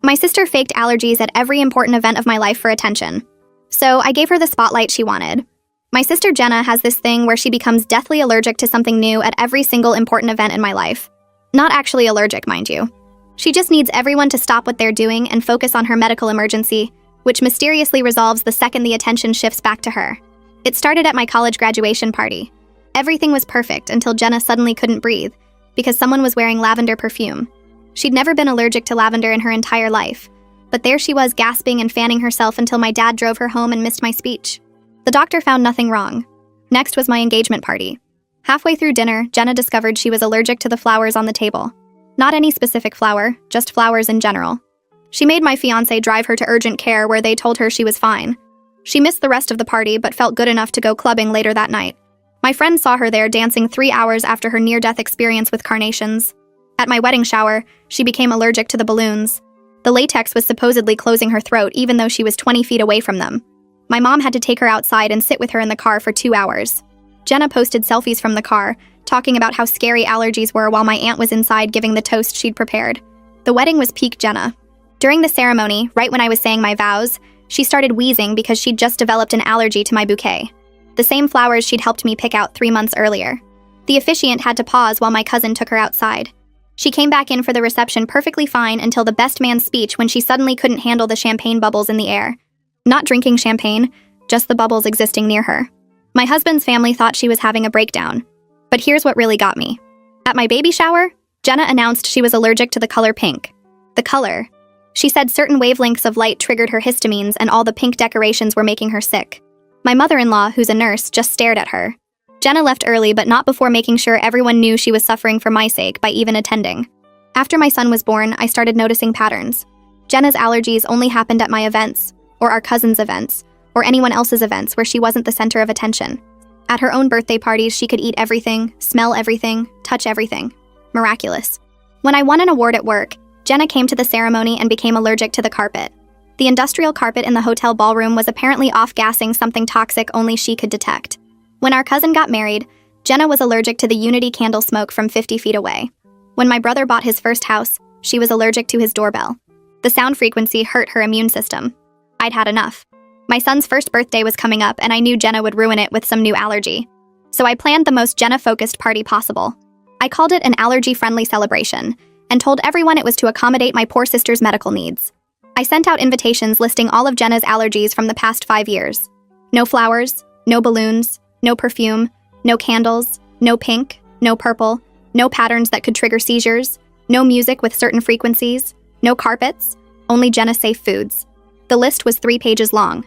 My sister faked allergies at every important event of my life for attention. So I gave her the spotlight she wanted. My sister Jenna has this thing where she becomes deathly allergic to something new at every single important event in my life. Not actually allergic, mind you. She just needs everyone to stop what they're doing and focus on her medical emergency, which mysteriously resolves the second the attention shifts back to her. It started at my college graduation party. Everything was perfect until Jenna suddenly couldn't breathe because someone was wearing lavender perfume. She'd never been allergic to lavender in her entire life, but there she was gasping and fanning herself until my dad drove her home and missed my speech. The doctor found nothing wrong. Next was my engagement party. Halfway through dinner, Jenna discovered she was allergic to the flowers on the table. Not any specific flower, just flowers in general. She made my fiancé drive her to urgent care where they told her she was fine. She missed the rest of the party but felt good enough to go clubbing later that night. My friend saw her there dancing 3 hours after her near-death experience with carnations. At my wedding shower, she became allergic to the balloons. The latex was supposedly closing her throat even though she was 20 feet away from them. My mom had to take her outside and sit with her in the car for 2 hours. Jenna posted selfies from the car, talking about how scary allergies were while my aunt was inside giving the toast she'd prepared. The wedding was peak Jenna. During the ceremony, right when I was saying my vows, she started wheezing because she'd just developed an allergy to my bouquet. The same flowers she'd helped me pick out 3 months earlier. The officiant had to pause while my cousin took her outside. She came back in for the reception perfectly fine until the best man's speech when she suddenly couldn't handle the champagne bubbles in the air. Not drinking champagne, just the bubbles existing near her. My husband's family thought she was having a breakdown. But here's what really got me. At my baby shower, Jenna announced she was allergic to the color pink. The color. She said certain wavelengths of light triggered her histamines and all the pink decorations were making her sick. My mother-in-law, who's a nurse, just stared at her. Jenna left early but not before making sure everyone knew she was suffering for my sake by even attending. After my son was born, I started noticing patterns. Jenna's allergies only happened at my events, or our cousin's events, or anyone else's events where she wasn't the center of attention. At her own birthday parties, she could eat everything, smell everything, touch everything. Miraculous. When I won an award at work, Jenna came to the ceremony and became allergic to the carpet. The industrial carpet in the hotel ballroom was apparently off-gassing something toxic only she could detect. When our cousin got married, Jenna was allergic to the Unity candle smoke from 50 feet away. When my brother bought his first house, she was allergic to his doorbell. The sound frequency hurt her immune system. I'd had enough. My son's first birthday was coming up and I knew Jenna would ruin it with some new allergy. So I planned the most Jenna-focused party possible. I called it an allergy-friendly celebration and told everyone it was to accommodate my poor sister's medical needs. I sent out invitations listing all of Jenna's allergies from the past 5 years. No flowers, no balloons, no perfume, no candles, no pink, no purple, no patterns that could trigger seizures, no music with certain frequencies, no carpets, only Jenna-safe foods. The list was 3 pages long.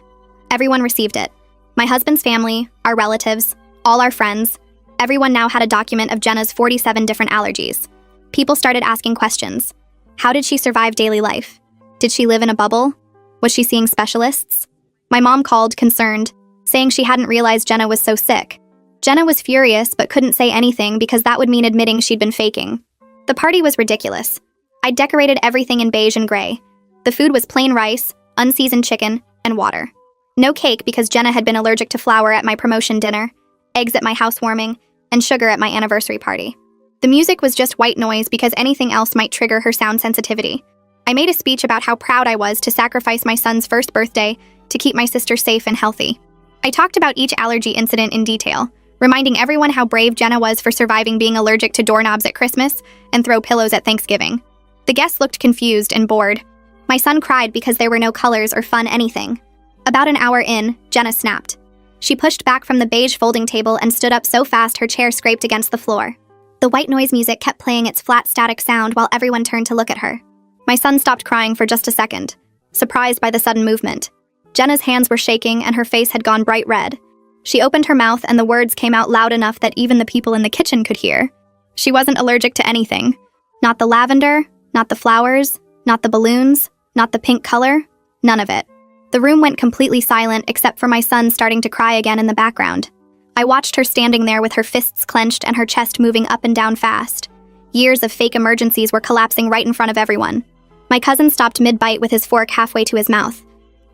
Everyone received it. My husband's family, our relatives, all our friends. Everyone now had a document of Jenna's 47 different allergies. People started asking questions. How did she survive daily life? Did she live in a bubble? Was she seeing specialists? My mom called, concerned, saying she hadn't realized Jenna was so sick. Jenna was furious but couldn't say anything because that would mean admitting she'd been faking. The party was ridiculous. I decorated everything in beige and gray. The food was plain rice, unseasoned chicken, and water. No cake because Jenna had been allergic to flour at my promotion dinner, eggs at my housewarming, and sugar at my anniversary party. The music was just white noise because anything else might trigger her sound sensitivity. I made a speech about how proud I was to sacrifice my son's first birthday to keep my sister safe and healthy. I talked about each allergy incident in detail, reminding everyone how brave Jenna was for surviving being allergic to doorknobs at Christmas and throw pillows at Thanksgiving. The guests looked confused and bored. My son cried because there were no colors or fun anything. About an hour in, Jenna snapped. She pushed back from the beige folding table and stood up so fast her chair scraped against the floor. The white noise music kept playing its flat static sound while everyone turned to look at her. My son stopped crying for just a second, surprised by the sudden movement. Jenna's hands were shaking and her face had gone bright red. She opened her mouth and the words came out loud enough that even the people in the kitchen could hear. She wasn't allergic to anything. Not the lavender, not the flowers, not the balloons, not the pink color, none of it. The room went completely silent except for my son starting to cry again in the background. I watched her standing there with her fists clenched and her chest moving up and down fast. Years of fake emergencies were collapsing right in front of everyone. My cousin stopped mid-bite with his fork halfway to his mouth.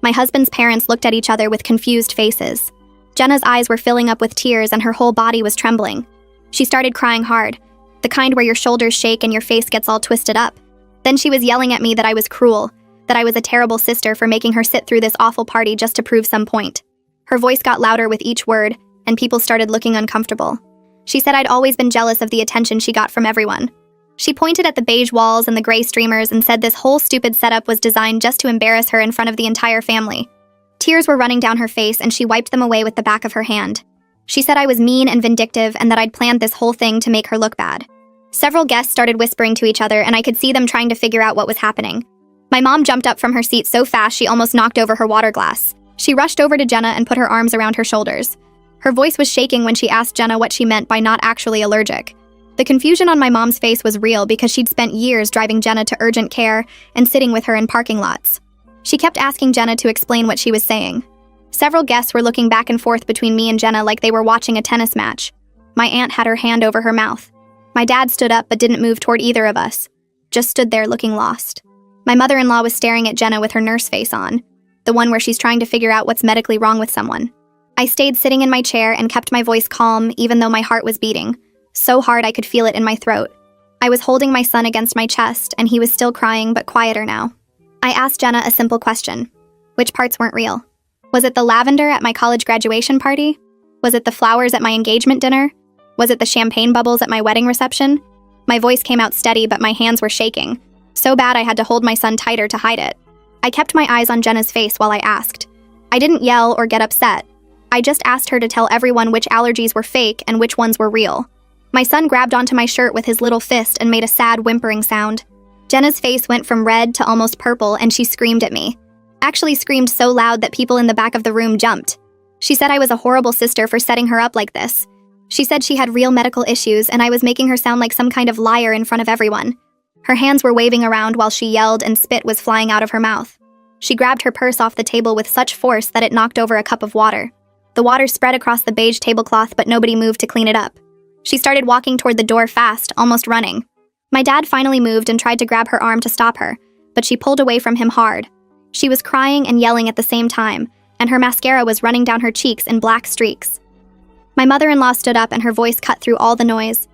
My husband's parents looked at each other with confused faces. Jenna's eyes were filling up with tears and her whole body was trembling. She started crying hard, the kind where your shoulders shake and your face gets all twisted up. Then she was yelling at me that I was cruel, that I was a terrible sister for making her sit through this awful party just to prove some point. Her voice got louder with each word, and people started looking uncomfortable. She said I'd always been jealous of the attention she got from everyone. She pointed at the beige walls and the gray streamers and said this whole stupid setup was designed just to embarrass her in front of the entire family. Tears were running down her face and she wiped them away with the back of her hand. She said I was mean and vindictive and that I'd planned this whole thing to make her look bad. Several guests started whispering to each other and I could see them trying to figure out what was happening. My mom jumped up from her seat so fast she almost knocked over her water glass. She rushed over to Jenna and put her arms around her shoulders. Her voice was shaking when she asked Jenna what she meant by not actually allergic. The confusion on my mom's face was real because she'd spent years driving Jenna to urgent care and sitting with her in parking lots. She kept asking Jenna to explain what she was saying. Several guests were looking back and forth between me and Jenna like they were watching a tennis match. My aunt had her hand over her mouth. My dad stood up but didn't move toward either of us, just stood there looking lost. My mother-in-law was staring at Jenna with her nurse face on, the one where she's trying to figure out what's medically wrong with someone. I stayed sitting in my chair and kept my voice calm even though my heart was beating, so hard I could feel it in my throat. I was holding my son against my chest and he was still crying but quieter now. I asked Jenna a simple question. Which parts weren't real? Was it the lavender at my college graduation party? Was it the flowers at my engagement dinner? Was it the champagne bubbles at my wedding reception? My voice came out steady but my hands were shaking, so bad I had to hold my son tighter to hide it. I kept my eyes on Jenna's face while I asked. I didn't yell or get upset. I just asked her to tell everyone which allergies were fake and which ones were real. My son grabbed onto my shirt with his little fist and made a sad whimpering sound. Jenna's face went from red to almost purple and she screamed at me. Actually screamed so loud that people in the back of the room jumped. She said I was a horrible sister for setting her up like this. She said she had real medical issues and I was making her sound like some kind of liar in front of everyone. Her hands were waving around while she yelled and spit was flying out of her mouth. She grabbed her purse off the table with such force that it knocked over a cup of water. The water spread across the beige tablecloth but nobody moved to clean it up. She started walking toward the door fast, almost running. My dad finally moved and tried to grab her arm to stop her, but she pulled away from him hard. She was crying and yelling at the same time, and her mascara was running down her cheeks in black streaks. My mother-in-law stood up and her voice cut through all the noise.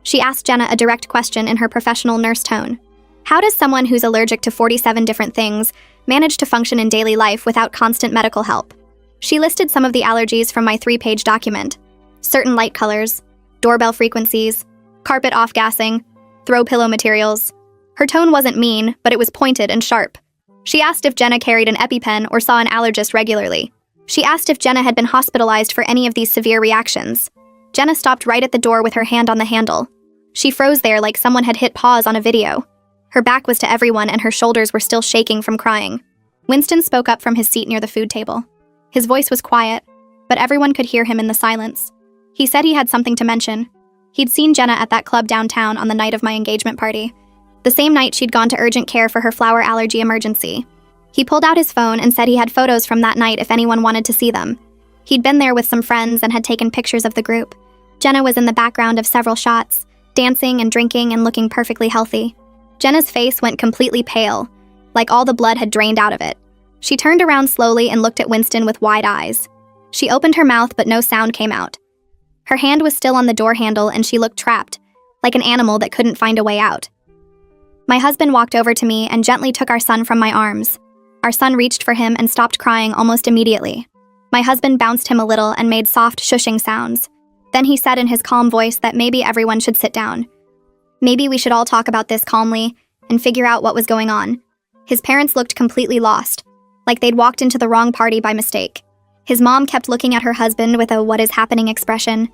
She asked Jenna a direct question in her professional nurse tone. How does someone who's allergic to 47 different things manage to function in daily life without constant medical help? She listed some of the allergies from my 3-page document. Certain light colors, doorbell frequencies, carpet off-gassing, throw pillow materials. Her tone wasn't mean, but it was pointed and sharp. She asked if Jenna carried an EpiPen or saw an allergist regularly. She asked if Jenna had been hospitalized for any of these severe reactions. Jenna stopped right at the door with her hand on the handle. She froze there like someone had hit pause on a video. Her back was to everyone and her shoulders were still shaking from crying. Winston spoke up from his seat near the food table. His voice was quiet, but everyone could hear him in the silence. He said he had something to mention. He'd seen Jenna at that club downtown on the night of my engagement party. The same night she'd gone to urgent care for her flower allergy emergency. He pulled out his phone and said he had photos from that night if anyone wanted to see them. He'd been there with some friends and had taken pictures of the group. Jenna was in the background of several shots, dancing and drinking and looking perfectly healthy. Jenna's face went completely pale, like all the blood had drained out of it. She turned around slowly and looked at Winston with wide eyes. She opened her mouth but no sound came out. Her hand was still on the door handle and she looked trapped, like an animal that couldn't find a way out. My husband walked over to me and gently took our son from my arms. Our son reached for him and stopped crying almost immediately. My husband bounced him a little and made soft shushing sounds. Then he said in his calm voice that maybe everyone should sit down. Maybe we should all talk about this calmly and figure out what was going on. His parents looked completely lost, like they'd walked into the wrong party by mistake. His mom kept looking at her husband with a "what is happening" expression.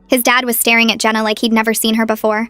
His dad was staring at Jenna like he'd never seen her before.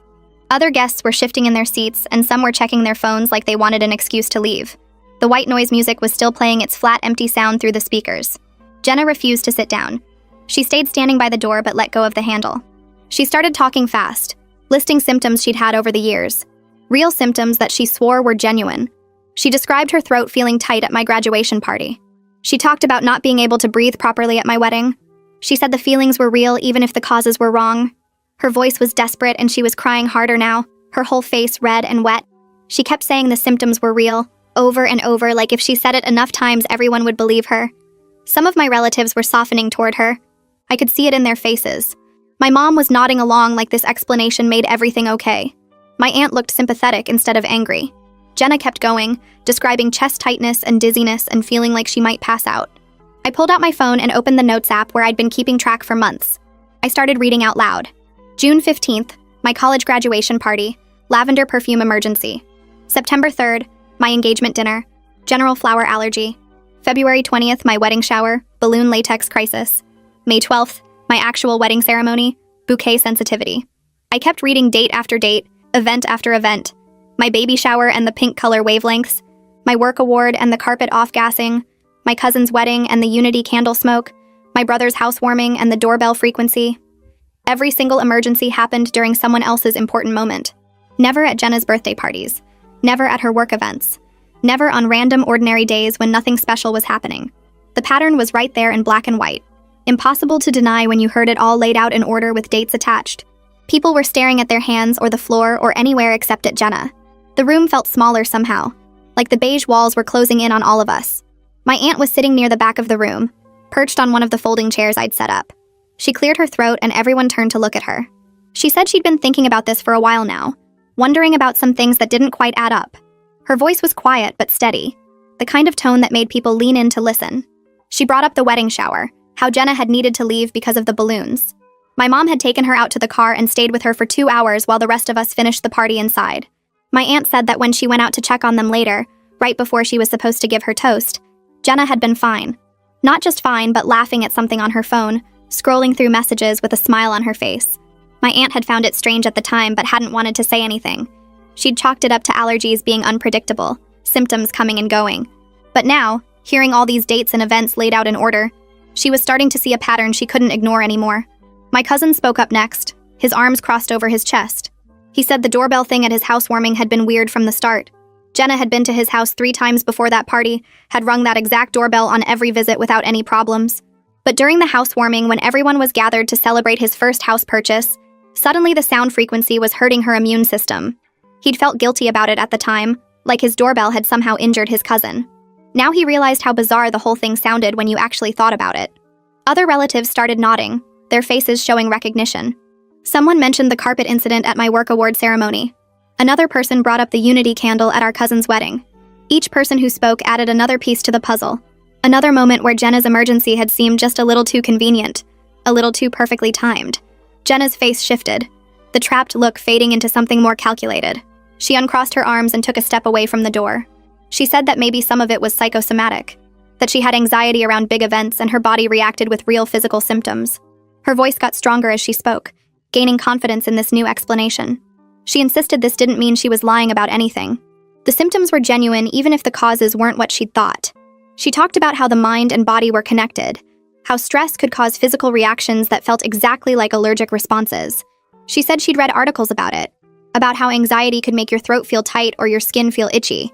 Other guests were shifting in their seats and some were checking their phones like they wanted an excuse to leave. The white noise music was still playing its flat, empty sound through the speakers. Jenna refused to sit down. She stayed standing by the door but let go of the handle. She started talking fast, listing symptoms she'd had over the years. Real symptoms that she swore were genuine. She described her throat feeling tight at my graduation party. She talked about not being able to breathe properly at my wedding. She said the feelings were real even if the causes were wrong. Her voice was desperate and she was crying harder now, her whole face red and wet. She kept saying the symptoms were real, over and over, like if she said it enough times everyone would believe her. Some of my relatives were softening toward her. I could see it in their faces. My mom was nodding along like this explanation made everything okay. My aunt looked sympathetic instead of angry. Jenna kept going, describing chest tightness and dizziness and feeling like she might pass out. I pulled out my phone and opened the Notes app where I'd been keeping track for months. I started reading out loud. June 15th, my college graduation party, lavender perfume emergency. September 3rd, my engagement dinner, general flower allergy. February 20th, my wedding shower, balloon latex crisis. May 12th, my actual wedding ceremony, bouquet sensitivity. I kept reading date after date, event after event. My baby shower and the pink color wavelengths, my work award and the carpet off-gassing, my cousin's wedding and the unity candle smoke, my brother's housewarming and the doorbell frequency. Every single emergency happened during someone else's important moment. Never at Jenna's birthday parties. Never at her work events. Never on random ordinary days when nothing special was happening. The pattern was right there in black and white. Impossible to deny when you heard it all laid out in order with dates attached. People were staring at their hands or the floor or anywhere except at Jenna. The room felt smaller somehow, like the beige walls were closing in on all of us. My aunt was sitting near the back of the room, perched on one of the folding chairs I'd set up. She cleared her throat and everyone turned to look at her. She said she'd been thinking about this for a while now, wondering about some things that didn't quite add up. Her voice was quiet but steady, the kind of tone that made people lean in to listen. She brought up the wedding shower, how Jenna had needed to leave because of the balloons. My mom had taken her out to the car and stayed with her for 2 hours while the rest of us finished the party inside. My aunt said that when she went out to check on them later, right before she was supposed to give her toast, Jenna had been fine. Not just fine, but laughing at something on her phone, scrolling through messages with a smile on her face. My aunt had found it strange at the time but hadn't wanted to say anything. She'd chalked it up to allergies being unpredictable, symptoms coming and going. But now, hearing all these dates and events laid out in order, she was starting to see a pattern she couldn't ignore anymore. My cousin spoke up next, his arms crossed over his chest. He said the doorbell thing at his housewarming had been weird from the start. Jenna had been to his house 3 times before that party, had rung that exact doorbell on every visit without any problems. But during the housewarming, when everyone was gathered to celebrate his first house purchase, suddenly the sound frequency was hurting her immune system. He'd felt guilty about it at the time, like his doorbell had somehow injured his cousin. Now he realized how bizarre the whole thing sounded when you actually thought about it. Other relatives started nodding, their faces showing recognition. Someone mentioned the carpet incident at my work award ceremony. Another person brought up the unity candle at our cousin's wedding. Each person who spoke added another piece to the puzzle. Another moment where Jenna's emergency had seemed just a little too convenient, a little too perfectly timed. Jenna's face shifted, the trapped look fading into something more calculated. She uncrossed her arms and took a step away from the door. She said that maybe some of it was psychosomatic, that she had anxiety around big events and her body reacted with real physical symptoms. Her voice got stronger as she spoke, gaining confidence in this new explanation. She insisted this didn't mean she was lying about anything. The symptoms were genuine even if the causes weren't what she'd thought. She talked about how the mind and body were connected, how stress could cause physical reactions that felt exactly like allergic responses. She said she'd read articles about it, about how anxiety could make your throat feel tight or your skin feel itchy.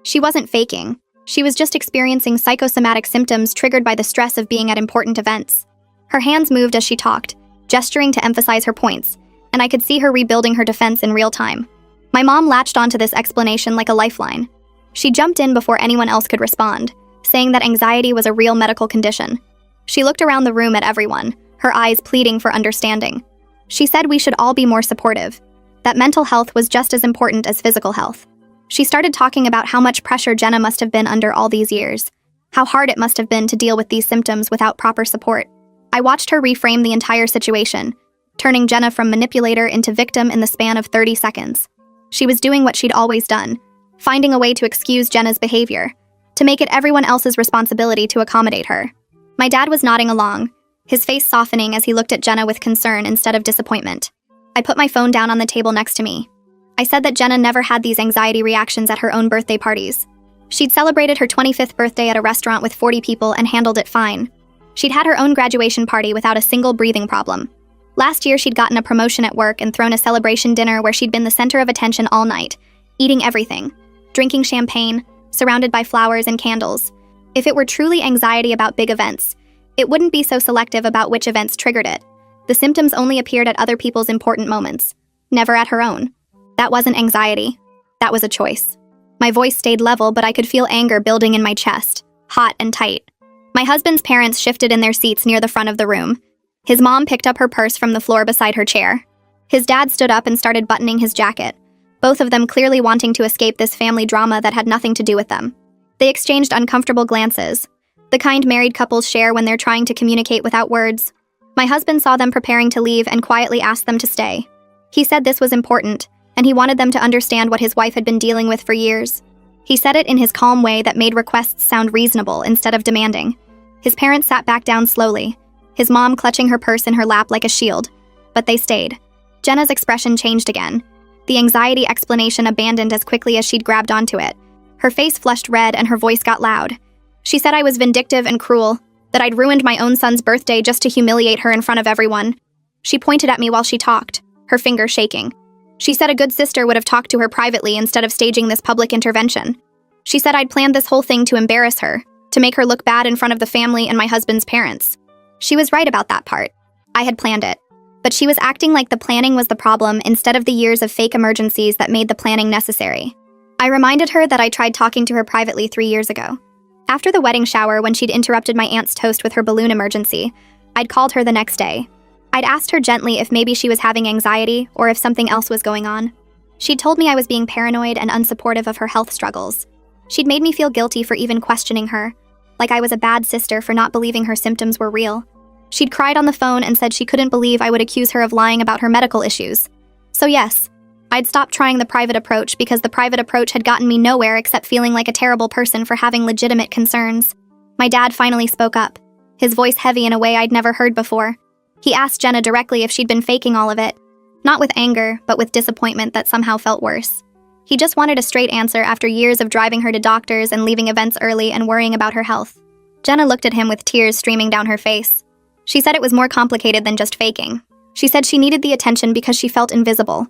She wasn't faking. She was just experiencing psychosomatic symptoms triggered by the stress of being at important events. Her hands moved as she talked, gesturing to emphasize her points, and I could see her rebuilding her defense in real time. My mom latched onto this explanation like a lifeline. She jumped in before anyone else could respond, saying that anxiety was a real medical condition. She looked around the room at everyone, her eyes pleading for understanding. She said we should all be more supportive, that mental health was just as important as physical health. She started talking about how much pressure Jenna must have been under all these years, how hard it must have been to deal with these symptoms without proper support. I watched her reframe the entire situation, turning Jenna from manipulator into victim in the span of 30 seconds. She was doing what she'd always done, finding a way to excuse Jenna's behavior, to make it everyone else's responsibility to accommodate her. My dad was nodding along, his face softening as he looked at Jenna with concern instead of disappointment. I put my phone down on the table next to me. I said that Jenna never had these anxiety reactions at her own birthday parties. She'd celebrated her 25th birthday at a restaurant with 40 people and handled it fine. She'd had her own graduation party without a single breathing problem. Last year, she'd gotten a promotion at work and thrown a celebration dinner where she'd been the center of attention all night, eating everything, drinking champagne, surrounded by flowers and candles. If it were truly anxiety about big events, it wouldn't be so selective about which events triggered it. The symptoms only appeared at other people's important moments, never at her own. That wasn't anxiety. That was a choice. My voice stayed level, but I could feel anger building in my chest, hot and tight. My husband's parents shifted in their seats near the front of the room. His mom picked up her purse from the floor beside her chair. His dad stood up and started buttoning his jacket, both of them clearly wanting to escape this family drama that had nothing to do with them. They exchanged uncomfortable glances, the kind married couples share when they're trying to communicate without words. My husband saw them preparing to leave and quietly asked them to stay. He said this was important, and he wanted them to understand what his wife had been dealing with for years. He said it in his calm way that made requests sound reasonable instead of demanding. His parents sat back down slowly, his mom clutching her purse in her lap like a shield. But they stayed. Jenna's expression changed again. The anxiety explanation abandoned as quickly as she'd grabbed onto it. Her face flushed red and her voice got loud. She said I was vindictive and cruel, that I'd ruined my own son's birthday just to humiliate her in front of everyone. She pointed at me while she talked, her finger shaking. She said a good sister would have talked to her privately instead of staging this public intervention. She said I'd planned this whole thing to embarrass her, to make her look bad in front of the family and my husband's parents. She was right about that part. I had planned it. But she was acting like the planning was the problem instead of the years of fake emergencies that made the planning necessary. I reminded her that I tried talking to her privately 3 years ago. After the wedding shower, when she'd interrupted my aunt's toast with her balloon emergency, I'd called her the next day. I'd asked her gently if maybe she was having anxiety or if something else was going on. She'd told me I was being paranoid and unsupportive of her health struggles. She'd made me feel guilty for even questioning her, like I was a bad sister for not believing her symptoms were real. She'd cried on the phone and said she couldn't believe I would accuse her of lying about her medical issues. So yes, I'd stopped trying the private approach because the private approach had gotten me nowhere except feeling like a terrible person for having legitimate concerns. My dad finally spoke up, his voice heavy in a way I'd never heard before. He asked Jenna directly if she'd been faking all of it, not with anger, but with disappointment that somehow felt worse. He just wanted a straight answer after years of driving her to doctors and leaving events early and worrying about her health. Jenna looked at him with tears streaming down her face. She said it was more complicated than just faking. She said she needed the attention because she felt invisible.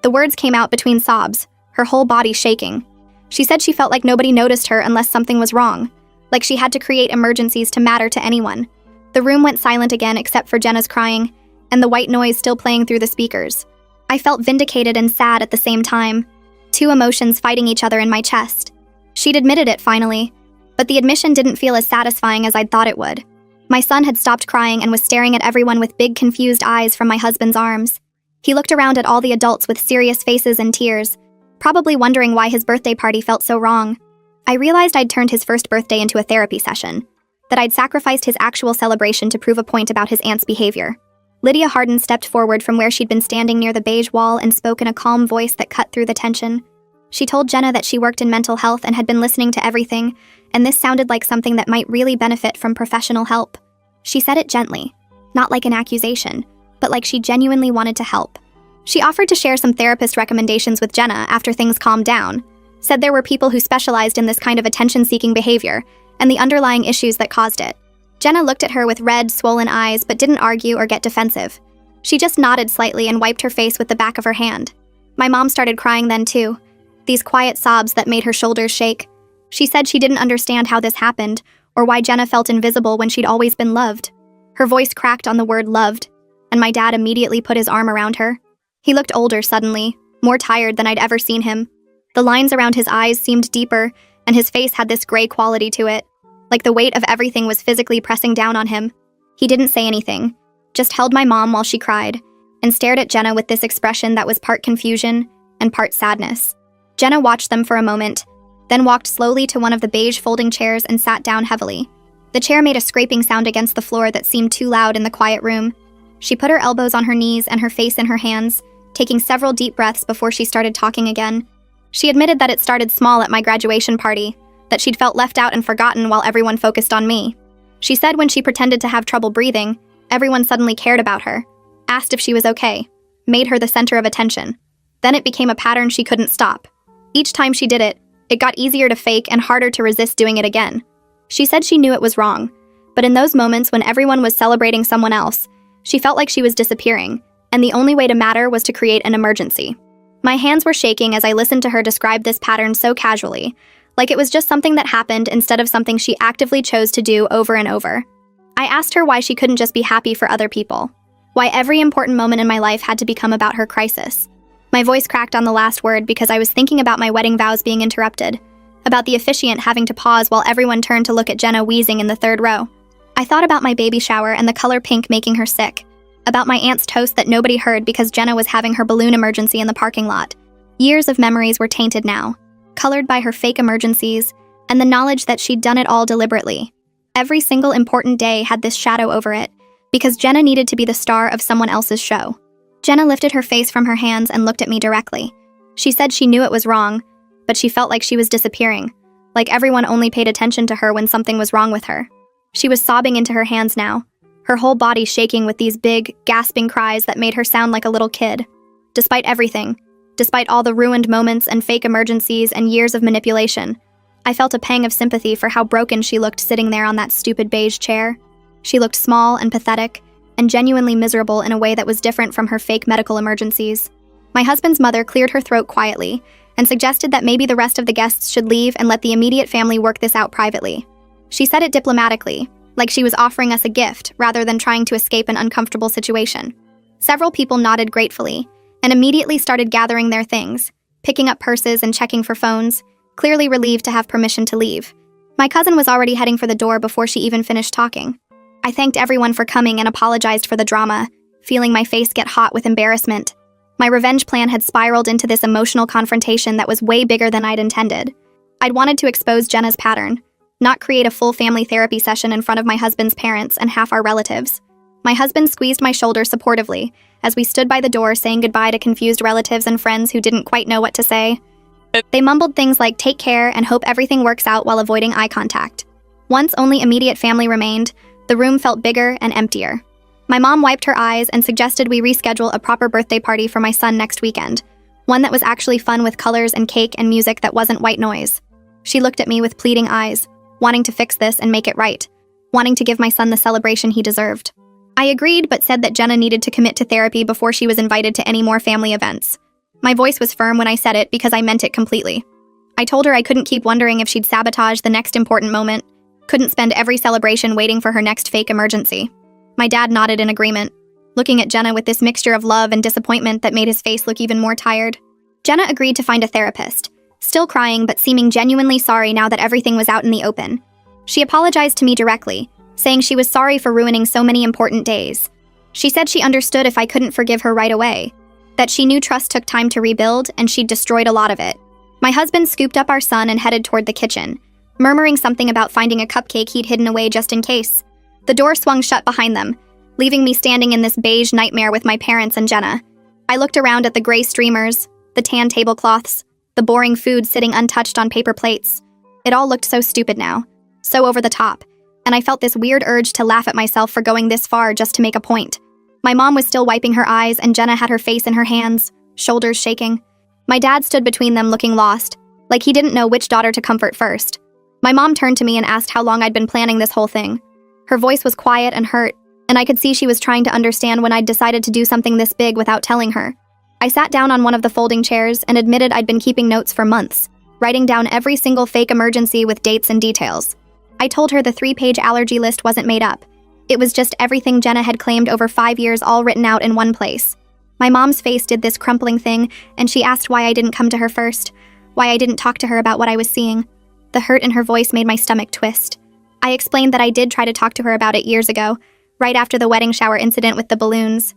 The words came out between sobs, her whole body shaking. She said she felt like nobody noticed her unless something was wrong, like she had to create emergencies to matter to anyone. The room went silent again except for Jenna's crying, and the white noise still playing through the speakers. I felt vindicated and sad at the same time, two emotions fighting each other in my chest. She'd admitted it finally, but the admission didn't feel as satisfying as I'd thought it would. My son had stopped crying and was staring at everyone with big, confused eyes from my husband's arms. He looked around at all the adults with serious faces and tears, probably wondering why his birthday party felt so wrong. I realized I'd turned his first birthday into a therapy session, that I'd sacrificed his actual celebration to prove a point about his aunt's behavior. Lydia Harden stepped forward from where she'd been standing near the beige wall and spoke in a calm voice that cut through the tension. She told Jenna that she worked in mental health and had been listening to everything, and this sounded like something that might really benefit from professional help. She said it gently, not like an accusation, but like she genuinely wanted to help. She offered to share some therapist recommendations with Jenna after things calmed down, said there were people who specialized in this kind of attention-seeking behavior and the underlying issues that caused it. Jenna looked at her with red, swollen eyes but didn't argue or get defensive. She just nodded slightly and wiped her face with the back of her hand. My mom started crying then too, these quiet sobs that made her shoulders shake. She said she didn't understand how this happened, or why Jenna felt invisible when she'd always been loved. Her voice cracked on the word loved, and my dad immediately put his arm around her. He looked older suddenly, more tired than I'd ever seen him. The lines around his eyes seemed deeper, and his face had this gray quality to it, like the weight of everything was physically pressing down on him. He didn't say anything, just held my mom while she cried, and stared at Jenna with this expression that was part confusion and part sadness. Jenna watched them for a moment, then walked slowly to one of the beige folding chairs and sat down heavily. The chair made a scraping sound against the floor that seemed too loud in the quiet room. She put her elbows on her knees and her face in her hands, taking several deep breaths before she started talking again. She admitted that it started small at my graduation party, that she'd felt left out and forgotten while everyone focused on me. She said when she pretended to have trouble breathing, everyone suddenly cared about her, asked if she was okay, made her the center of attention. Then it became a pattern she couldn't stop. Each time she did it, it got easier to fake and harder to resist doing it again. She said she knew it was wrong, but in those moments when everyone was celebrating someone else, she felt like she was disappearing, and the only way to matter was to create an emergency. My hands were shaking as I listened to her describe this pattern so casually, like it was just something that happened instead of something she actively chose to do over and over. I asked her why she couldn't just be happy for other people, why every important moment in my life had to become about her crisis. My voice cracked on the last word because I was thinking about my wedding vows being interrupted, about the officiant having to pause while everyone turned to look at Jenna wheezing in the third row. I thought about my baby shower and the color pink making her sick, about my aunt's toast that nobody heard because Jenna was having her balloon emergency in the parking lot. Years of memories were tainted now, colored by her fake emergencies and the knowledge that she'd done it all deliberately. Every single important day had this shadow over it, because Jenna needed to be the star of someone else's show. Jenna lifted her face from her hands and looked at me directly. She said she knew it was wrong, but she felt like she was disappearing, like everyone only paid attention to her when something was wrong with her. She was sobbing into her hands now, her whole body shaking with these big, gasping cries that made her sound like a little kid. Despite everything, despite all the ruined moments and fake emergencies and years of manipulation, I felt a pang of sympathy for how broken she looked sitting there on that stupid beige chair. She looked small and pathetic, and genuinely miserable in a way that was different from her fake medical emergencies. My husband's mother cleared her throat quietly and suggested that maybe the rest of the guests should leave and let the immediate family work this out privately. She said it diplomatically, like she was offering us a gift rather than trying to escape an uncomfortable situation. Several people nodded gratefully and immediately started gathering their things, picking up purses and checking for phones, clearly relieved to have permission to leave. My cousin was already heading for the door before she even finished talking. I thanked everyone for coming and apologized for the drama, feeling my face get hot with embarrassment. My revenge plan had spiraled into this emotional confrontation that was way bigger than I'd intended. I'd wanted to expose Jenna's pattern, not create a full family therapy session in front of my husband's parents and half our relatives. My husband squeezed my shoulder supportively as we stood by the door saying goodbye to confused relatives and friends who didn't quite know what to say. They mumbled things like take care and hope everything works out while avoiding eye contact. Once only immediate family remained, the room felt bigger and emptier. My mom wiped her eyes and suggested we reschedule a proper birthday party for my son next weekend, one that was actually fun with colors and cake and music that wasn't white noise. She looked at me with pleading eyes, wanting to fix this and make it right, wanting to give my son the celebration he deserved. I agreed but said that Jenna needed to commit to therapy before she was invited to any more family events. My voice was firm when I said it because I meant it completely. I told her I couldn't keep wondering if she'd sabotage the next important moment, couldn't spend every celebration waiting for her next fake emergency. My dad nodded in agreement, looking at Jenna with this mixture of love and disappointment that made his face look even more tired. Jenna agreed to find a therapist, still crying but seeming genuinely sorry now that everything was out in the open. She apologized to me directly, saying she was sorry for ruining so many important days. She said she understood if I couldn't forgive her right away, that she knew trust took time to rebuild and she'd destroyed a lot of it. My husband scooped up our son and headed toward the kitchen, murmuring something about finding a cupcake he'd hidden away just in case. The door swung shut behind them, leaving me standing in this beige nightmare with my parents and Jenna. I looked around at the gray streamers, the tan tablecloths, the boring food sitting untouched on paper plates. It all looked so stupid now, so over the top, and I felt this weird urge to laugh at myself for going this far just to make a point. My mom was still wiping her eyes and Jenna had her face in her hands, shoulders shaking. My dad stood between them looking lost, like he didn't know which daughter to comfort first. My mom turned to me and asked how long I'd been planning this whole thing. Her voice was quiet and hurt, and I could see she was trying to understand when I'd decided to do something this big without telling her. I sat down on one of the folding chairs and admitted I'd been keeping notes for months, writing down every single fake emergency with dates and details. I told her the 3-page allergy list wasn't made up. It was just everything Jenna had claimed over 5 years all written out in one place. My mom's face did this crumpling thing, and she asked why I didn't come to her first, why I didn't talk to her about what I was seeing. The hurt in her voice made my stomach twist. I explained that I did try to talk to her about it years ago, right after the wedding shower incident with the balloons.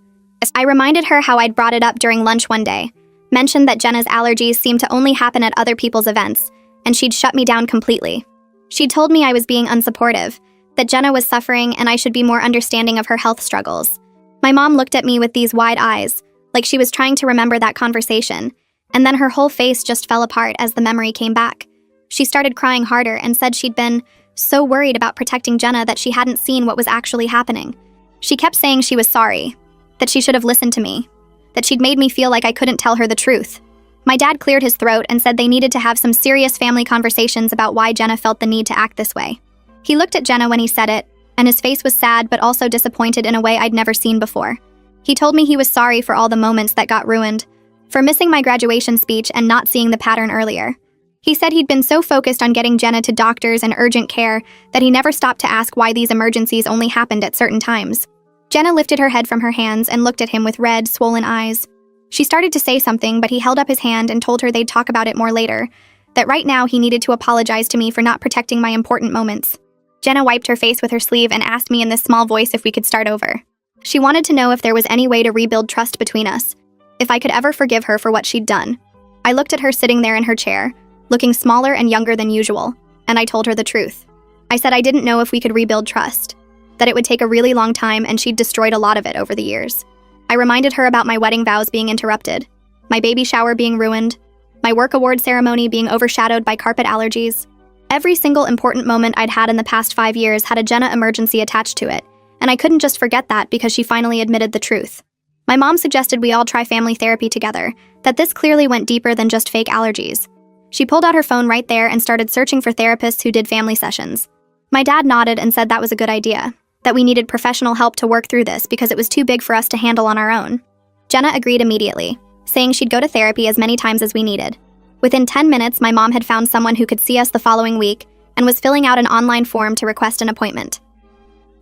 I reminded her how I'd brought it up during lunch one day, mentioned that Jenna's allergies seemed to only happen at other people's events, and she'd shut me down completely. She'd told me I was being unsupportive, that Jenna was suffering and I should be more understanding of her health struggles. My mom looked at me with these wide eyes, like she was trying to remember that conversation, and then her whole face just fell apart as the memory came back. She started crying harder and said she'd been so worried about protecting Jenna that she hadn't seen what was actually happening. She kept saying she was sorry, that she should have listened to me, that she'd made me feel like I couldn't tell her the truth. My dad cleared his throat and said they needed to have some serious family conversations about why Jenna felt the need to act this way. He looked at Jenna when he said it, and his face was sad but also disappointed in a way I'd never seen before. He told me he was sorry for all the moments that got ruined, for missing my graduation speech and not seeing the pattern earlier. He said he'd been so focused on getting Jenna to doctors and urgent care that he never stopped to ask why these emergencies only happened at certain times. Jenna lifted her head from her hands and looked at him with red, swollen eyes. She started to say something, but he held up his hand and told her they'd talk about it more later, that right now he needed to apologize to me for not protecting my important moments. Jenna wiped her face with her sleeve and asked me in this small voice if we could start over. She wanted to know if there was any way to rebuild trust between us, if I could ever forgive her for what she'd done. I looked at her sitting there in her chair, looking smaller and younger than usual, and I told her the truth. I said I didn't know if we could rebuild trust, that it would take a really long time and she'd destroyed a lot of it over the years. I reminded her about my wedding vows being interrupted, my baby shower being ruined, my work award ceremony being overshadowed by carpet allergies. Every single important moment I'd had in the past 5 years had a Jenna emergency attached to it, and I couldn't just forget that because she finally admitted the truth. My mom suggested we all try family therapy together, that this clearly went deeper than just fake allergies. She pulled out her phone right there and started searching for therapists who did family sessions. My dad nodded and said that was a good idea, that we needed professional help to work through this because it was too big for us to handle on our own. Jenna agreed immediately, saying she'd go to therapy as many times as we needed. Within 10 minutes, my mom had found someone who could see us the following week and was filling out an online form to request an appointment.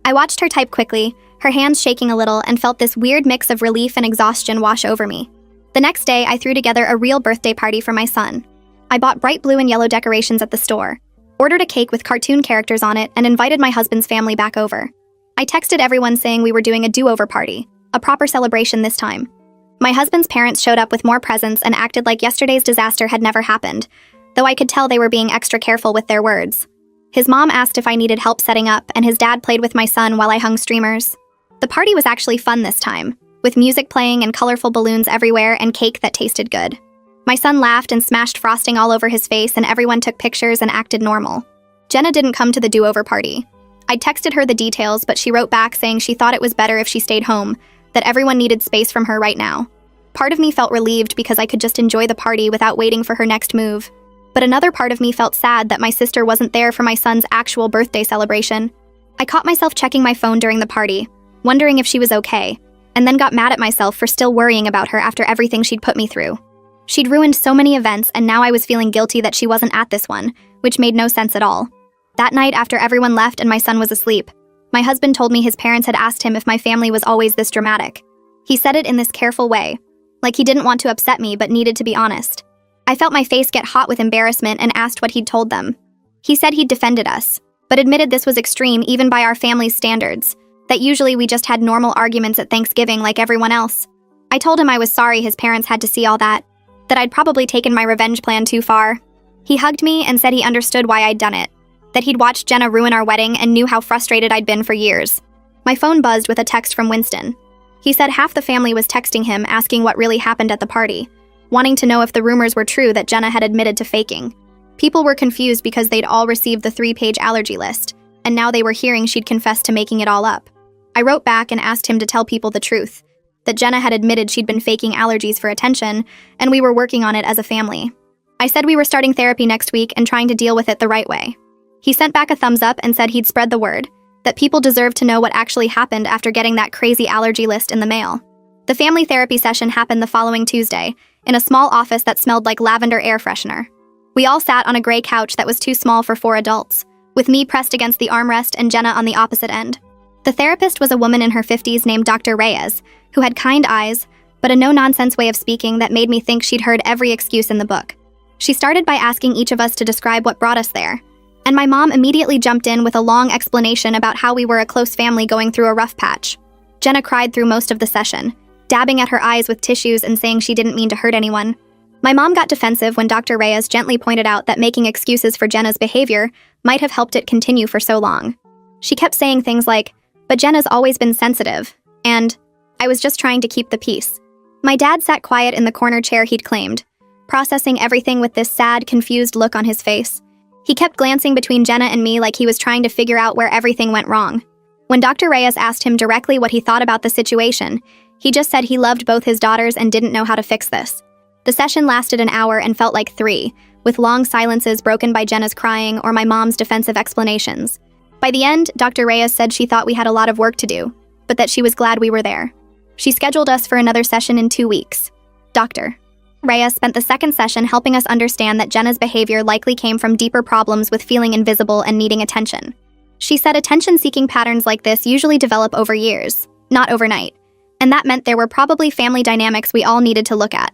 I watched her type quickly, her hands shaking a little, and felt this weird mix of relief and exhaustion wash over me. The next day, I threw together a real birthday party for my son. I bought bright blue and yellow decorations at the store, ordered a cake with cartoon characters on it, and invited my husband's family back over. I texted everyone saying we were doing a do-over party, a proper celebration this time. My husband's parents showed up with more presents and acted like yesterday's disaster had never happened, though I could tell they were being extra careful with their words. His mom asked if I needed help setting up, and his dad played with my son while I hung streamers. The party was actually fun this time, with music playing and colorful balloons everywhere and cake that tasted good. My son laughed and smashed frosting all over his face, and everyone took pictures and acted normal. Jenna didn't come to the do-over party. I texted her the details, but she wrote back saying she thought it was better if she stayed home, that everyone needed space from her right now. Part of me felt relieved because I could just enjoy the party without waiting for her next move. But another part of me felt sad that my sister wasn't there for my son's actual birthday celebration. I caught myself checking my phone during the party, wondering if she was okay, and then got mad at myself for still worrying about her after everything she'd put me through. She'd ruined so many events, and now I was feeling guilty that she wasn't at this one, which made no sense at all. That night, after everyone left and my son was asleep, my husband told me his parents had asked him if my family was always this dramatic. He said it in this careful way, like he didn't want to upset me but needed to be honest. I felt my face get hot with embarrassment and asked what he'd told them. He said he'd defended us, but admitted this was extreme even by our family's standards, that usually we just had normal arguments at Thanksgiving like everyone else. I told him I was sorry his parents had to see all that I'd probably taken my revenge plan too far. He hugged me and said he understood why I'd done it, that he'd watched Jenna ruin our wedding and knew how frustrated I'd been for years. My phone buzzed with a text from Winston. He said half the family was texting him asking what really happened at the party, wanting to know if the rumors were true that Jenna had admitted to faking. People were confused because they'd all received the 3-page allergy list, and now they were hearing she'd confessed to making it all up. I wrote back and asked him to tell people the truth, that Jenna had admitted she'd been faking allergies for attention, and we were working on it as a family. I said we were starting therapy next week and trying to deal with it the right way. He sent back a thumbs up and said he'd spread the word, that people deserved to know what actually happened after getting that crazy allergy list in the mail. The family therapy session happened the following Tuesday, in a small office that smelled like lavender air freshener. We all sat on a gray couch that was too small for 4 adults, with me pressed against the armrest and Jenna on the opposite end. The therapist was a woman in her 50s named Dr. Reyes, who had kind eyes, but a no-nonsense way of speaking that made me think she'd heard every excuse in the book. She started by asking each of us to describe what brought us there, and my mom immediately jumped in with a long explanation about how we were a close family going through a rough patch. Jenna cried through most of the session, dabbing at her eyes with tissues and saying she didn't mean to hurt anyone. My mom got defensive when Dr. Reyes gently pointed out that making excuses for Jenna's behavior might have helped it continue for so long. She kept saying things like, "But Jenna's always been sensitive," and "I was just trying to keep the peace." My dad sat quiet in the corner chair he'd claimed, processing everything with this sad, confused look on his face. He kept glancing between Jenna and me like he was trying to figure out where everything went wrong. When Dr. Reyes asked him directly what he thought about the situation, he just said he loved both his daughters and didn't know how to fix this. The session lasted an hour and felt like 3, with long silences broken by Jenna's crying or my mom's defensive explanations. By the end, Dr. Reyes said she thought we had a lot of work to do, but that she was glad we were there. She scheduled us for another session in 2 weeks. Dr. Reyes spent the second session helping us understand that Jenna's behavior likely came from deeper problems with feeling invisible and needing attention. She said attention-seeking patterns like this usually develop over years, not overnight, and that meant there were probably family dynamics we all needed to look at.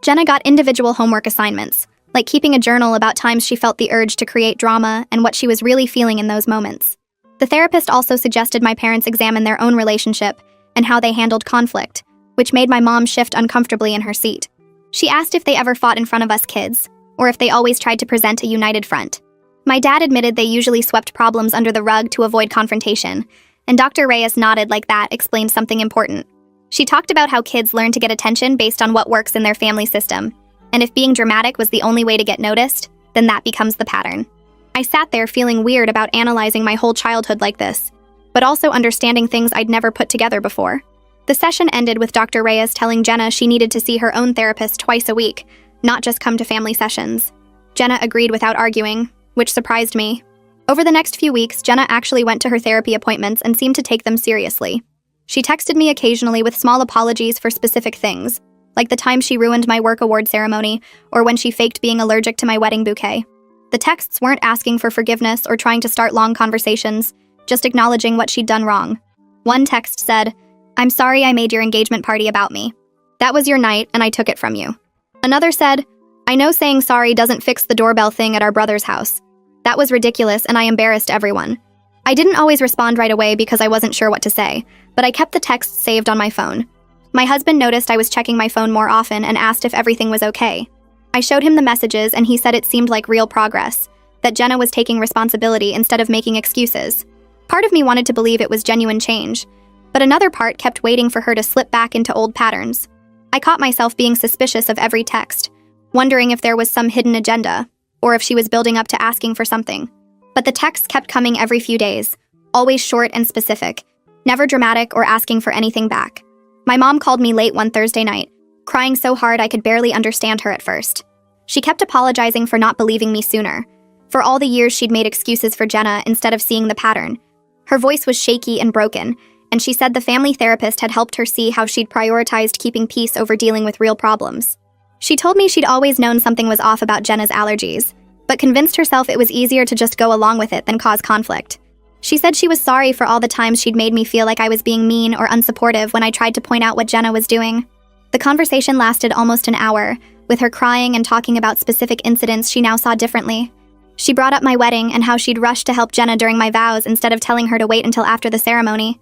Jenna got individual homework assignments, like keeping a journal about times she felt the urge to create drama and what she was really feeling in those moments. The therapist also suggested my parents examine their own relationship and how they handled conflict, which made my mom shift uncomfortably in her seat. She asked if they ever fought in front of us kids, or if they always tried to present a united front. My dad admitted they usually swept problems under the rug to avoid confrontation, and Dr. Reyes nodded like that explained something important. She talked about how kids learn to get attention based on what works in their family system, and if being dramatic was the only way to get noticed, then that becomes the pattern. I sat there feeling weird about analyzing my whole childhood like this, but also understanding things I'd never put together before. The session ended with Dr. Reyes telling Jenna she needed to see her own therapist twice a week, not just come to family sessions. Jenna agreed without arguing, which surprised me. Over the next few weeks, Jenna actually went to her therapy appointments and seemed to take them seriously. She texted me occasionally with small apologies for specific things, like the time she ruined my work award ceremony or when she faked being allergic to my wedding bouquet. The texts weren't asking for forgiveness or trying to start long conversations, just acknowledging what she'd done wrong. One text said, "I'm sorry I made your engagement party about me. That was your night and I took it from you." Another said, "I know saying sorry doesn't fix the doorbell thing at our brother's house. That was ridiculous and I embarrassed everyone." I didn't always respond right away because I wasn't sure what to say, but I kept the texts saved on my phone. My husband noticed I was checking my phone more often and asked if everything was okay. I showed him the messages and he said it seemed like real progress, that Jenna was taking responsibility instead of making excuses. Part of me wanted to believe it was genuine change, but another part kept waiting for her to slip back into old patterns. I caught myself being suspicious of every text, wondering if there was some hidden agenda, or if she was building up to asking for something. But the texts kept coming every few days, always short and specific, never dramatic or asking for anything back. My mom called me late one Thursday night, crying so hard I could barely understand her at first. She kept apologizing for not believing me sooner, for all the years she'd made excuses for Jenna instead of seeing the pattern. Her voice was shaky and broken, and she said the family therapist had helped her see how she'd prioritized keeping peace over dealing with real problems. She told me she'd always known something was off about Jenna's allergies, but convinced herself it was easier to just go along with it than cause conflict. She said she was sorry for all the times she'd made me feel like I was being mean or unsupportive when I tried to point out what Jenna was doing. The conversation lasted almost an hour, with her crying and talking about specific incidents she now saw differently. She brought up my wedding and how she'd rushed to help Jenna during my vows instead of telling her to wait until after the ceremony.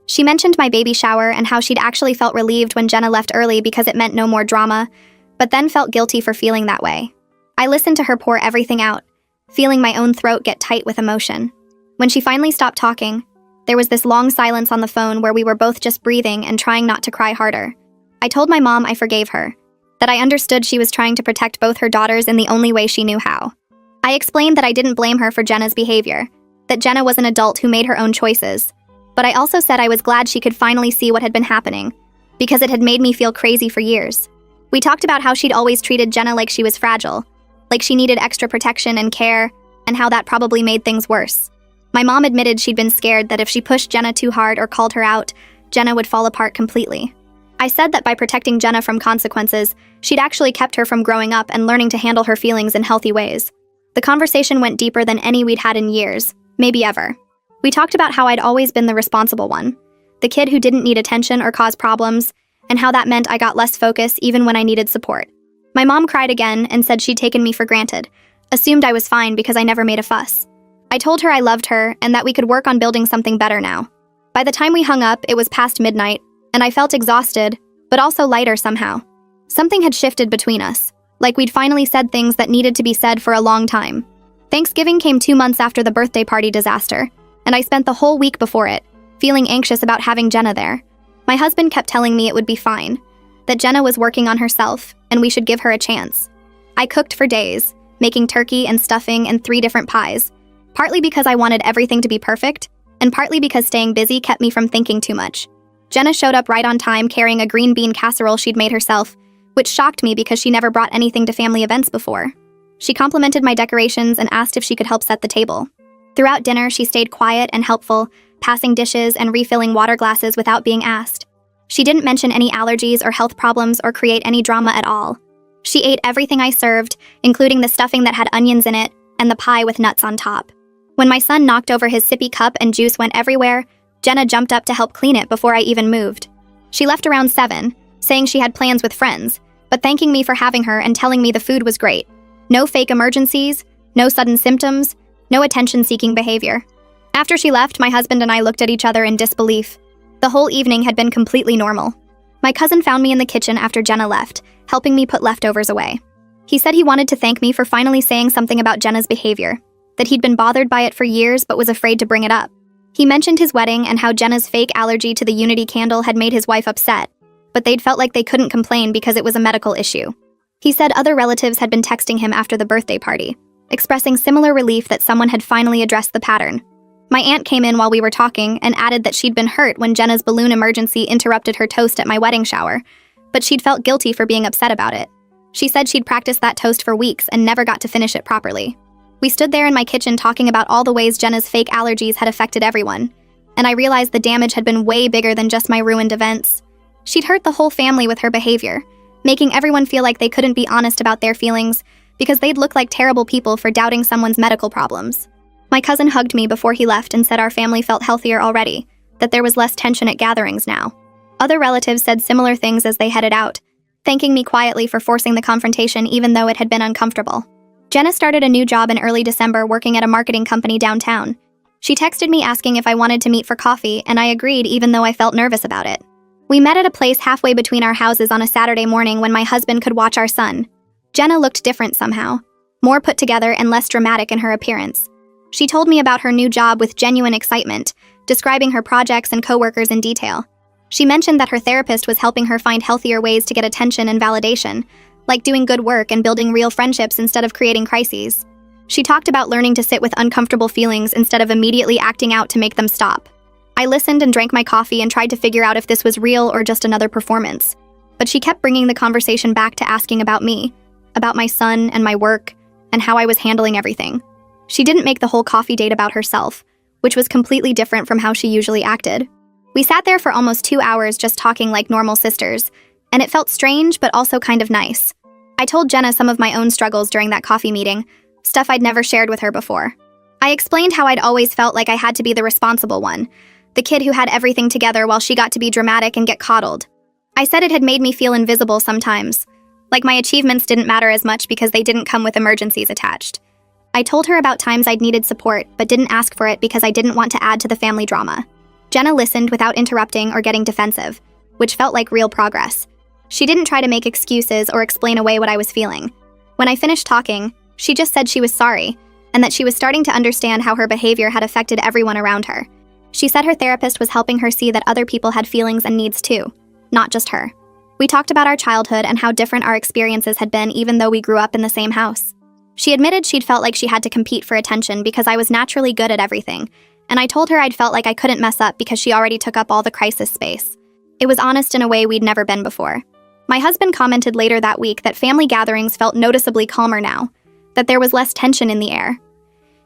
She mentioned my baby shower and how she'd actually felt relieved when Jenna left early because it meant no more drama, but then felt guilty for feeling that way. I listened to her pour everything out, feeling my own throat get tight with emotion. When she finally stopped talking, there was this long silence on the phone where we were both just breathing and trying not to cry harder. I told my mom I forgave her, that I understood she was trying to protect both her daughters in the only way she knew how. I explained that I didn't blame her for Jenna's behavior, that Jenna was an adult who made her own choices, but I also said I was glad she could finally see what had been happening, because it had made me feel crazy for years. We talked about how she'd always treated Jenna like she was fragile, like she needed extra protection and care, and how that probably made things worse. My mom admitted she'd been scared that if she pushed Jenna too hard or called her out, Jenna would fall apart completely. I said that by protecting Jenna from consequences, she'd actually kept her from growing up and learning to handle her feelings in healthy ways. The conversation went deeper than any we'd had in years, maybe ever. We talked about how I'd always been the responsible one, the kid who didn't need attention or cause problems, and how that meant I got less focus even when I needed support. My mom cried again and said she'd taken me for granted, assumed I was fine because I never made a fuss. I told her I loved her and that we could work on building something better now. By the time we hung up, it was past midnight, and I felt exhausted, but also lighter somehow. Something had shifted between us, like we'd finally said things that needed to be said for a long time. Thanksgiving came 2 months after the birthday party disaster, and I spent the whole week before it, feeling anxious about having Jenna there. My husband kept telling me it would be fine, that Jenna was working on herself, and we should give her a chance. I cooked for days, making turkey and stuffing and 3 different pies, partly because I wanted everything to be perfect, and partly because staying busy kept me from thinking too much. Jenna showed up right on time carrying a green bean casserole she'd made herself, which shocked me because she never brought anything to family events before. She complimented my decorations and asked if she could help set the table. Throughout dinner, she stayed quiet and helpful, passing dishes and refilling water glasses without being asked. She didn't mention any allergies or health problems or create any drama at all. She ate everything I served, including the stuffing that had onions in it and the pie with nuts on top. When my son knocked over his sippy cup and juice went everywhere, Jenna jumped up to help clean it before I even moved. She left around 7, saying she had plans with friends, but thanking me for having her and telling me the food was great. No fake emergencies, no sudden symptoms, no attention-seeking behavior. After she left, my husband and I looked at each other in disbelief. The whole evening had been completely normal. My cousin found me in the kitchen after Jenna left, helping me put leftovers away. He said he wanted to thank me for finally saying something about Jenna's behavior, that he'd been bothered by it for years but was afraid to bring it up. He mentioned his wedding and how Jenna's fake allergy to the Unity candle had made his wife upset, but they'd felt like they couldn't complain because it was a medical issue. He said other relatives had been texting him after the birthday party, expressing similar relief that someone had finally addressed the pattern. My aunt came in while we were talking and added that she'd been hurt when Jenna's balloon emergency interrupted her toast at my wedding shower, but she'd felt guilty for being upset about it. She said she'd practiced that toast for weeks and never got to finish it properly. We stood there in my kitchen talking about all the ways Jenna's fake allergies had affected everyone, and I realized the damage had been way bigger than just my ruined events. She'd hurt the whole family with her behavior, making everyone feel like they couldn't be honest about their feelings because they'd look like terrible people for doubting someone's medical problems. My cousin hugged me before he left and said our family felt healthier already, that there was less tension at gatherings now. Other relatives said similar things as they headed out, thanking me quietly for forcing the confrontation even though it had been uncomfortable. Jenna started a new job in early December working at a marketing company downtown. She texted me asking if I wanted to meet for coffee, and I agreed even though I felt nervous about it. We met at a place halfway between our houses on a Saturday morning when my husband could watch our son. Jenna looked different somehow, more put together and less dramatic in her appearance. She told me about her new job with genuine excitement, describing her projects and coworkers in detail. She mentioned that her therapist was helping her find healthier ways to get attention and validation, like doing good work and building real friendships instead of creating crises. She talked about learning to sit with uncomfortable feelings instead of immediately acting out to make them stop. I listened and drank my coffee and tried to figure out if this was real or just another performance. But she kept bringing the conversation back to asking about me, about my son and my work, and how I was handling everything. She didn't make the whole coffee date about herself, which was completely different from how she usually acted. We sat there for almost 2 hours just talking like normal sisters, and it felt strange but also kind of nice. I told Jenna some of my own struggles during that coffee meeting, stuff I'd never shared with her before. I explained how I'd always felt like I had to be the responsible one, the kid who had everything together while she got to be dramatic and get coddled. I said it had made me feel invisible sometimes, like my achievements didn't matter as much because they didn't come with emergencies attached. I told her about times I'd needed support but didn't ask for it because I didn't want to add to the family drama. Jenna listened without interrupting or getting defensive, which felt like real progress. She didn't try to make excuses or explain away what I was feeling. When I finished talking, she just said she was sorry, and that she was starting to understand how her behavior had affected everyone around her. She said her therapist was helping her see that other people had feelings and needs too, not just her. We talked about our childhood and how different our experiences had been even though we grew up in the same house. She admitted she'd felt like she had to compete for attention because I was naturally good at everything, and I told her I'd felt like I couldn't mess up because she already took up all the crisis space. It was honest in a way we'd never been before. My husband commented later that week that family gatherings felt noticeably calmer now, that there was less tension in the air.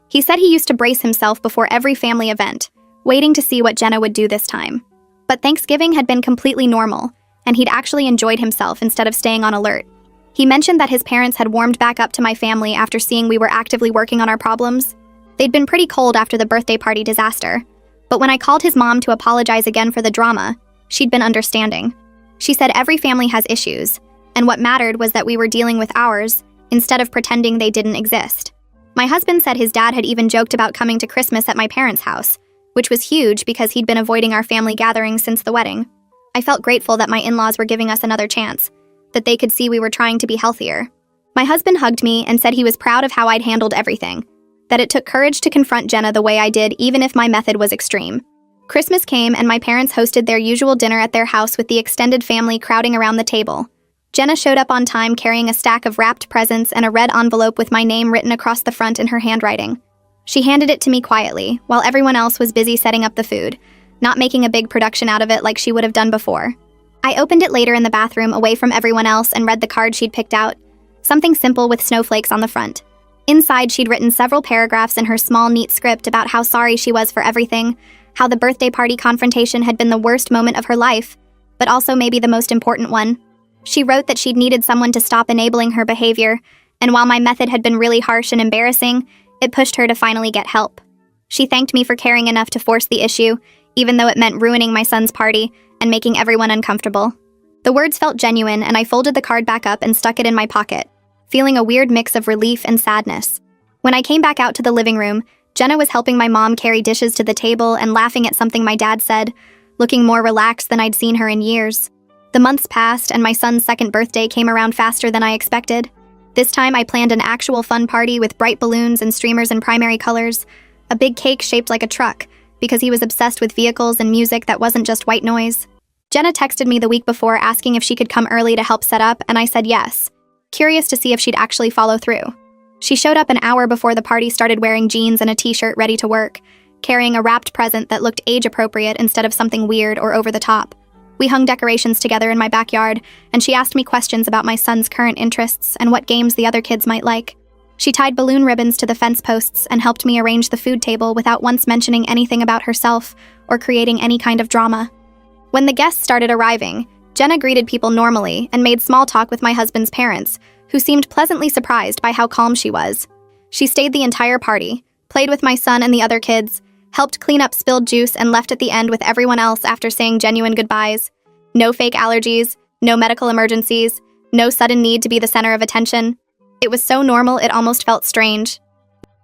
He said he used to brace himself before every family event, waiting to see what Jenna would do this time. But Thanksgiving had been completely normal, and he'd actually enjoyed himself instead of staying on alert. He mentioned that his parents had warmed back up to my family after seeing we were actively working on our problems. They'd been pretty cold after the birthday party disaster, but when I called his mom to apologize again for the drama, she'd been understanding. She said every family has issues, and what mattered was that we were dealing with ours instead of pretending they didn't exist. My husband said his dad had even joked about coming to Christmas at my parents' house, which was huge because he'd been avoiding our family gatherings since the wedding. I felt grateful that my in-laws were giving us another chance, that they could see we were trying to be healthier. My husband hugged me and said he was proud of how I'd handled everything, that it took courage to confront Jenna the way I did even if my method was extreme. Christmas came and my parents hosted their usual dinner at their house with the extended family crowding around the table. Jenna showed up on time carrying a stack of wrapped presents and a red envelope with my name written across the front in her handwriting. She handed it to me quietly, while everyone else was busy setting up the food, not making a big production out of it like she would have done before. I opened it later in the bathroom away from everyone else and read the card she'd picked out, something simple with snowflakes on the front. Inside, she'd written several paragraphs in her small, neat script about how sorry she was for everything, how the birthday party confrontation had been the worst moment of her life, but also maybe the most important one. She wrote that she'd needed someone to stop enabling her behavior, and while my method had been really harsh and embarrassing, it pushed her to finally get help. She thanked me for caring enough to force the issue, even though it meant ruining my son's party and making everyone uncomfortable. The words felt genuine, and I folded the card back up and stuck it in my pocket, feeling a weird mix of relief and sadness. When I came back out to the living room, Jenna was helping my mom carry dishes to the table and laughing at something my dad said, looking more relaxed than I'd seen her in years. The months passed, and my son's second birthday came around faster than I expected. This time, I planned an actual fun party with bright balloons and streamers in primary colors, a big cake shaped like a truck, because he was obsessed with vehicles and music that wasn't just white noise. Jenna texted me the week before asking if she could come early to help set up, and I said yes, curious to see if she'd actually follow through. She showed up an hour before the party started wearing jeans and a t-shirt ready to work, carrying a wrapped present that looked age-appropriate instead of something weird or over the top. We hung decorations together in my backyard, and she asked me questions about my son's current interests and what games the other kids might like. She tied balloon ribbons to the fence posts and helped me arrange the food table without once mentioning anything about herself or creating any kind of drama. When the guests started arriving, Jenna greeted people normally and made small talk with my husband's parents, who seemed pleasantly surprised by how calm she was. She stayed the entire party, played with my son and the other kids, helped clean up spilled juice, and left at the end with everyone else after saying genuine goodbyes. No fake allergies, no medical emergencies, no sudden need to be the center of attention. It was so normal it almost felt strange.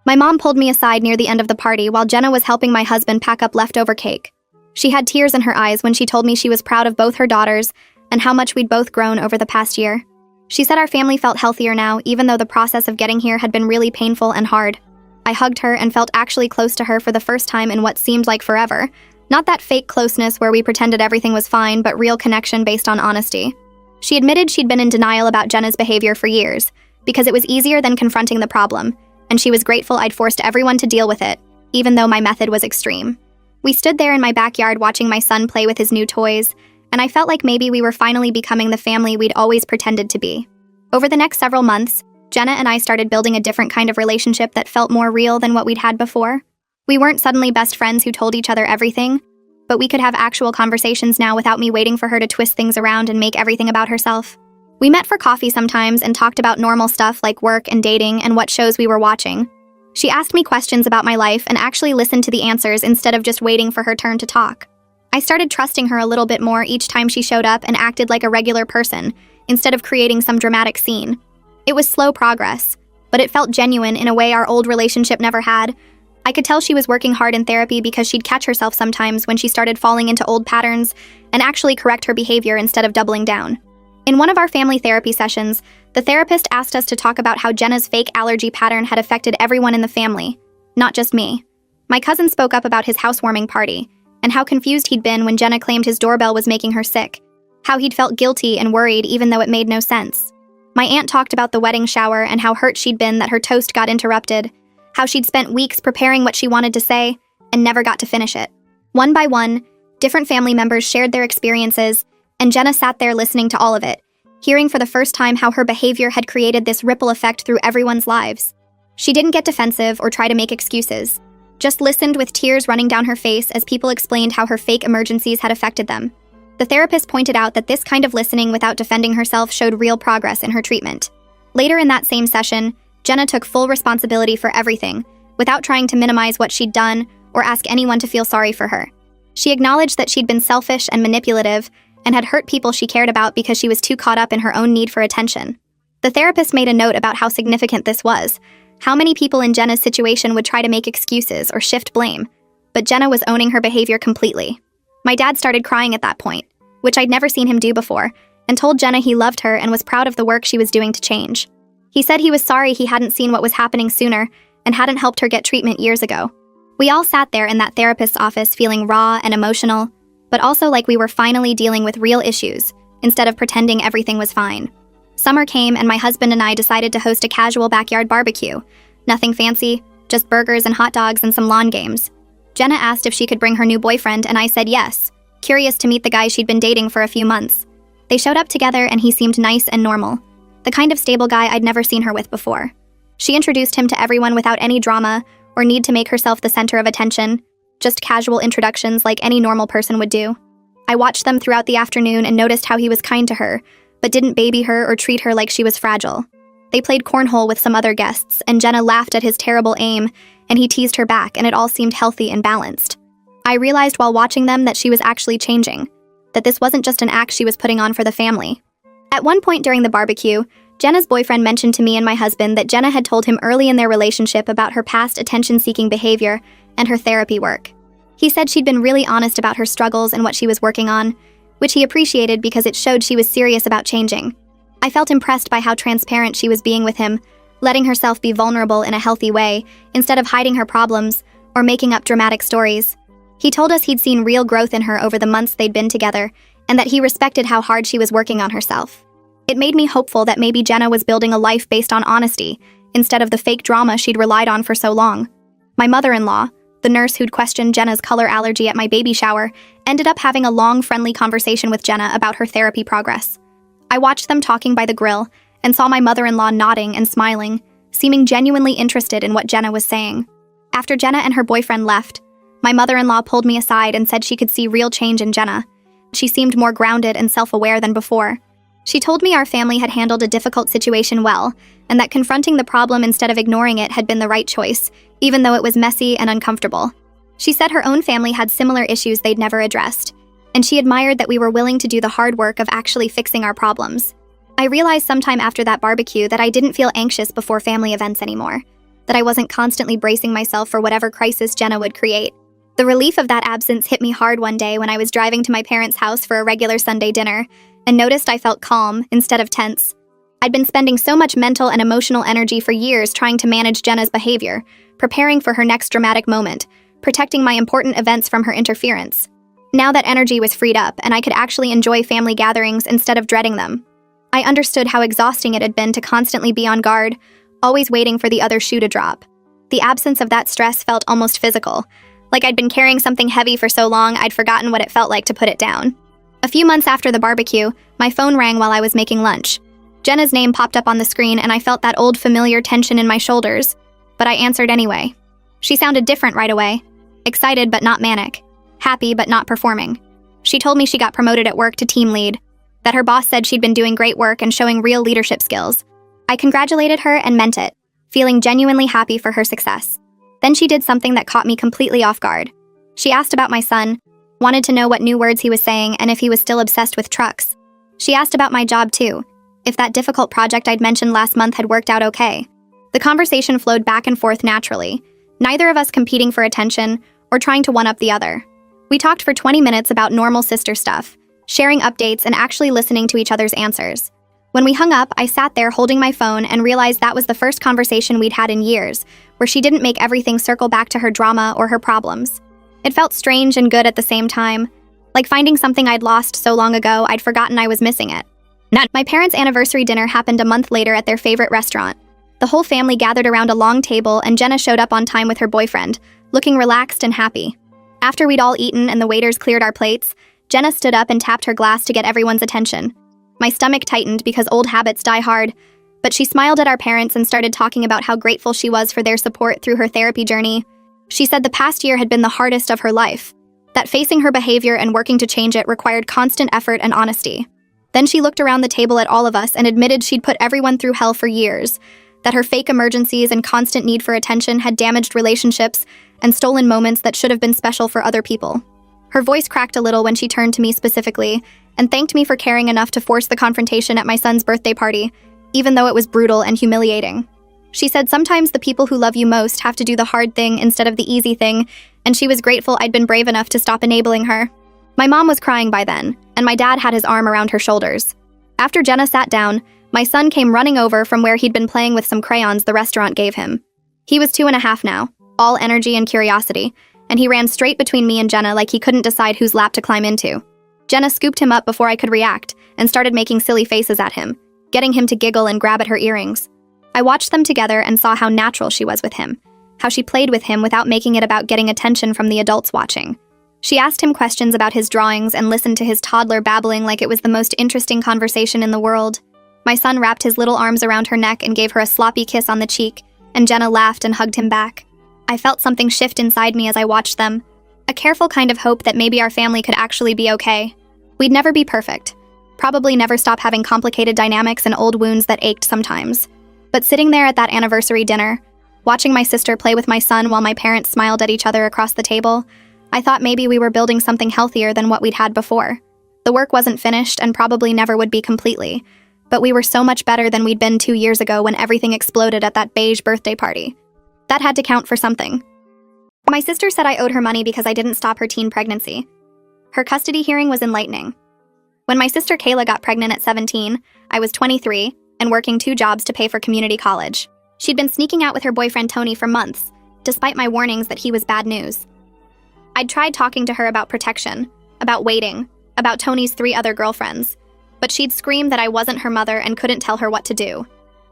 My mom pulled me aside near the end of the party while Jenna was helping my husband pack up leftover cake. She had tears in her eyes when she told me she was proud of both her daughters and how much we'd both grown over the past year. She said our family felt healthier now, even though the process of getting here had been really painful and hard. I hugged her and felt actually close to her for the first time in what seemed like forever. Not that fake closeness where we pretended everything was fine, but real connection based on honesty. She admitted she'd been in denial about Jenna's behavior for years, because it was easier than confronting the problem, and she was grateful I'd forced everyone to deal with it, even though my method was extreme. We stood there in my backyard watching my son play with his new toys, and I felt like maybe we were finally becoming the family we'd always pretended to be. Over the next several months, Jenna and I started building a different kind of relationship that felt more real than what we'd had before. We weren't suddenly best friends who told each other everything, but we could have actual conversations now without me waiting for her to twist things around and make everything about herself. We met for coffee sometimes and talked about normal stuff like work and dating and what shows we were watching. She asked me questions about my life and actually listened to the answers instead of just waiting for her turn to talk. I started trusting her a little bit more each time she showed up and acted like a regular person, instead of creating some dramatic scene. It was slow progress, but it felt genuine in a way our old relationship never had. I could tell she was working hard in therapy because she'd catch herself sometimes when she started falling into old patterns and actually correct her behavior instead of doubling down. In one of our family therapy sessions, the therapist asked us to talk about how Jenna's fake allergy pattern had affected everyone in the family, not just me. My cousin spoke up about his housewarming party and how confused he'd been when Jenna claimed his doorbell was making her sick, how he'd felt guilty and worried even though it made no sense. My aunt talked about the wedding shower and how hurt she'd been that her toast got interrupted, how she'd spent weeks preparing what she wanted to say and never got to finish it. One by one, different family members shared their experiences, and Jenna sat there listening to all of it, hearing for the first time how her behavior had created this ripple effect through everyone's lives. She didn't get defensive or try to make excuses, just listened with tears running down her face as people explained how her fake emergencies had affected them. The therapist pointed out that this kind of listening without defending herself showed real progress in her treatment. Later in that same session, Jenna took full responsibility for everything, without trying to minimize what she'd done or ask anyone to feel sorry for her. She acknowledged that she'd been selfish and manipulative and had hurt people she cared about because she was too caught up in her own need for attention. The therapist made a note about how significant this was, how many people in Jenna's situation would try to make excuses or shift blame, but Jenna was owning her behavior completely. My dad started crying at that point, which I'd never seen him do before, and told Jenna he loved her and was proud of the work she was doing to change. He said he was sorry he hadn't seen what was happening sooner and hadn't helped her get treatment years ago. We all sat there in that therapist's office feeling raw and emotional, but also like we were finally dealing with real issues, instead of pretending everything was fine. Summer came and my husband and I decided to host a casual backyard barbecue. Nothing fancy, just burgers and hot dogs and some lawn games. Jenna asked if she could bring her new boyfriend and I said yes, curious to meet the guy she'd been dating for a few months. They showed up together and he seemed nice and normal, the kind of stable guy I'd never seen her with before. She introduced him to everyone without any drama or need to make herself the center of attention, just casual introductions like any normal person would do. I watched them throughout the afternoon and noticed how he was kind to her, but didn't baby her or treat her like she was fragile. They played cornhole with some other guests, and Jenna laughed at his terrible aim, and he teased her back, and it all seemed healthy and balanced. I realized while watching them that she was actually changing, that this wasn't just an act she was putting on for the family. At one point during the barbecue, Jenna's boyfriend mentioned to me and my husband that Jenna had told him early in their relationship about her past attention-seeking behavior and her therapy work. He said she'd been really honest about her struggles and what she was working on, which he appreciated because it showed she was serious about changing. I felt impressed by how transparent she was being with him, letting herself be vulnerable in a healthy way, instead of hiding her problems or making up dramatic stories. He told us he'd seen real growth in her over the months they'd been together, and that he respected how hard she was working on herself. It made me hopeful that maybe Jenna was building a life based on honesty, instead of the fake drama she'd relied on for so long. My mother-in-law, the nurse who'd questioned Jenna's color allergy at my baby shower, ended up having a long, friendly conversation with Jenna about her therapy progress. I watched them talking by the grill and saw my mother-in-law nodding and smiling, seeming genuinely interested in what Jenna was saying. After Jenna and her boyfriend left, my mother-in-law pulled me aside and said she could see real change in Jenna. She seemed more grounded and self-aware than before. She told me our family had handled a difficult situation well, and that confronting the problem instead of ignoring it had been the right choice, even though it was messy and uncomfortable. She said her own family had similar issues they'd never addressed, and she admired that we were willing to do the hard work of actually fixing our problems. I realized sometime after that barbecue that I didn't feel anxious before family events anymore, that I wasn't constantly bracing myself for whatever crisis Jenna would create. The relief of that absence hit me hard one day when I was driving to my parents' house for a regular Sunday dinner, and noticed I felt calm instead of tense. I'd been spending so much mental and emotional energy for years trying to manage Jenna's behavior, preparing for her next dramatic moment, protecting my important events from her interference. Now that energy was freed up, and I could actually enjoy family gatherings instead of dreading them. I understood how exhausting it had been to constantly be on guard, always waiting for the other shoe to drop. The absence of that stress felt almost physical, like I'd been carrying something heavy for so long I'd forgotten what it felt like to put it down. A few months after the barbecue, my phone rang while I was making lunch. Jenna's name popped up on the screen and I felt that old familiar tension in my shoulders, but I answered anyway. She sounded different right away. Excited but not manic. Happy but not performing. She told me she got promoted at work to team lead, that her boss said she'd been doing great work and showing real leadership skills. I congratulated her and meant it, feeling genuinely happy for her success. Then she did something that caught me completely off guard. She asked about my son, wanted to know what new words he was saying and if he was still obsessed with trucks. She asked about my job too, if that difficult project I'd mentioned last month had worked out okay. The conversation flowed back and forth naturally, neither of us competing for attention or trying to one-up the other. We talked for 20 minutes about normal sister stuff, sharing updates and actually listening to each other's answers. When we hung up, I sat there holding my phone and realized that was the first conversation we'd had in years, where she didn't make everything circle back to her drama or her problems. It felt strange and good at the same time, like finding something I'd lost so long ago I'd forgotten I was missing it. My parents' anniversary dinner happened a month later at their favorite restaurant. The whole family gathered around a long table and Jenna showed up on time with her boyfriend, looking relaxed and happy. After we'd all eaten and the waiters cleared our plates, Jenna stood up and tapped her glass to get everyone's attention. My stomach tightened because old habits die hard, but she smiled at our parents and started talking about how grateful she was for their support through her therapy journey. She said the past year had been the hardest of her life, that facing her behavior and working to change it required constant effort and honesty. Then she looked around the table at all of us and admitted she'd put everyone through hell for years, that her fake emergencies and constant need for attention had damaged relationships and stolen moments that should have been special for other people. Her voice cracked a little when she turned to me specifically and thanked me for caring enough to force the confrontation at my son's birthday party, even though it was brutal and humiliating. She said sometimes the people who love you most have to do the hard thing instead of the easy thing, and she was grateful I'd been brave enough to stop enabling her. My mom was crying by then, and my dad had his arm around her shoulders. After Jenna sat down, my son came running over from where he'd been playing with some crayons the restaurant gave him. He was 2.5 now, all energy and curiosity, and he ran straight between me and Jenna like he couldn't decide whose lap to climb into. Jenna scooped him up before I could react and started making silly faces at him, getting him to giggle and grab at her earrings. I watched them together and saw how natural she was with him, how she played with him without making it about getting attention from the adults watching. She asked him questions about his drawings and listened to his toddler babbling like it was the most interesting conversation in the world. My son wrapped his little arms around her neck and gave her a sloppy kiss on the cheek, and Jenna laughed and hugged him back. I felt something shift inside me as I watched them, a careful kind of hope that maybe our family could actually be okay. We'd never be perfect, probably never stop having complicated dynamics and old wounds that ached sometimes. But sitting there at that anniversary dinner, watching my sister play with my son while my parents smiled at each other across the table, I thought maybe we were building something healthier than what we'd had before. The work wasn't finished and probably never would be completely, but we were so much better than we'd been 2 years ago when everything exploded at that beige birthday party. That had to count for something. My sister said I owed her money because I didn't stop her teen pregnancy. Her custody hearing was enlightening. When my sister Kayla got pregnant at 17, I was 23 and working 2 jobs to pay for community college. She'd been sneaking out with her boyfriend Tony for months, despite my warnings that he was bad news. I'd tried talking to her about protection, about waiting, about Tony's 3 other girlfriends, but she'd scream that I wasn't her mother and couldn't tell her what to do.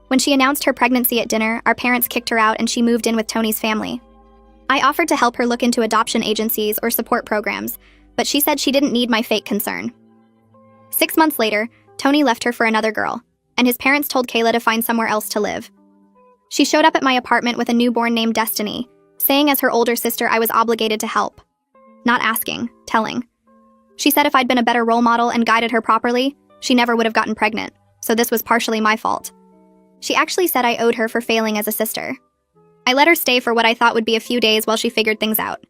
When she announced her pregnancy at dinner, our parents kicked her out and she moved in with Tony's family. I offered to help her look into adoption agencies or support programs, but she said she didn't need my fake concern. 6 months later, Tony left her for another girl, and his parents told Kayla to find somewhere else to live. She showed up at my apartment with a newborn named Destiny, saying as her older sister I was obligated to help. Not asking, telling. She said if I'd been a better role model and guided her properly, she never would have gotten pregnant, so this was partially my fault. She actually said I owed her for failing as a sister. I let her stay for what I thought would be a few days while she figured things out.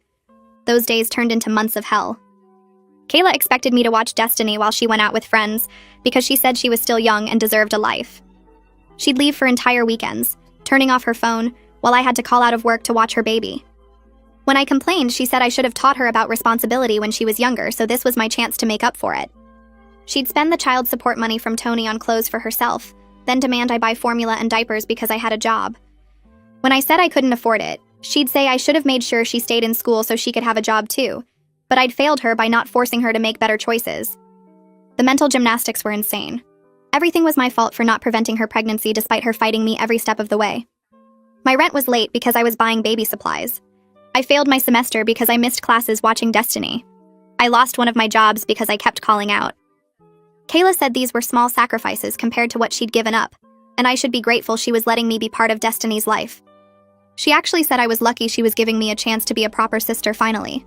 Those days turned into months of hell. Kayla expected me to watch Destiny while she went out with friends because she said she was still young and deserved a life. She'd leave for entire weekends, turning off her phone while I had to call out of work to watch her baby. When I complained, she said I should have taught her about responsibility when she was younger, so this was my chance to make up for it. She'd spend the child support money from Tony on clothes for herself, then demand I buy formula and diapers because I had a job. When I said I couldn't afford it, she'd say I should have made sure she stayed in school so she could have a job too, but I'd failed her by not forcing her to make better choices. The mental gymnastics were insane. Everything was my fault for not preventing her pregnancy despite her fighting me every step of the way. My rent was late because I was buying baby supplies. I failed my semester because I missed classes watching Destiny. I lost one of my jobs because I kept calling out. Kayla said these were small sacrifices compared to what she'd given up, and I should be grateful she was letting me be part of Destiny's life. She actually said I was lucky she was giving me a chance to be a proper sister finally.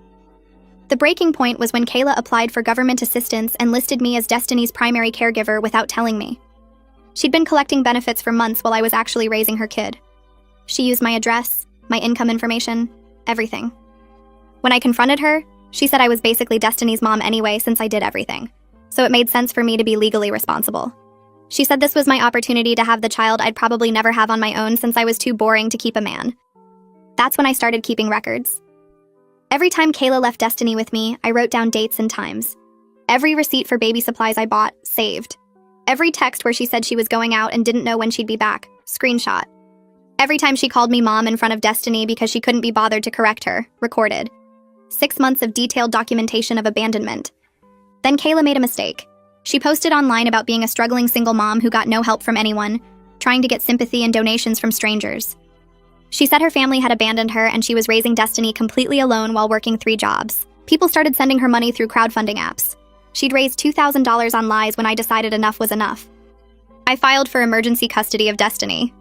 The breaking point was when Kayla applied for government assistance and listed me as Destiny's primary caregiver without telling me. She'd been collecting benefits for months while I was actually raising her kid. She used my address, my income information, everything. When I confronted her, she said I was basically Destiny's mom anyway since I did everything, so it made sense for me to be legally responsible. She said this was my opportunity to have the child I'd probably never have on my own since I was too boring to keep a man. That's when I started keeping records. Every time Kayla left Destiny with me, I wrote down dates and times. Every receipt for baby supplies I bought, saved. Every text where she said she was going out and didn't know when she'd be back, screenshot. Every time she called me mom in front of Destiny because she couldn't be bothered to correct her, recorded. 6 months of detailed documentation of abandonment. Then Kayla made a mistake. She posted online about being a struggling single mom who got no help from anyone, trying to get sympathy and donations from strangers. She said her family had abandoned her and she was raising Destiny completely alone while working 3 jobs. People started sending her money through crowdfunding apps. She'd raised $2,000 on lies when I decided enough was enough. I filed for emergency custody of Destiny.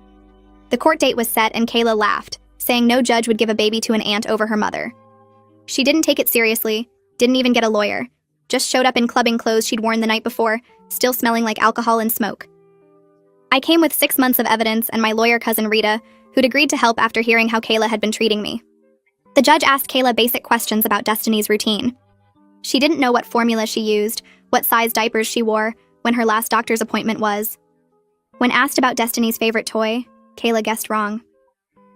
The court date was set and Kayla laughed, saying no judge would give a baby to an aunt over her mother. She didn't take it seriously, didn't even get a lawyer, just showed up in clubbing clothes she'd worn the night before, still smelling like alcohol and smoke. I came with 6 months of evidence and my lawyer cousin Rita, who'd agreed to help after hearing how Kayla had been treating me. The judge asked Kayla basic questions about Destiny's routine. She didn't know what formula she used, what size diapers she wore, when her last doctor's appointment was. When asked about Destiny's favorite toy, Kayla guessed wrong.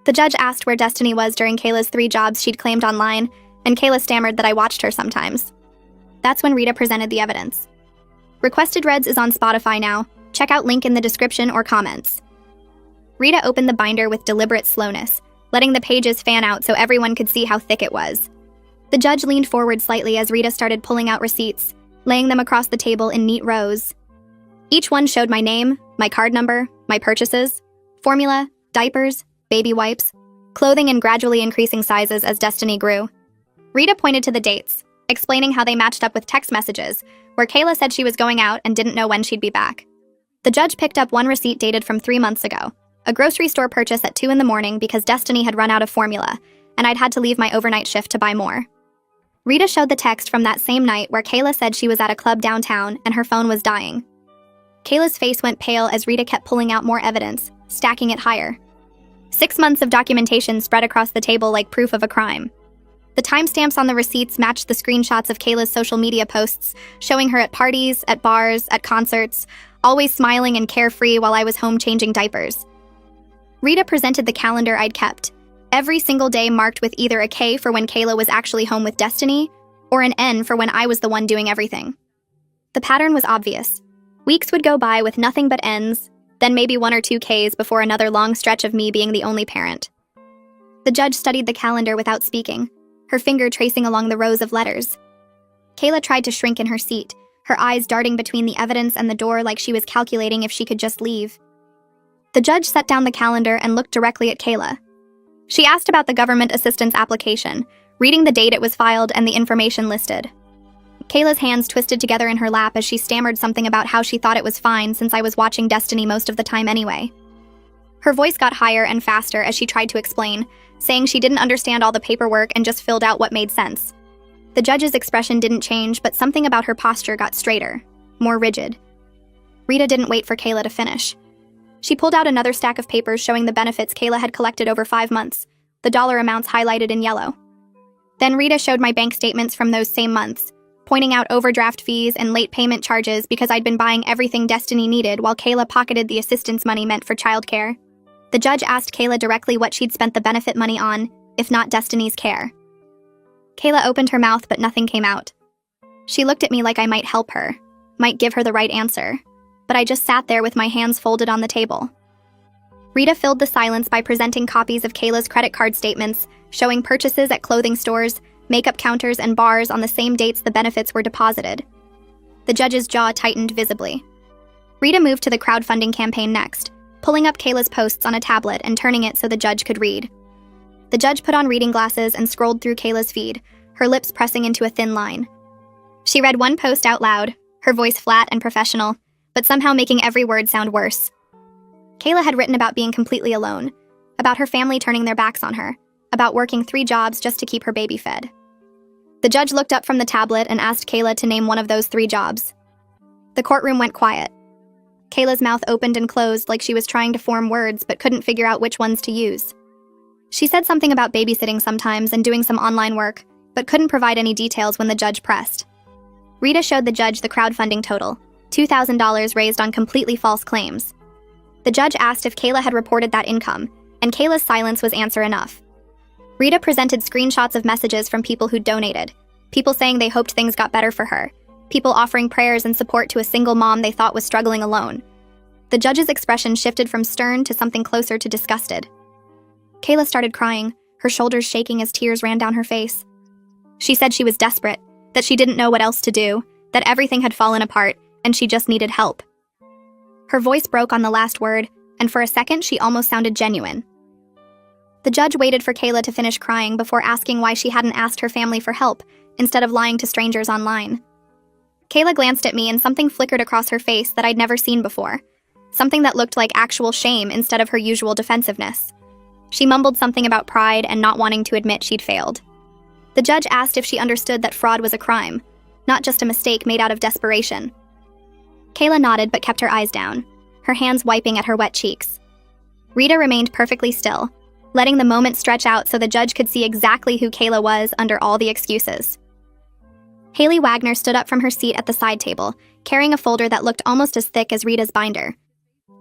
The judge asked where Destiny was during Kayla's 3 jobs she'd claimed online, and Kayla stammered that I watched her sometimes. That's when Rita presented the evidence. Requested Reads is on Spotify now. Check out link in the description or comments. Rita opened the binder with deliberate slowness, letting the pages fan out so everyone could see how thick it was. The judge leaned forward slightly as Rita started pulling out receipts, laying them across the table in neat rows. Each one showed my name, my card number, my purchases, formula, diapers, baby wipes, clothing in gradually increasing sizes as Destiny grew. Rita pointed to the dates, explaining how they matched up with text messages, where Kayla said she was going out and didn't know when she'd be back. The judge picked up one receipt dated from 3 months ago, a grocery store purchase at 2 in the morning because Destiny had run out of formula, and I'd had to leave my overnight shift to buy more. Rita showed the text from that same night where Kayla said she was at a club downtown and her phone was dying. Kayla's face went pale as Rita kept pulling out more evidence, stacking it higher. 6 months of documentation spread across the table like proof of a crime. The timestamps on the receipts matched the screenshots of Kayla's social media posts, showing her at parties, at bars, at concerts, always smiling and carefree while I was home changing diapers. Rita presented the calendar I'd kept, every single day marked with either a K for when Kayla was actually home with Destiny, or an N for when I was the one doing everything. The pattern was obvious. Weeks would go by with nothing but N's, then maybe 1 or 2 K's before another long stretch of me being the only parent. The judge studied the calendar without speaking, her finger tracing along the rows of letters. Kayla tried to shrink in her seat, her eyes darting between the evidence and the door like she was calculating if she could just leave. The judge set down the calendar and looked directly at Kayla. She asked about the government assistance application, reading the date it was filed and the information listed. Kayla's hands twisted together in her lap as she stammered something about how she thought it was fine since I was watching Destiny most of the time anyway. Her voice got higher and faster as she tried to explain, saying she didn't understand all the paperwork and just filled out what made sense. The judge's expression didn't change, but something about her posture got straighter, more rigid. Rita didn't wait for Kayla to finish. She pulled out another stack of papers showing the benefits Kayla had collected over 5 months, the dollar amounts highlighted in yellow. Then Rita showed my bank statements from those same months, pointing out overdraft fees and late payment charges because I'd been buying everything Destiny needed while Kayla pocketed the assistance money meant for childcare. The judge asked Kayla directly what she'd spent the benefit money on, if not Destiny's care. Kayla opened her mouth, but nothing came out. She looked at me like I might help her, might give her the right answer, but I just sat there with my hands folded on the table. Rita filled the silence by presenting copies of Kayla's credit card statements, showing purchases at clothing stores, makeup counters, and bars on the same dates the benefits were deposited. The judge's jaw tightened visibly. Rita moved to the crowdfunding campaign next, pulling up Kayla's posts on a tablet and turning it so the judge could read. The judge put on reading glasses and scrolled through Kayla's feed, her lips pressing into a thin line. She read one post out loud, her voice flat and professional, but somehow making every word sound worse. Kayla had written about being completely alone, about her family turning their backs on her, about working 3 jobs just to keep her baby fed. The judge looked up from the tablet and asked Kayla to name one of those 3 jobs. The courtroom went quiet. Kayla's mouth opened and closed like she was trying to form words but couldn't figure out which ones to use. She said something about babysitting sometimes and doing some online work, but couldn't provide any details when the judge pressed. Rita showed the judge the crowdfunding total, $2,000 raised on completely false claims. The judge asked if Kayla had reported that income, and Kayla's silence was answer enough. Rita presented screenshots of messages from people who donated, people saying they hoped things got better for her, people offering prayers and support to a single mom they thought was struggling alone. The judge's expression shifted from stern to something closer to disgusted. Kayla started crying, her shoulders shaking as tears ran down her face. She said she was desperate, that she didn't know what else to do, that everything had fallen apart, and she just needed help. Her voice broke on the last word, and for a second she almost sounded genuine. The judge waited for Kayla to finish crying before asking why she hadn't asked her family for help, instead of lying to strangers online. Kayla glanced at me and something flickered across her face that I'd never seen before, something that looked like actual shame instead of her usual defensiveness. She mumbled something about pride and not wanting to admit she'd failed. The judge asked if she understood that fraud was a crime, not just a mistake made out of desperation. Kayla nodded but kept her eyes down, her hands wiping at her wet cheeks. Rita remained perfectly still, letting the moment stretch out so the judge could see exactly who Kayla was under all the excuses. Haley Wagner stood up from her seat at the side table, carrying a folder that looked almost as thick as Rita's binder.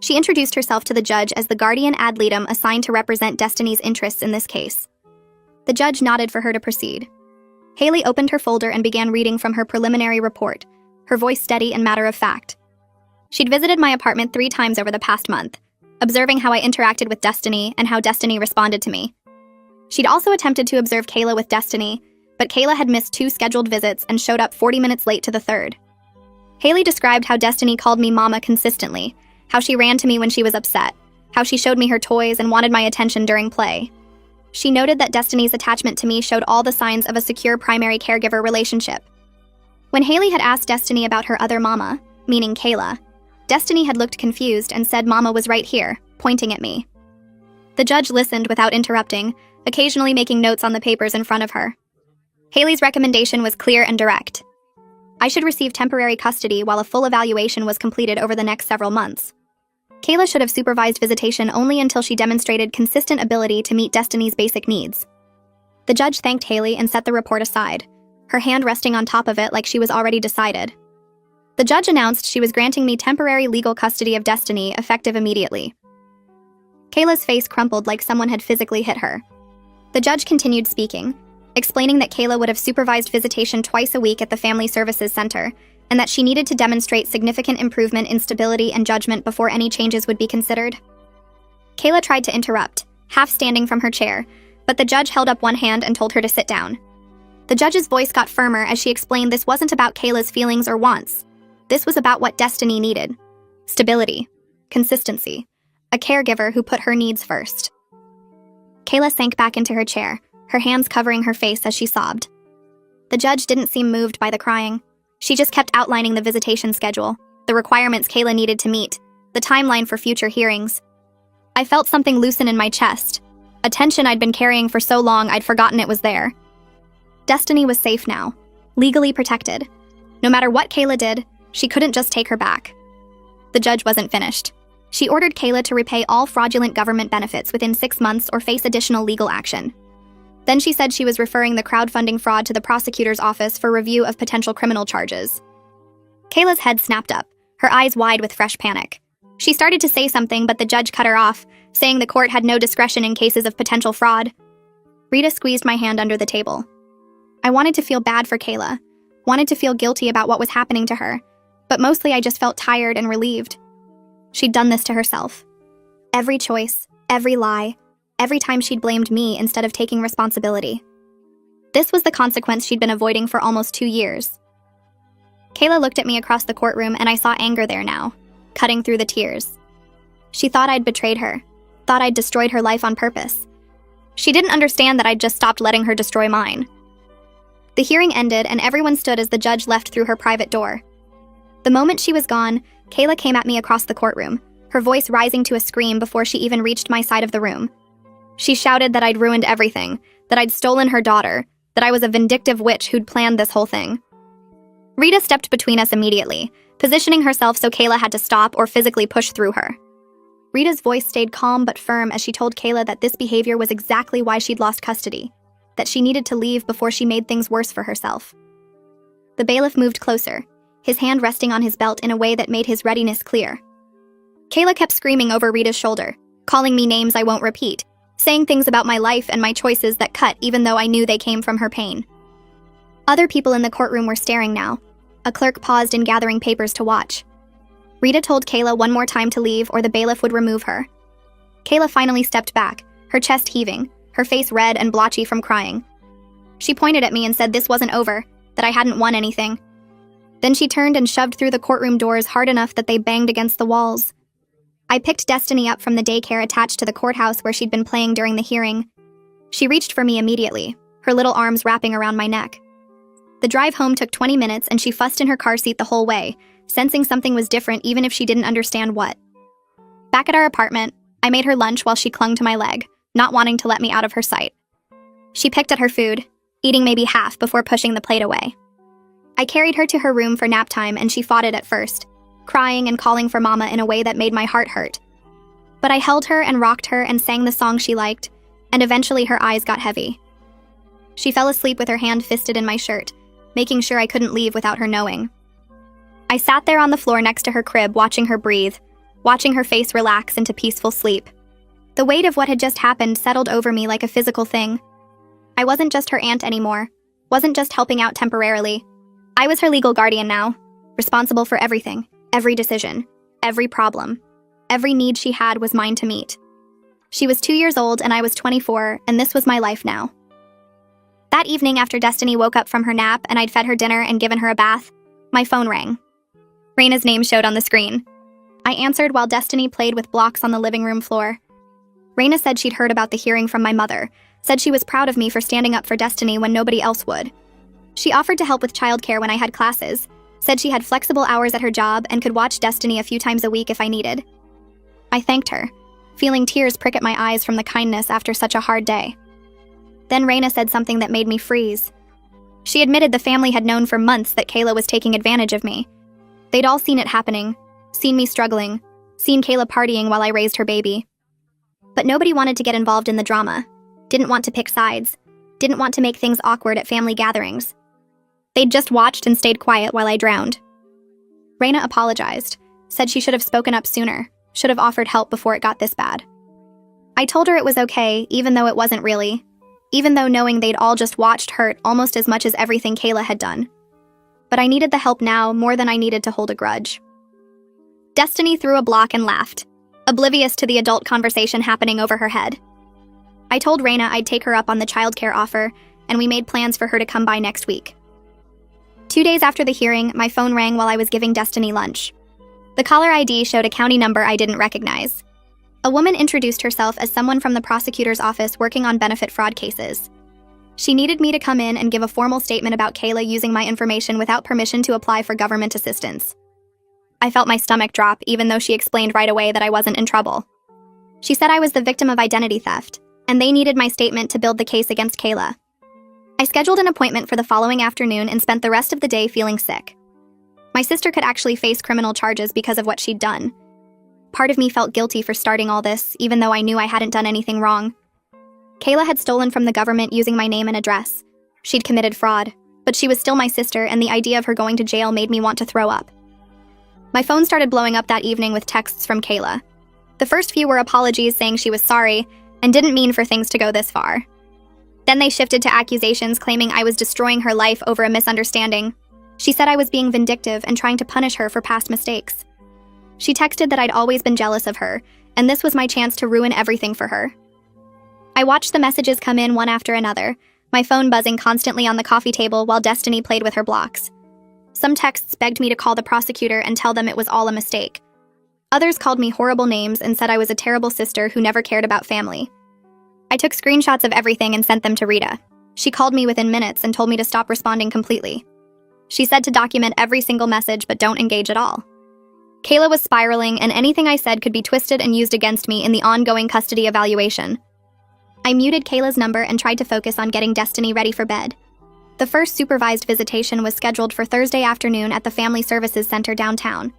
She introduced herself to the judge as the guardian ad litem assigned to represent Destiny's interests in this case. The judge nodded for her to proceed. Haley opened her folder and began reading from her preliminary report, her voice steady and matter-of-fact. She'd visited my apartment 3 times over the past month, observing how I interacted with Destiny and how Destiny responded to me. She'd also attempted to observe Kayla with Destiny, but Kayla had missed 2 scheduled visits and showed up 40 minutes late to the 3rd. Haley described how Destiny called me Mama consistently, how she ran to me when she was upset, how she showed me her toys and wanted my attention during play. She noted that Destiny's attachment to me showed all the signs of a secure primary caregiver relationship. When Haley had asked Destiny about her other mama, meaning Kayla, Destiny had looked confused and said Mama was right here, pointing at me. The judge listened without interrupting, occasionally making notes on the papers in front of her. Haley's recommendation was clear and direct. I should receive temporary custody while a full evaluation was completed over the next several months. Kayla should have supervised visitation only until she demonstrated consistent ability to meet Destiny's basic needs. The judge thanked Haley and set the report aside, her hand resting on top of it like she was already decided. The judge announced she was granting me temporary legal custody of Destiny, effective immediately. Kayla's face crumpled like someone had physically hit her. The judge continued speaking, explaining that Kayla would have supervised visitation twice a week at the Family Services Center, and that she needed to demonstrate significant improvement in stability and judgment before any changes would be considered. Kayla tried to interrupt, half standing from her chair, but the judge held up one hand and told her to sit down. The judge's voice got firmer as she explained this wasn't about Kayla's feelings or wants. This was about what Destiny needed. Stability, consistency, a caregiver who put her needs first. Kayla sank back into her chair, her hands covering her face as she sobbed. The judge didn't seem moved by the crying. She just kept outlining the visitation schedule, the requirements Kayla needed to meet, the timeline for future hearings. I felt something loosen in my chest, a tension I'd been carrying for so long I'd forgotten it was there. Destiny was safe now, legally protected. No matter what Kayla did, she couldn't just take her back. The judge wasn't finished. She ordered Kayla to repay all fraudulent government benefits within 6 months or face additional legal action. Then she said she was referring the crowdfunding fraud to the prosecutor's office for review of potential criminal charges. Kayla's head snapped up, her eyes wide with fresh panic. She started to say something, but the judge cut her off, saying the court had no discretion in cases of potential fraud. Rita squeezed my hand under the table. I wanted to feel bad for Kayla, wanted to feel guilty about what was happening to her, but mostly I just felt tired and relieved. She'd done this to herself. Every choice, every lie, every time she'd blamed me instead of taking responsibility. This was the consequence she'd been avoiding for almost 2 years. Kayla looked at me across the courtroom and I saw anger there now, cutting through the tears. She thought I'd betrayed her, thought I'd destroyed her life on purpose. She didn't understand that I'd just stopped letting her destroy mine. The hearing ended and everyone stood as the judge left through her private door. The moment she was gone, Kayla came at me across the courtroom, her voice rising to a scream before she even reached my side of the room. She shouted that I'd ruined everything, that I'd stolen her daughter, that I was a vindictive witch who'd planned this whole thing. Rita stepped between us immediately, positioning herself so Kayla had to stop or physically push through her. Rita's voice stayed calm but firm as she told Kayla that this behavior was exactly why she'd lost custody, that she needed to leave before she made things worse for herself. The bailiff moved closer, his hand resting on his belt in a way that made his readiness clear. Kayla kept screaming over Rita's shoulder, calling me names I won't repeat, saying things about my life and my choices that cut even though I knew they came from her pain. Other people in the courtroom were staring now. A clerk paused in gathering papers to watch. Rita told Kayla one more time to leave or the bailiff would remove her. Kayla finally stepped back, her chest heaving, her face red and blotchy from crying. She pointed at me and said this wasn't over, that I hadn't won anything. Then she turned and shoved through the courtroom doors hard enough that they banged against the walls. I picked Destiny up from the daycare attached to the courthouse where she'd been playing during the hearing. She reached for me immediately, her little arms wrapping around my neck. The drive home took 20 minutes and she fussed in her car seat the whole way, sensing something was different even if she didn't understand what. Back at our apartment, I made her lunch while she clung to my leg, not wanting to let me out of her sight. She picked at her food, eating maybe half before pushing the plate away. I carried her to her room for nap time and she fought it at first, crying and calling for Mama in a way that made my heart hurt. But I held her and rocked her and sang the song she liked, and eventually her eyes got heavy. She fell asleep with her hand fisted in my shirt, making sure I couldn't leave without her knowing. I sat there on the floor next to her crib watching her breathe, watching her face relax into peaceful sleep. The weight of what had just happened settled over me like a physical thing. I wasn't just her aunt anymore, wasn't just helping out temporarily. I was her legal guardian now, responsible for everything, every decision, every problem. Every need she had was mine to meet. She was 2 years old and I was 24, and this was my life now. That evening after Destiny woke up from her nap and I'd fed her dinner and given her a bath, my phone rang. Raina's name showed on the screen. I answered while Destiny played with blocks on the living room floor. Raina said she'd heard about the hearing from my mother, said she was proud of me for standing up for Destiny when nobody else would. She offered to help with childcare when I had classes, said she had flexible hours at her job and could watch Destiny a few times a week if I needed. I thanked her, feeling tears prick at my eyes from the kindness after such a hard day. Then Raina said something that made me freeze. She admitted the family had known for months that Kayla was taking advantage of me. They'd all seen it happening, seen me struggling, seen Kayla partying while I raised her baby. But nobody wanted to get involved in the drama, didn't want to pick sides, didn't want to make things awkward at family gatherings. They'd just watched and stayed quiet while I drowned. Raina apologized, said she should have spoken up sooner, should have offered help before it got this bad. I told her it was okay, even though it wasn't really, even though knowing they'd all just watched hurt almost as much as everything Kayla had done. but I needed the help now more than I needed to hold a grudge. Destiny threw a block and laughed, oblivious to the adult conversation happening over her head. I told Raina I'd take her up on the childcare offer, and we made plans for her to come by next week. 2 days after the hearing, my phone rang while I was giving Destiny lunch. The caller ID showed a county number I didn't recognize. A woman introduced herself as someone from the prosecutor's office working on benefit fraud cases. She needed me to come in and give a formal statement about Kayla using my information without permission to apply for government assistance. I felt my stomach drop, even though she explained right away that I wasn't in trouble. She said I was the victim of identity theft, and they needed my statement to build the case against Kayla. I scheduled an appointment for the following afternoon and spent the rest of the day feeling sick. My sister could actually face criminal charges because of what she'd done. Part of me felt guilty for starting all this, even though I knew I hadn't done anything wrong. Kayla had stolen from the government using my name and address. She'd committed fraud, but she was still my sister, and the idea of her going to jail made me want to throw up. My phone started blowing up that evening with texts from Kayla. The first few were apologies saying she was sorry and didn't mean for things to go this far. Then they shifted to accusations claiming I was destroying her life over a misunderstanding. She said I was being vindictive and trying to punish her for past mistakes. She texted that I'd always been jealous of her, and this was my chance to ruin everything for her. I watched the messages come in one after another, my phone buzzing constantly on the coffee table while Destiny played with her blocks. Some texts begged me to call the prosecutor and tell them it was all a mistake. Others called me horrible names and said I was a terrible sister who never cared about family. I took screenshots of everything and sent them to Rita. She called me within minutes and told me to stop responding completely. She said to document every single message but don't engage at all. Kayla was spiraling, and anything I said could be twisted and used against me in the ongoing custody evaluation. I muted Kayla's number and tried to focus on getting Destiny ready for bed. The first supervised visitation was scheduled for Thursday afternoon at the Family Services Center downtown.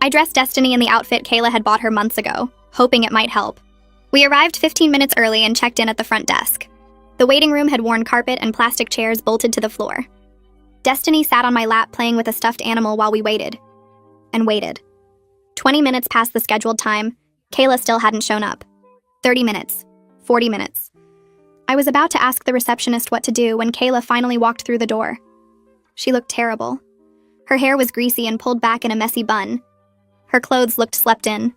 I dressed Destiny in the outfit Kayla had bought her months ago, hoping it might help. We arrived 15 minutes early and checked in at the front desk. The waiting room had worn carpet and plastic chairs bolted to the floor. Destiny sat on my lap playing with a stuffed animal while we waited. And waited. 20 minutes past the scheduled time, Kayla still hadn't shown up. 30 minutes. 40 minutes. I was about to ask the receptionist what to do when Kayla finally walked through the door. She looked terrible. Her hair was greasy and pulled back in a messy bun. Her clothes looked slept in.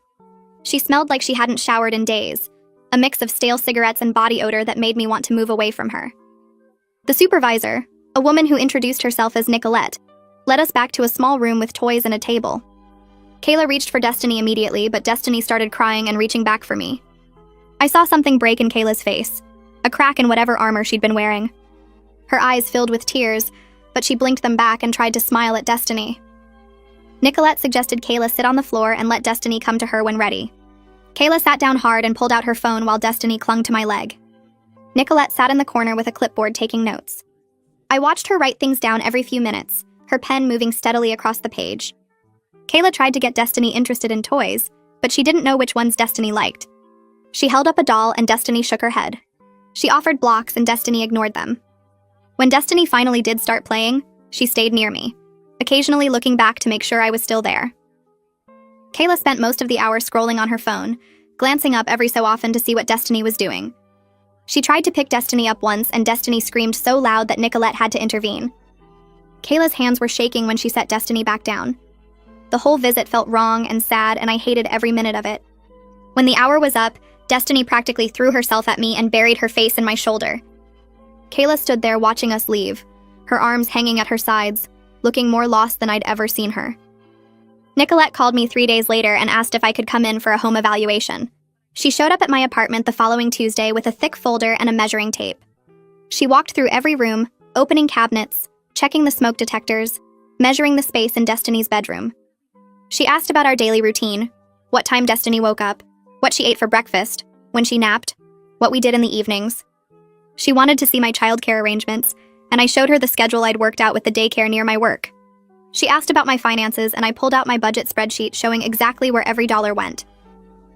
She smelled like she hadn't showered in days, a mix of stale cigarettes and body odor that made me want to move away from her. The supervisor, a woman who introduced herself as Nicolette, led us back to a small room with toys and a table. Kayla reached for Destiny immediately, but Destiny started crying and reaching back for me. I saw something break in Kayla's face, a crack in whatever armor she'd been wearing. Her eyes filled with tears, but she blinked them back and tried to smile at Destiny. Nicolette suggested Kayla sit on the floor and let Destiny come to her when ready. Kayla sat down hard and pulled out her phone while Destiny clung to my leg. Nicolette sat in the corner with a clipboard taking notes. I watched her write things down every few minutes, her pen moving steadily across the page. Kayla tried to get Destiny interested in toys, but she didn't know which ones Destiny liked. She held up a doll and Destiny shook her head. She offered blocks and Destiny ignored them. When Destiny finally did start playing, she stayed near me, occasionally looking back to make sure I was still there. Kayla spent most of the hour scrolling on her phone, glancing up every so often to see what Destiny was doing. She tried to pick Destiny up once, and Destiny screamed so loud that Nicolette had to intervene. Kayla's hands were shaking when she set Destiny back down. The whole visit felt wrong and sad, and I hated every minute of it. When the hour was up, Destiny practically threw herself at me and buried her face in my shoulder. Kayla stood there watching us leave, her arms hanging at her sides, looking more lost than I'd ever seen her. Nicolette called me 3 days later and asked if I could come in for a home evaluation. She showed up at my apartment the following Tuesday with a thick folder and a measuring tape. She walked through every room, opening cabinets, checking the smoke detectors, measuring the space in Destiny's bedroom. She asked about our daily routine, what time Destiny woke up, what she ate for breakfast, when she napped, what we did in the evenings. She wanted to see my childcare arrangements, and I showed her the schedule I'd worked out with the daycare near my work. She asked about my finances, and I pulled out my budget spreadsheet showing exactly where every dollar went.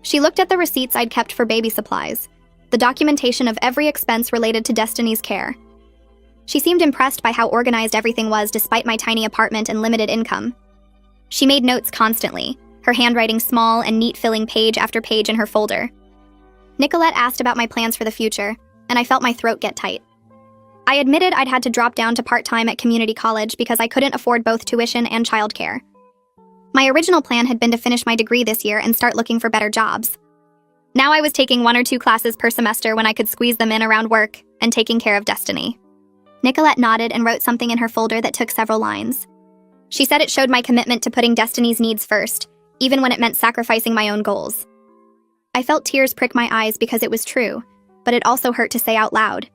She looked at the receipts I'd kept for baby supplies, the documentation of every expense related to Destiny's care. She seemed impressed by how organized everything was despite my tiny apartment and limited income. She made notes constantly, her handwriting small and neat, filling page after page in her folder. Nicolette asked about my plans for the future, and I felt my throat get tight. I admitted I'd had to drop down to part-time at community college because I couldn't afford both tuition and childcare. My original plan had been to finish my degree this year and start looking for better jobs. Now I was taking 1 or 2 classes per semester when I could squeeze them in around work and taking care of Destiny. Nicolette nodded and wrote something in her folder that took several lines. She said it showed my commitment to putting Destiny's needs first, even when it meant sacrificing my own goals. I felt tears prick my eyes because it was true, but it also hurt to say out loud.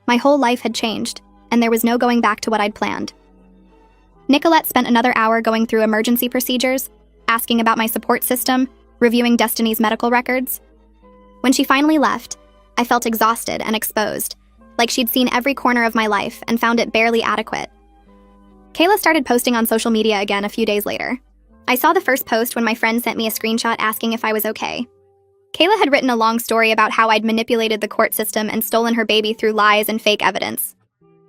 My whole life had changed, and there was no going back to what I'd planned. Nicolette spent another hour going through emergency procedures, asking about my support system, reviewing Destiny's medical records. When she finally left, I felt exhausted and exposed, like she'd seen every corner of my life and found it barely adequate. Kayla started posting on social media again a few days later. I saw the first post when my friend sent me a screenshot asking if I was okay. Kayla had written a long story about how I'd manipulated the court system and stolen her baby through lies and fake evidence.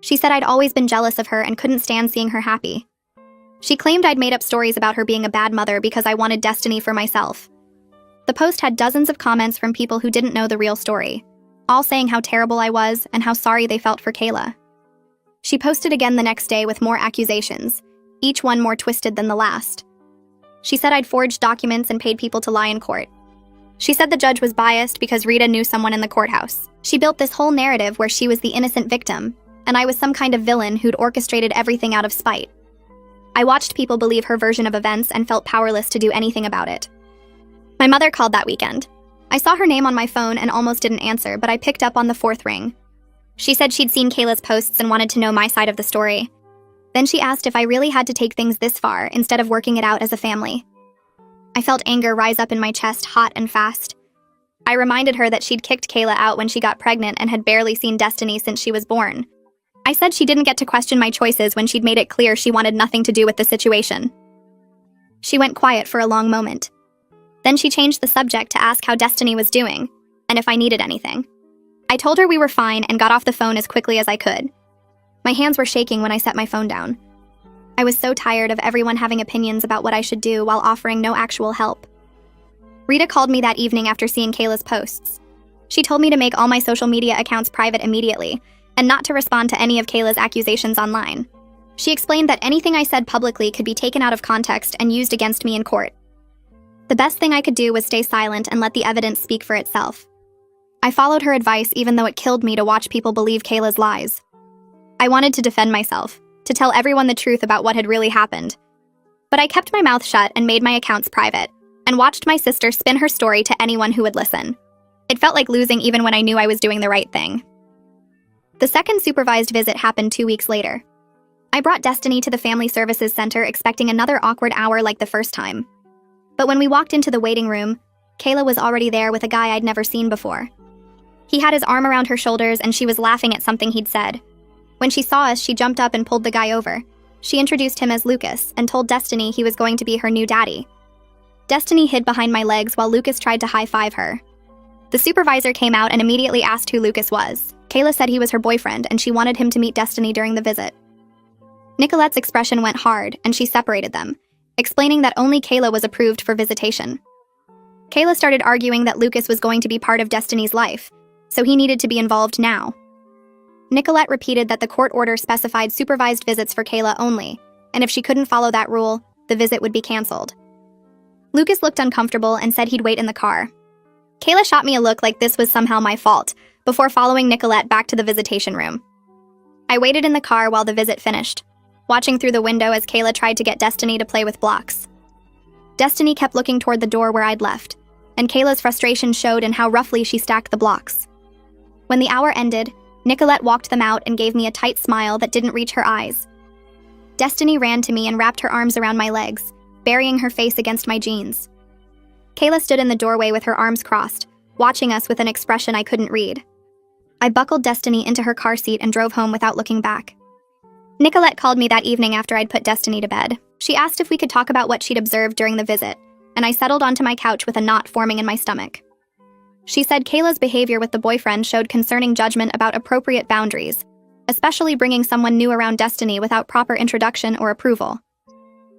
She said I'd always been jealous of her and couldn't stand seeing her happy. She claimed I'd made up stories about her being a bad mother because I wanted Destiny for myself. The post had dozens of comments from people who didn't know the real story, all saying how terrible I was and how sorry they felt for Kayla. She posted again the next day with more accusations, each one more twisted than the last. She said I'd forged documents and paid people to lie in court. She said the judge was biased because Rita knew someone in the courthouse. She built this whole narrative where she was the innocent victim, and I was some kind of villain who'd orchestrated everything out of spite. I watched people believe her version of events and felt powerless to do anything about it. My mother called that weekend. I saw her name on my phone and almost didn't answer, but I picked up on the 4th ring. She said she'd seen Kayla's posts and wanted to know my side of the story. Then she asked if I really had to take things this far instead of working it out as a family. I felt anger rise up in my chest hot and fast. I reminded her that she'd kicked Kayla out when she got pregnant and had barely seen Destiny since she was born. I said she didn't get to question my choices when she'd made it clear she wanted nothing to do with the situation. She went quiet for a long moment. Then she changed the subject to ask how Destiny was doing, and if I needed anything. I told her we were fine and got off the phone as quickly as I could. My hands were shaking when I set my phone down. I was so tired of everyone having opinions about what I should do while offering no actual help. Rita called me that evening after seeing Kayla's posts. She told me to make all my social media accounts private immediately, and not to respond to any of Kayla's accusations online. She explained that anything I said publicly could be taken out of context and used against me in court. The best thing I could do was stay silent and let the evidence speak for itself. I followed her advice even though it killed me to watch people believe Kayla's lies. I wanted to defend myself, to tell everyone the truth about what had really happened. But I kept my mouth shut and made my accounts private, and watched my sister spin her story to anyone who would listen. It felt like losing even when I knew I was doing the right thing. The second supervised visit happened 2 weeks later. I brought Destiny to the Family Services Center expecting another awkward hour like the first time. But when we walked into the waiting room, Kayla was already there with a guy I'd never seen before. He had his arm around her shoulders and she was laughing at something he'd said. When she saw us, she jumped up and pulled the guy over. She introduced him as Lucas and told Destiny he was going to be her new daddy. Destiny hid behind my legs while Lucas tried to high-five her. The supervisor came out and immediately asked who Lucas was. Kayla said he was her boyfriend and she wanted him to meet Destiny during the visit. Nicolette's expression went hard and she separated them, explaining that only Kayla was approved for visitation. Kayla started arguing that Lucas was going to be part of Destiny's life, so he needed to be involved now. Nicolette repeated that the court order specified supervised visits for Kayla only, and if she couldn't follow that rule, the visit would be canceled. Lucas looked uncomfortable and said he'd wait in the car. Kayla shot me a look like this was somehow my fault, before following Nicolette back to the visitation room. I waited in the car while the visit finished, watching through the window as Kayla tried to get Destiny to play with blocks. Destiny kept looking toward the door where I'd left, and Kayla's frustration showed in how roughly she stacked the blocks. When the hour ended, Nicolette walked them out and gave me a tight smile that didn't reach her eyes. Destiny ran to me and wrapped her arms around my legs, burying her face against my jeans. Kayla stood in the doorway with her arms crossed, watching us with an expression I couldn't read. I buckled Destiny into her car seat and drove home without looking back. Nicolette called me that evening after I'd put Destiny to bed. She asked if we could talk about what she'd observed during the visit, and I settled onto my couch with a knot forming in my stomach. She said Kayla's behavior with the boyfriend showed concerning judgment about appropriate boundaries, especially bringing someone new around Destiny without proper introduction or approval.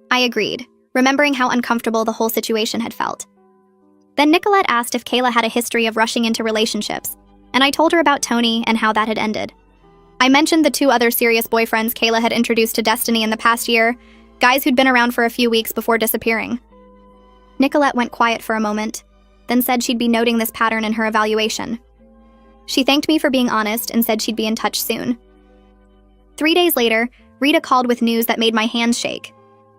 I agreed, remembering how uncomfortable the whole situation had felt. Then Nicolette asked if Kayla had a history of rushing into relationships, and I told her about Tony and how that had ended. I mentioned the 2 other serious boyfriends Kayla had introduced to Destiny in the past year, guys who'd been around for a few weeks before disappearing. Nicolette went quiet for a moment, then said she'd be noting this pattern in her evaluation. She thanked me for being honest and said she'd be in touch soon. 3 days later, Rita called with news that made my hands shake.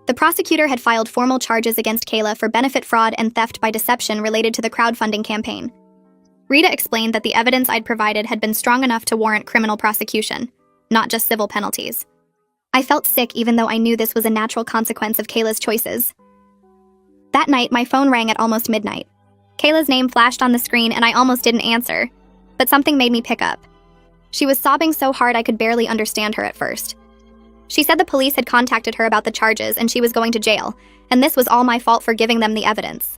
The prosecutor had filed formal charges against Kayla for benefit fraud and theft by deception related to the crowdfunding campaign. Rita explained that the evidence I'd provided had been strong enough to warrant criminal prosecution, not just civil penalties. I felt sick even though I knew this was a natural consequence of Kayla's choices. That night, my phone rang at almost midnight. Kayla's name flashed on the screen and I almost didn't answer, but something made me pick up. She was sobbing so hard I could barely understand her at first. She said the police had contacted her about the charges and she was going to jail, and this was all my fault for giving them the evidence.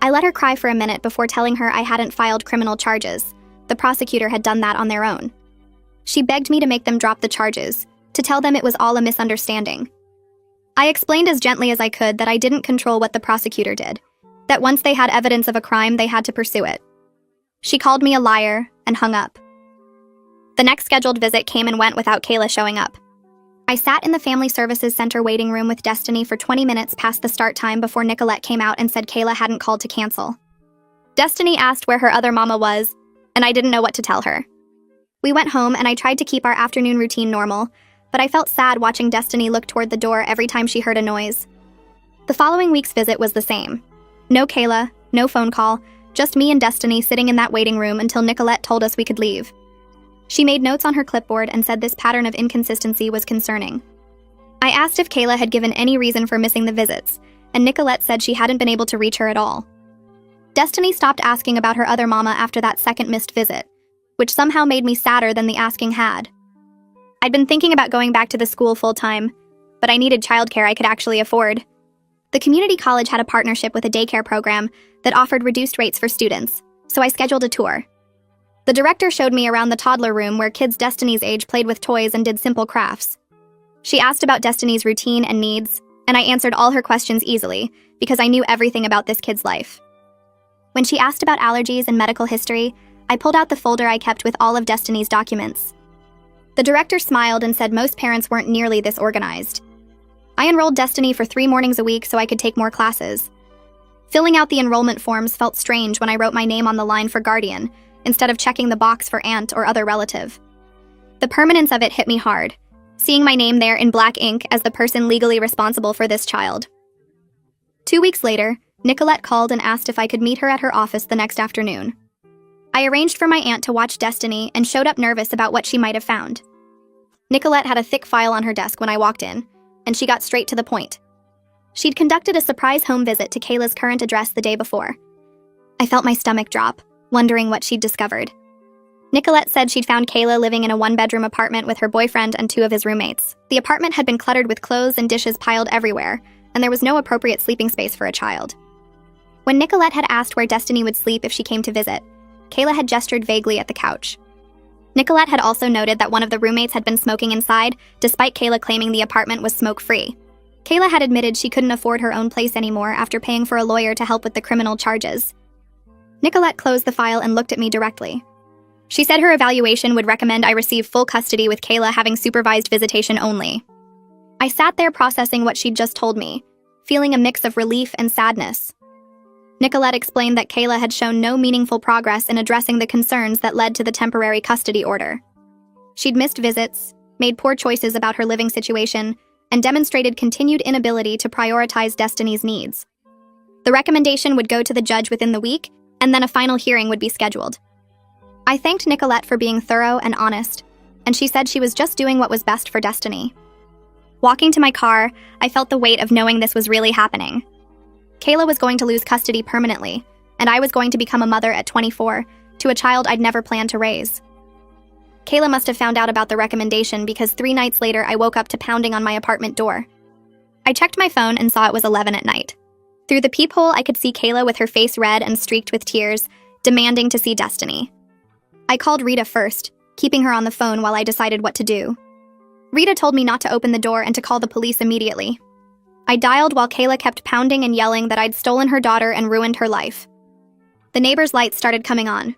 I let her cry for a minute before telling her I hadn't filed criminal charges. The prosecutor had done that on their own. She begged me to make them drop the charges, to tell them it was all a misunderstanding. I explained as gently as I could that I didn't control what the prosecutor did, that once they had evidence of a crime, they had to pursue it. She called me a liar and hung up. The next scheduled visit came and went without Kayla showing up. I sat in the Family Services Center waiting room with Destiny for 20 minutes past the start time before Nicolette came out and said Kayla hadn't called to cancel. Destiny asked where her other mama was, and I didn't know what to tell her. We went home and I tried to keep our afternoon routine normal, but I felt sad watching Destiny look toward the door every time she heard a noise. The following week's visit was the same. No Kayla, no phone call, just me and Destiny sitting in that waiting room until Nicolette told us we could leave. She made notes on her clipboard and said this pattern of inconsistency was concerning. I asked if Kayla had given any reason for missing the visits, and Nicolette said she hadn't been able to reach her at all. Destiny stopped asking about her other mama after that second missed visit, which somehow made me sadder than the asking had. I'd been thinking about going back to the school full-time, but I needed childcare I could actually afford. The community college had a partnership with a daycare program that offered reduced rates for students, so I scheduled a tour. The director showed me around the toddler room where kids Destiny's age played with toys and did simple crafts. She asked about Destiny's routine and needs, and I answered all her questions easily because I knew everything about this kid's life. When she asked about allergies and medical history, I pulled out the folder I kept with all of Destiny's documents. The director smiled and said most parents weren't nearly this organized. I enrolled Destiny for 3 mornings a week so I could take more classes. Filling out the enrollment forms felt strange when I wrote my name on the line for guardian, instead of checking the box for aunt or other relative. The permanence of it hit me hard, seeing my name there in black ink as the person legally responsible for this child. 2 weeks later, Nicolette called and asked if I could meet her at her office the next afternoon. I arranged for my aunt to watch Destiny and showed up nervous about what she might have found. Nicolette had a thick file on her desk when I walked in, and she got straight to the point. She'd conducted a surprise home visit to Kayla's current address the day before. I felt my stomach drop, wondering what she'd discovered. Nicolette said she'd found Kayla living in a 1-bedroom apartment with her boyfriend and 2 of his roommates. The apartment had been cluttered with clothes and dishes piled everywhere, and there was no appropriate sleeping space for a child. When Nicolette had asked where Destiny would sleep if she came to visit, Kayla had gestured vaguely at the couch. Nicolette had also noted that one of the roommates had been smoking inside, despite Kayla claiming the apartment was smoke-free. Kayla had admitted she couldn't afford her own place anymore after paying for a lawyer to help with the criminal charges. Nicolette closed the file and looked at me directly. She said her evaluation would recommend I receive full custody with Kayla having supervised visitation only. I sat there processing what she'd just told me, feeling a mix of relief and sadness. Nicolette explained that Kayla had shown no meaningful progress in addressing the concerns that led to the temporary custody order. She'd missed visits, made poor choices about her living situation, and demonstrated continued inability to prioritize Destiny's needs. The recommendation would go to the judge within the week, and then a final hearing would be scheduled. I thanked Nicolette for being thorough and honest, and she said she was just doing what was best for Destiny. Walking to my car, I felt the weight of knowing this was really happening. Kayla was going to lose custody permanently, and I was going to become a mother at 24 to a child I'd never planned to raise. Kayla must have found out about the recommendation because 3 nights later I woke up to pounding on my apartment door. I checked my phone and saw it was 11 at night. Through the peephole, I could see Kayla with her face red and streaked with tears, demanding to see Destiny. I called Rita first, keeping her on the phone while I decided what to do. Rita told me not to open the door and to call the police immediately. I dialed while Kayla kept pounding and yelling that I'd stolen her daughter and ruined her life. The neighbor's lights started coming on.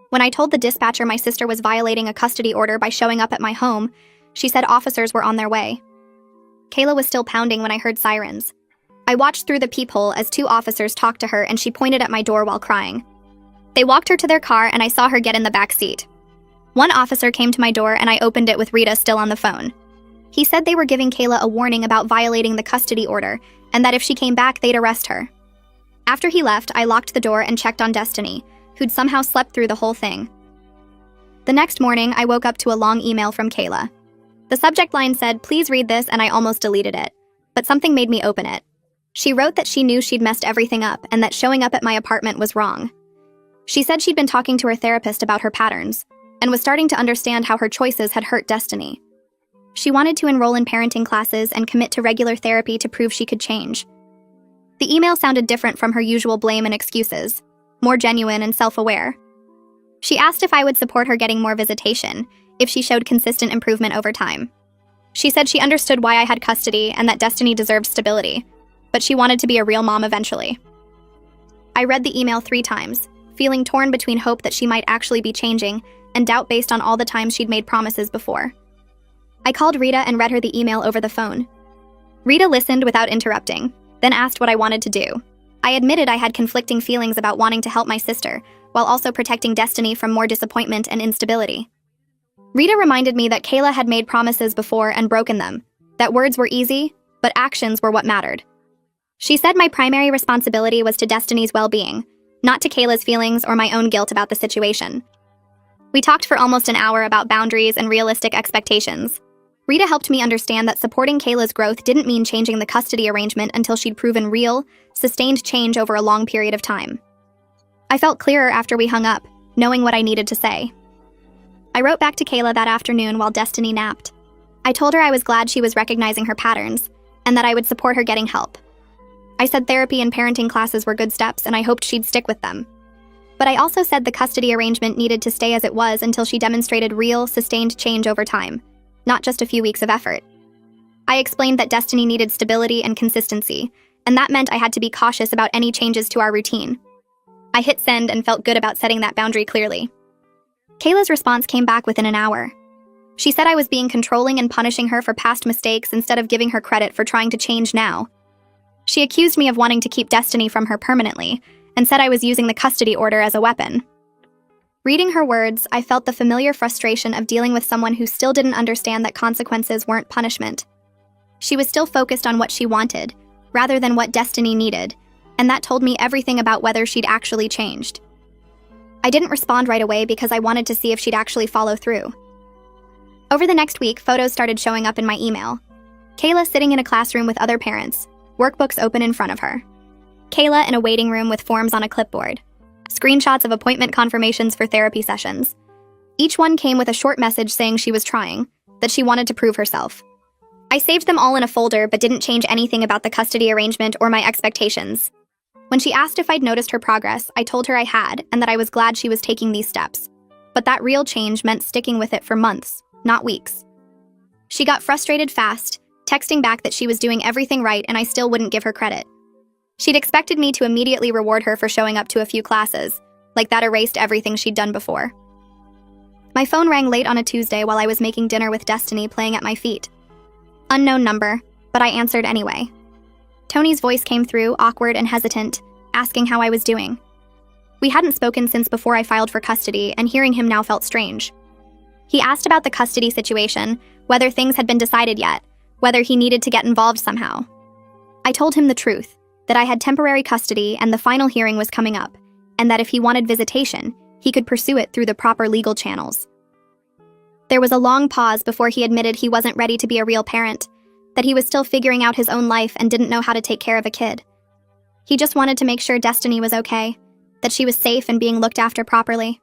When I told the dispatcher my sister was violating a custody order by showing up at my home, she said officers were on their way. Kayla was still pounding when I heard sirens. I watched through the peephole as 2 officers talked to her and she pointed at my door while crying. They walked her to their car and I saw her get in the back seat. One officer came to my door and I opened it with Rita still on the phone. He said they were giving Kayla a warning about violating the custody order and that if she came back, they'd arrest her. After he left, I locked the door and checked on Destiny, who'd somehow slept through the whole thing. The next morning, I woke up to a long email from Kayla. The subject line said, "Please read this," and I almost deleted it. But something made me open it. She wrote that she knew she'd messed everything up and that showing up at my apartment was wrong. She said she'd been talking to her therapist about her patterns and was starting to understand how her choices had hurt Destiny. She wanted to enroll in parenting classes and commit to regular therapy to prove she could change. The email sounded different from her usual blame and excuses, more genuine and self-aware. She asked if I would support her getting more visitation if she showed consistent improvement over time. She said she understood why I had custody and that Destiny deserved stability, but she wanted to be a real mom eventually. I read the email 3 times, feeling torn between hope that she might actually be changing and doubt based on all the times she'd made promises before. I called Rita and read her the email over the phone. Rita listened without interrupting, then asked what I wanted to do. I admitted I had conflicting feelings about wanting to help my sister, while also protecting Destiny from more disappointment and instability. Rita reminded me that Kayla had made promises before and broken them, that words were easy, but actions were what mattered. She said my primary responsibility was to Destiny's well-being, not to Kayla's feelings or my own guilt about the situation. We talked for almost an hour about boundaries and realistic expectations. Rita helped me understand that supporting Kayla's growth didn't mean changing the custody arrangement until she'd proven real, sustained change over a long period of time. I felt clearer after we hung up, knowing what I needed to say. I wrote back to Kayla that afternoon while Destiny napped. I told her I was glad she was recognizing her patterns, and that I would support her getting help. I said therapy and parenting classes were good steps and I hoped she'd stick with them. But I also said the custody arrangement needed to stay as it was until she demonstrated real, sustained change over time, not just a few weeks of effort. I explained that Destiny needed stability and consistency, and that meant I had to be cautious about any changes to our routine. I hit send and felt good about setting that boundary clearly. Kayla's response came back within an hour. She said I was being controlling and punishing her for past mistakes instead of giving her credit for trying to change now. She accused me of wanting to keep Destiny from her permanently, and said I was using the custody order as a weapon. Reading her words, I felt the familiar frustration of dealing with someone who still didn't understand that consequences weren't punishment. She was still focused on what she wanted, rather than what Destiny needed, and that told me everything about whether she'd actually changed. I didn't respond right away because I wanted to see if she'd actually follow through. Over the next week, photos started showing up in my email. Kayla sitting in a classroom with other parents, workbooks open in front of her. Kayla in a waiting room with forms on a clipboard. Screenshots of appointment confirmations for therapy sessions. Each one came with a short message saying she was trying, that she wanted to prove herself. I saved them all in a folder but didn't change anything about the custody arrangement or my expectations. When she asked if I'd noticed her progress, I told her I had and that I was glad she was taking these steps. But that real change meant sticking with it for months, not weeks. She got frustrated fast, texting back that she was doing everything right and I still wouldn't give her credit. She'd expected me to immediately reward her for showing up to a few classes, like that erased everything she'd done before. My phone rang late on a Tuesday while I was making dinner with Destiny playing at my feet. Unknown number, but I answered anyway. Tony's voice came through, awkward and hesitant, asking how I was doing. We hadn't spoken since before I filed for custody, and hearing him now felt strange. He asked about the custody situation, whether things had been decided yet, whether he needed to get involved somehow. I told him the truth, that I had temporary custody and the final hearing was coming up, and that if he wanted visitation, he could pursue it through the proper legal channels. There was a long pause before he admitted he wasn't ready to be a real parent, that he was still figuring out his own life and didn't know how to take care of a kid. He just wanted to make sure Destiny was okay, that she was safe and being looked after properly.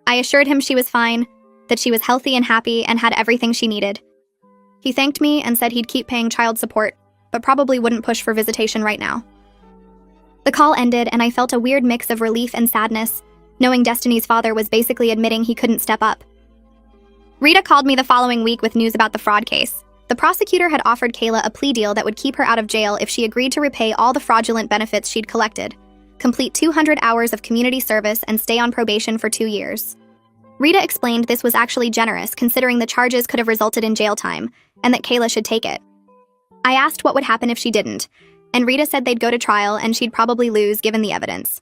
I assured him she was fine, that she was healthy and happy and had everything she needed. He thanked me and said he'd keep paying child support, but probably wouldn't push for visitation right now. The call ended and I felt a weird mix of relief and sadness, knowing Destiny's father was basically admitting he couldn't step up. Rita called me the following week with news about the fraud case. The prosecutor had offered Kayla a plea deal that would keep her out of jail if she agreed to repay all the fraudulent benefits she'd collected, complete 200 hours of community service, and stay on probation for 2 years. Rita explained this was actually generous considering the charges could have resulted in jail time, and that Kayla should take it. I asked what would happen if she didn't, and Rita said they'd go to trial and she'd probably lose given the evidence.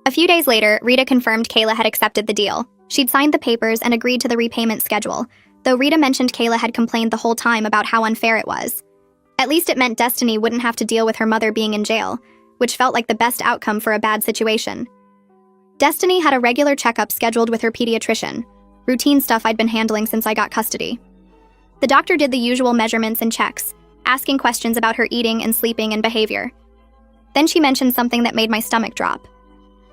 A few days later, Rita confirmed Kayla had accepted the deal. She'd signed the papers and agreed to the repayment schedule, though Rita mentioned Kayla had complained the whole time about how unfair it was. At least it meant Destiny wouldn't have to deal with her mother being in jail, which felt like the best outcome for a bad situation. Destiny had a regular checkup scheduled with her pediatrician, routine stuff I'd been handling since I got custody. The doctor did the usual measurements and checks, asking questions about her eating and sleeping and behavior. Then she mentioned something that made my stomach drop.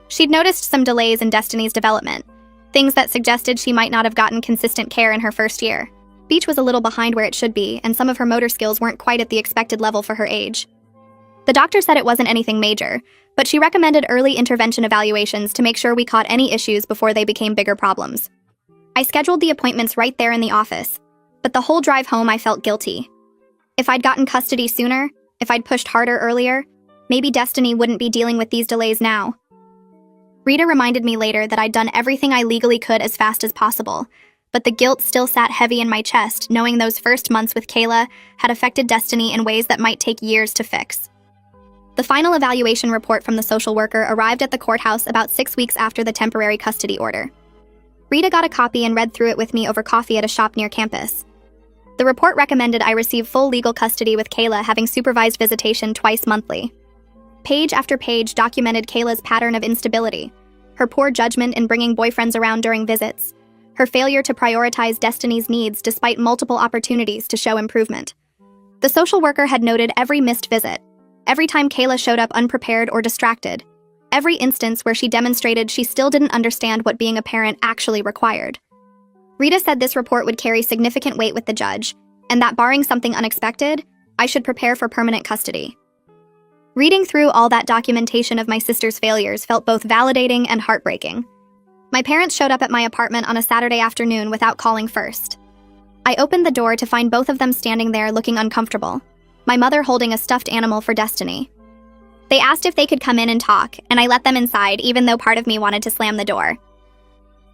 She'd noticed some delays in Destiny's development, things that suggested she might not have gotten consistent care in her first year. Speech was a little behind where it should be, and some of her motor skills weren't quite at the expected level for her age. The doctor said it wasn't anything major, but she recommended early intervention evaluations to make sure we caught any issues before they became bigger problems. I scheduled the appointments right there in the office, but the whole drive home I felt guilty. If I'd gotten custody sooner, if I'd pushed harder earlier, maybe Destiny wouldn't be dealing with these delays now. Rita reminded me later that I'd done everything I legally could as fast as possible, but the guilt still sat heavy in my chest knowing those first months with Kayla had affected Destiny in ways that might take years to fix. The final evaluation report from the social worker arrived at the courthouse about 6 weeks after the temporary custody order. Rita got a copy and read through it with me over coffee at a shop near campus. The report recommended I receive full legal custody with Kayla having supervised visitation twice monthly. Page after page documented Kayla's pattern of instability, her poor judgment in bringing boyfriends around during visits, her failure to prioritize Destiny's needs despite multiple opportunities to show improvement. The social worker had noted every missed visit, every time Kayla showed up unprepared or distracted, every instance where she demonstrated she still didn't understand what being a parent actually required. Rita said this report would carry significant weight with the judge, and that barring something unexpected, I should prepare for permanent custody. Reading through all that documentation of my sister's failures felt both validating and heartbreaking. My parents showed up at my apartment on a Saturday afternoon without calling first. I opened the door to find both of them standing there looking uncomfortable, my mother holding a stuffed animal for Destiny. They asked if they could come in and talk, and I let them inside even though part of me wanted to slam the door.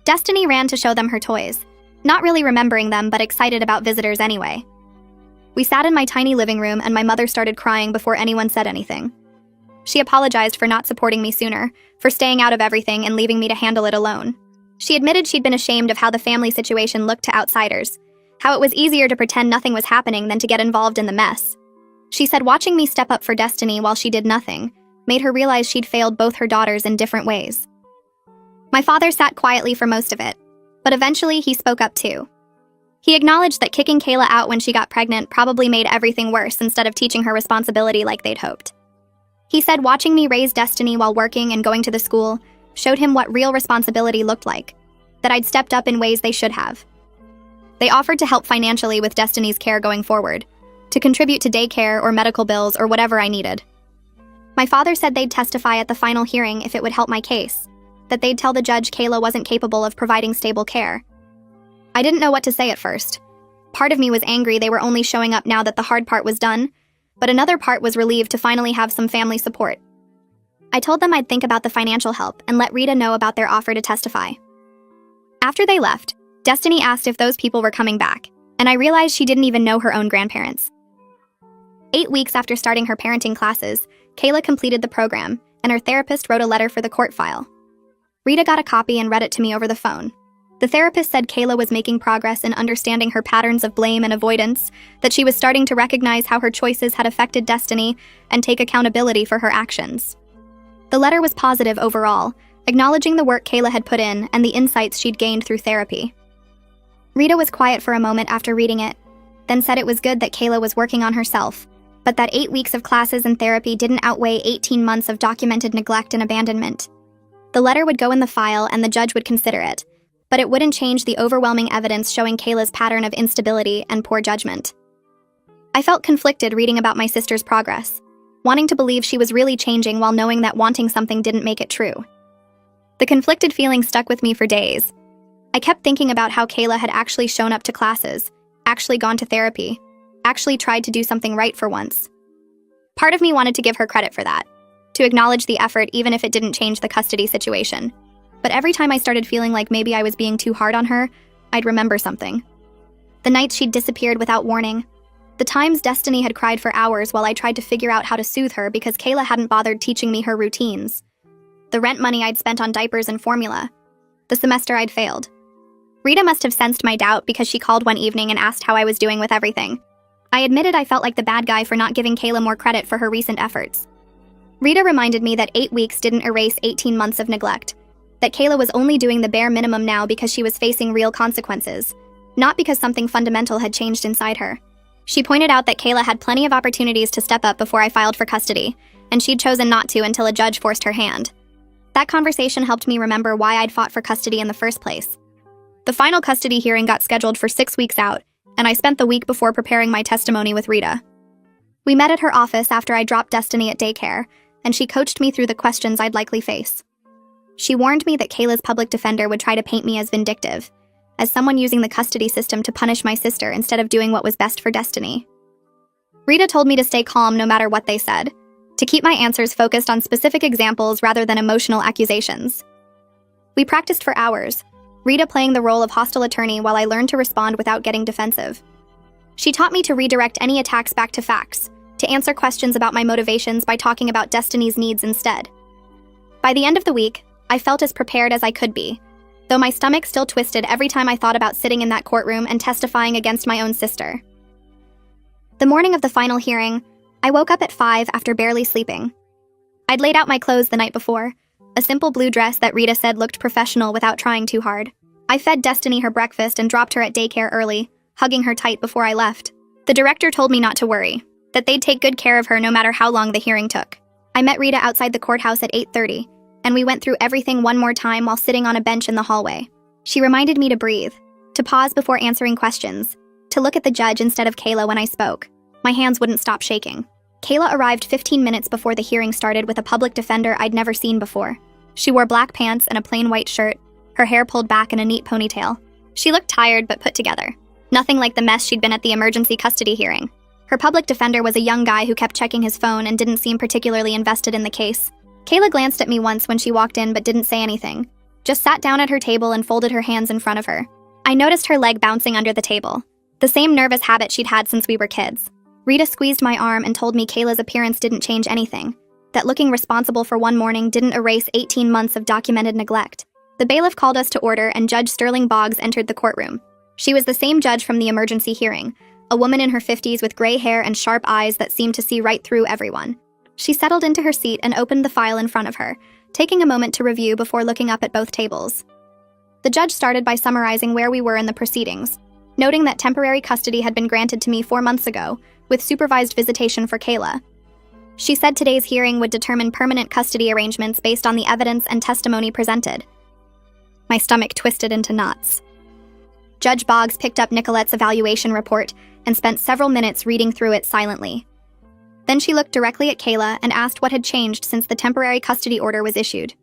Destiny ran to show them her toys, not really remembering them but excited about visitors anyway. We sat in my tiny living room and my mother started crying before anyone said anything. She apologized for not supporting me sooner, for staying out of everything and leaving me to handle it alone. She admitted she'd been ashamed of how the family situation looked to outsiders, how it was easier to pretend nothing was happening than to get involved in the mess. She said watching me step up for Destiny while she did nothing made her realize she'd failed both her daughters in different ways. My father sat quietly for most of it, but eventually he spoke up too. He acknowledged that kicking Kayla out when she got pregnant probably made everything worse instead of teaching her responsibility like they'd hoped. He said watching me raise Destiny while working and going to the school showed him what real responsibility looked like, that I'd stepped up in ways they should have. They offered to help financially with Destiny's care going forward, to contribute to daycare or medical bills or whatever I needed. My father said they'd testify at the final hearing if it would help my case, that they'd tell the judge Kayla wasn't capable of providing stable care. I didn't know what to say at first. Part of me was angry they were only showing up now that the hard part was done, but another part was relieved to finally have some family support. I told them I'd think about the financial help and let Rita know about their offer to testify. After they left, Destiny asked if those people were coming back, and I realized she didn't even know her own grandparents. 8 weeks after starting her parenting classes, Kayla completed the program, and her therapist wrote a letter for the court file. Rita got a copy and read it to me over the phone. The therapist said Kayla was making progress in understanding her patterns of blame and avoidance, that she was starting to recognize how her choices had affected Destiny and take accountability for her actions. The letter was positive overall, acknowledging the work Kayla had put in and the insights she'd gained through therapy. Rita was quiet for a moment after reading it, then said it was good that Kayla was working on herself, but that 8 weeks of classes and therapy didn't outweigh 18 months of documented neglect and abandonment. The letter would go in the file and the judge would consider it, but it wouldn't change the overwhelming evidence showing Kayla's pattern of instability and poor judgment. I felt conflicted reading about my sister's progress, wanting to believe she was really changing while knowing that wanting something didn't make it true. The conflicted feeling stuck with me for days. I kept thinking about how Kayla had actually shown up to classes, actually gone to therapy, actually tried to do something right for once. Part of me wanted to give her credit for that, to acknowledge the effort even if it didn't change the custody situation. But every time I started feeling like maybe I was being too hard on her, I'd remember something. The nights she'd disappeared without warning. The times Destiny had cried for hours while I tried to figure out how to soothe her because Kayla hadn't bothered teaching me her routines. The rent money I'd spent on diapers and formula. The semester I'd failed. Rita must have sensed my doubt because she called one evening and asked how I was doing with everything. I admitted I felt like the bad guy for not giving Kayla more credit for her recent efforts. Rita reminded me that 8 weeks didn't erase 18 months of neglect. That Kayla was only doing the bare minimum now because she was facing real consequences, not because something fundamental had changed inside her. She pointed out that Kayla had plenty of opportunities to step up before I filed for custody, and she'd chosen not to until a judge forced her hand. That conversation helped me remember why I'd fought for custody in the first place. The final custody hearing got scheduled for 6 weeks out, and I spent the week before preparing my testimony with Rita. We met at her office after I dropped Destiny at daycare, and she coached me through the questions I'd likely face. She warned me that Kayla's public defender would try to paint me as vindictive, as someone using the custody system to punish my sister instead of doing what was best for Destiny. Rita told me to stay calm no matter what they said, to keep my answers focused on specific examples rather than emotional accusations. We practiced for hours, Rita playing the role of hostile attorney while I learned to respond without getting defensive. She taught me to redirect any attacks back to facts, to answer questions about my motivations by talking about Destiny's needs instead. By the end of the week, I felt as prepared as I could be, though my stomach still twisted every time I thought about sitting in that courtroom and testifying against my own sister. The morning of the final hearing, I woke up at 5 after barely sleeping. I'd laid out my clothes the night before, a simple blue dress that Rita said looked professional without trying too hard. I fed Destiny her breakfast and dropped her at daycare early, hugging her tight before I left. The director told me not to worry, that they'd take good care of her no matter how long the hearing took. I met Rita outside the courthouse at 8:30, and we went through everything one more time while sitting on a bench in the hallway. She reminded me to breathe, to pause before answering questions, to look at the judge instead of Kayla when I spoke. My hands wouldn't stop shaking. Kayla arrived 15 minutes before the hearing started with a public defender I'd never seen before. She wore black pants and a plain white shirt, her hair pulled back in a neat ponytail. She looked tired but put together. Nothing like the mess she'd been at the emergency custody hearing. Her public defender was a young guy who kept checking his phone and didn't seem particularly invested in the case. Kayla glanced at me once when she walked in but didn't say anything, just sat down at her table and folded her hands in front of her. I noticed her leg bouncing under the table, the same nervous habit she'd had since we were kids. Rita squeezed my arm and told me Kayla's appearance didn't change anything, that looking responsible for one morning didn't erase 18 months of documented neglect. The bailiff called us to order and Judge Sterling Boggs entered the courtroom. She was the same judge from the emergency hearing, a woman in her 50s with gray hair and sharp eyes that seemed to see right through everyone. She settled into her seat and opened the file in front of her, taking a moment to review before looking up at both tables. The judge started by summarizing where we were in the proceedings, noting that temporary custody had been granted to me 4 months ago, with supervised visitation for Kayla. She said today's hearing would determine permanent custody arrangements based on the evidence and testimony presented. My stomach twisted into knots. Judge Boggs picked up Nicolette's evaluation report and spent several minutes reading through it silently. Then she looked directly at Kayla and asked what had changed since the temporary custody order was issued.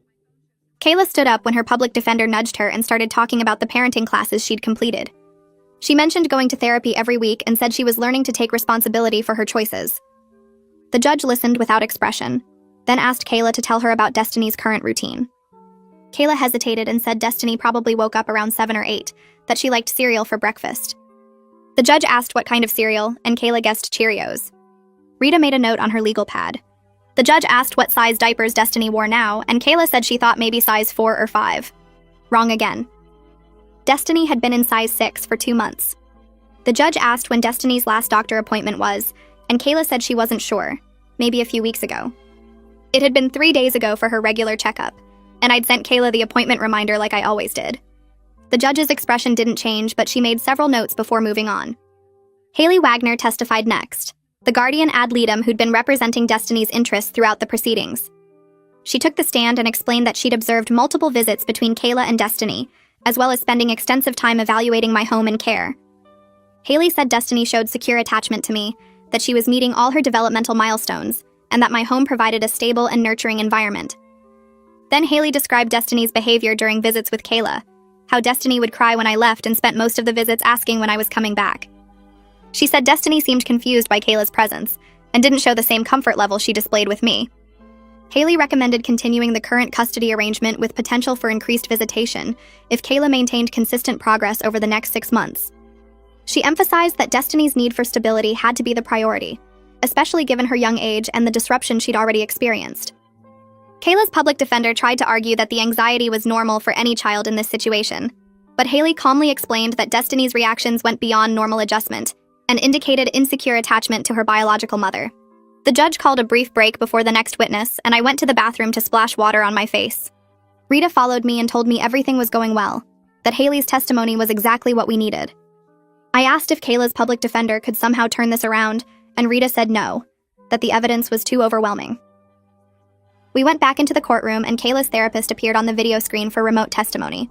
Kayla stood up when her public defender nudged her and started talking about the parenting classes she'd completed. She mentioned going to therapy every week and said she was learning to take responsibility for her choices. The judge listened without expression, then asked Kayla to tell her about Destiny's current routine. Kayla hesitated and said Destiny probably woke up around 7 or 8, that she liked cereal for breakfast. The judge asked what kind of cereal, and Kayla guessed Cheerios. Rita made a note on her legal pad. The judge asked what size diapers Destiny wore now, and Kayla said she thought maybe size 4 or 5. Wrong again. Destiny had been in size 6 for 2 months. The judge asked when Destiny's last doctor appointment was, and Kayla said she wasn't sure, maybe a few weeks ago. It had been 3 days ago for her regular checkup, and I'd sent Kayla the appointment reminder like I always did. The judge's expression didn't change, but she made several notes before moving on. Haley Wagner testified next, the guardian ad litem who'd been representing Destiny's interests throughout the proceedings. She took the stand and explained that she'd observed multiple visits between Kayla and Destiny, as well as spending extensive time evaluating my home and care. Haley said Destiny showed secure attachment to me, that she was meeting all her developmental milestones, and that my home provided a stable and nurturing environment. Then Haley described Destiny's behavior during visits with Kayla, how Destiny would cry when I left and spent most of the visits asking when I was coming back. She said Destiny seemed confused by Kayla's presence and didn't show the same comfort level she displayed with me. Haley recommended continuing the current custody arrangement with potential for increased visitation if Kayla maintained consistent progress over the next 6 months. She emphasized that Destiny's need for stability had to be the priority, especially given her young age and the disruption she'd already experienced. Kayla's public defender tried to argue that the anxiety was normal for any child in this situation, but Haley calmly explained that Destiny's reactions went beyond normal adjustment and indicated insecure attachment to her biological mother. The judge called a brief break before the next witness, and I went to the bathroom to splash water on my face. Rita followed me and told me everything was going well, that Haley's testimony was exactly what we needed. I asked if Kayla's public defender could somehow turn this around, and Rita said no, that the evidence was too overwhelming. We went back into the courtroom, and Kayla's therapist appeared on the video screen for remote testimony.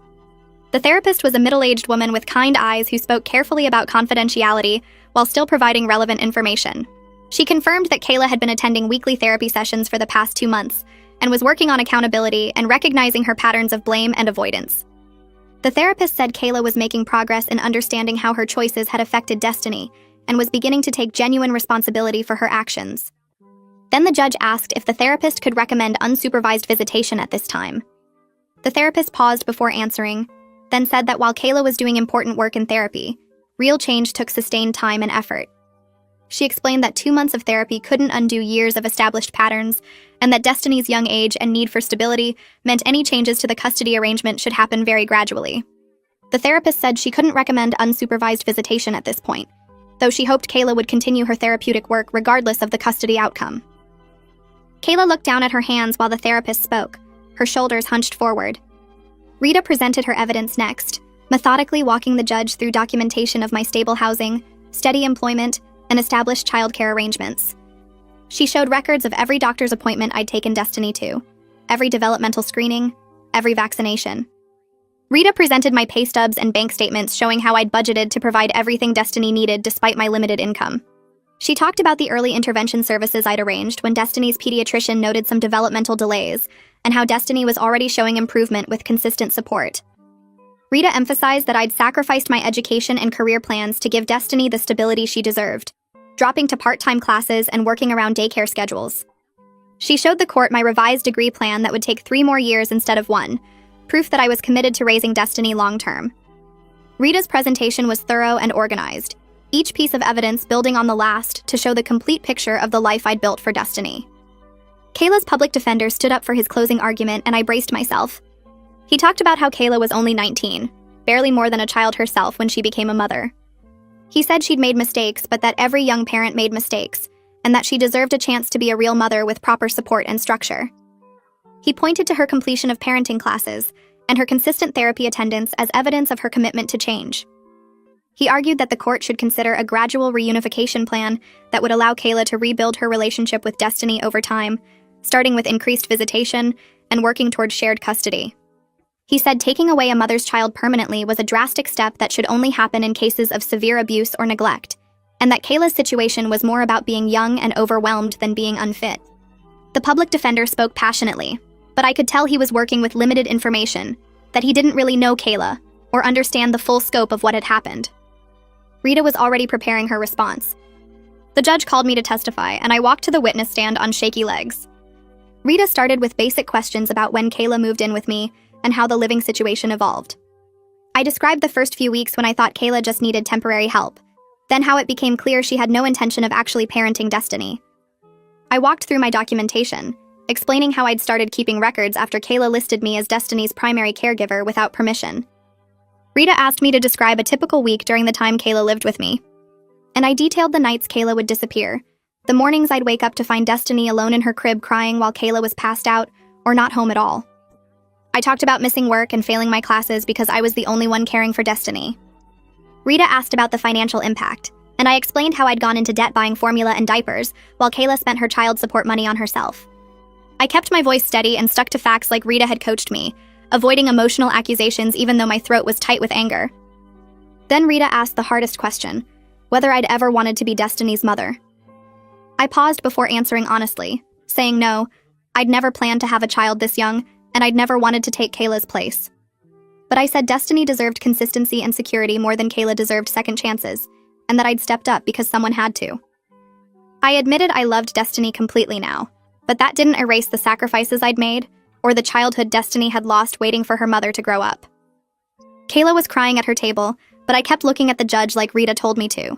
The therapist was a middle-aged woman with kind eyes who spoke carefully about confidentiality while still providing relevant information. She confirmed that Kayla had been attending weekly therapy sessions for the past 2 months and was working on accountability and recognizing her patterns of blame and avoidance. The therapist said Kayla was making progress in understanding how her choices had affected Destiny and was beginning to take genuine responsibility for her actions. Then the judge asked if the therapist could recommend unsupervised visitation at this time. The therapist paused before answering, then said that while Kayla was doing important work in therapy, real change took sustained time and effort. She explained that 2 months of therapy couldn't undo years of established patterns, and that Destiny's young age and need for stability meant any changes to the custody arrangement should happen very gradually. The therapist said she couldn't recommend unsupervised visitation at this point, though she hoped Kayla would continue her therapeutic work regardless of the custody outcome. Kayla looked down at her hands while the therapist spoke, her shoulders hunched forward. Rita presented her evidence next, methodically walking the judge through documentation of my stable housing, steady employment, and established childcare arrangements. She showed records of every doctor's appointment I'd taken Destiny to, every developmental screening, every vaccination. Rita presented my pay stubs and bank statements showing how I'd budgeted to provide everything Destiny needed despite my limited income. She talked about the early intervention services I'd arranged when Destiny's pediatrician noted some developmental delays, and how Destiny was already showing improvement with consistent support. Rita emphasized that I'd sacrificed my education and career plans to give Destiny the stability she deserved, dropping to part-time classes and working around daycare schedules. She showed the court my revised degree plan that would take 3 more years instead of 1, proof that I was committed to raising Destiny long-term. Rita's presentation was thorough and organized, each piece of evidence building on the last to show the complete picture of the life I'd built for Destiny. Kayla's public defender stood up for his closing argument, and I braced myself. He talked about how Kayla was only 19, barely more than a child herself when she became a mother. He said she'd made mistakes, but that every young parent made mistakes, and that she deserved a chance to be a real mother with proper support and structure. He pointed to her completion of parenting classes and her consistent therapy attendance as evidence of her commitment to change. He argued that the court should consider a gradual reunification plan that would allow Kayla to rebuild her relationship with Destiny over time, starting with increased visitation and working towards shared custody. He said taking away a mother's child permanently was a drastic step that should only happen in cases of severe abuse or neglect, and that Kayla's situation was more about being young and overwhelmed than being unfit. The public defender spoke passionately, but I could tell he was working with limited information, that he didn't really know Kayla or understand the full scope of what had happened. Rita was already preparing her response. The judge called me to testify, and I walked to the witness stand on shaky legs. Rita started with basic questions about when Kayla moved in with me and how the living situation evolved. I described the first few weeks when I thought Kayla just needed temporary help, then how it became clear she had no intention of actually parenting Destiny. I walked through my documentation, explaining how I'd started keeping records after Kayla listed me as Destiny's primary caregiver without permission. Rita asked me to describe a typical week during the time Kayla lived with me, and I detailed the nights Kayla would disappear, the mornings I'd wake up to find Destiny alone in her crib crying while Kayla was passed out or not home at all. I talked about missing work and failing my classes because I was the only one caring for Destiny. Rita asked about the financial impact, and I explained how I'd gone into debt buying formula and diapers while Kayla spent her child support money on herself. I kept my voice steady and stuck to facts like Rita had coached me, avoiding emotional accusations even though my throat was tight with anger. Then Rita asked the hardest question, whether I'd ever wanted to be Destiny's mother. I paused before answering honestly, saying no, I'd never planned to have a child this young, and I'd never wanted to take Kayla's place. But I said Destiny deserved consistency and security more than Kayla deserved second chances, and that I'd stepped up because someone had to. I admitted I loved Destiny completely now, But that didn't erase the sacrifices I'd made, or the childhood Destiny had lost waiting for her mother to grow up. Kayla was crying at her table, but I kept looking at the judge like Rita told me to.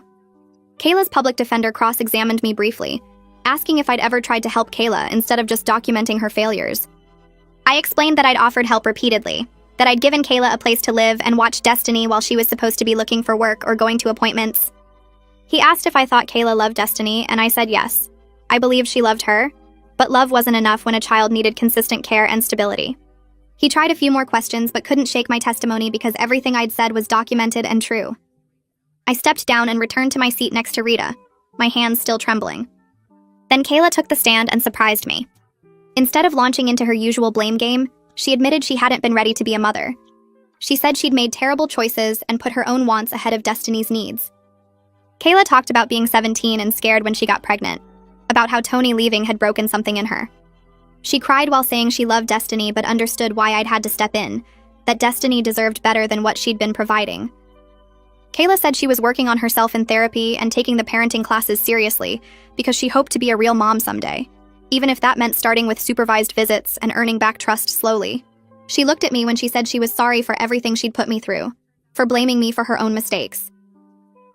Kayla's public defender cross-examined me briefly, asking if I'd ever tried to help Kayla instead of just documenting her failures. I explained that I'd offered help repeatedly, that I'd given Kayla a place to live and watch Destiny while she was supposed to be looking for work or going to appointments. He asked if I thought Kayla loved Destiny, and I said yes. I believed she loved her, but love wasn't enough when a child needed consistent care and stability. He tried a few more questions but couldn't shake my testimony because everything I'd said was documented and true. I stepped down and returned to my seat next to Rita, my hands still trembling. Then Kayla took the stand and surprised me. Instead of launching into her usual blame game, she admitted she hadn't been ready to be a mother. She said she'd made terrible choices and put her own wants ahead of Destiny's needs. Kayla talked about being 17 and scared when she got pregnant, about how Tony leaving had broken something in her. She cried while saying she loved Destiny but understood why I'd had to step in, that Destiny deserved better than what she'd been providing. Kayla said she was working on herself in therapy and taking the parenting classes seriously because she hoped to be a real mom someday, even if that meant starting with supervised visits and earning back trust slowly. She looked at me when she said she was sorry for everything she'd put me through, for blaming me for her own mistakes.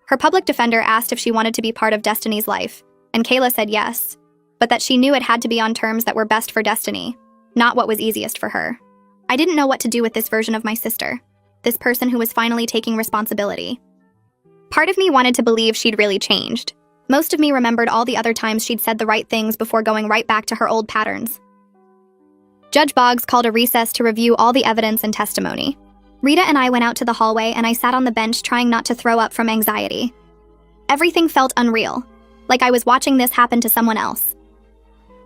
Her public defender asked if she wanted to be part of Destiny's life, and Kayla said yes, but that she knew it had to be on terms that were best for Destiny, not what was easiest for her. I didn't know what to do with this version of my sister, this person who was finally taking responsibility. Part of me wanted to believe she'd really changed. Most of me remembered all the other times she'd said the right things before going right back to her old patterns. Judge Boggs called a recess to review all the evidence and testimony. Rita and I went out to the hallway and I sat on the bench trying not to throw up from anxiety. Everything felt unreal, like I was watching this happen to someone else.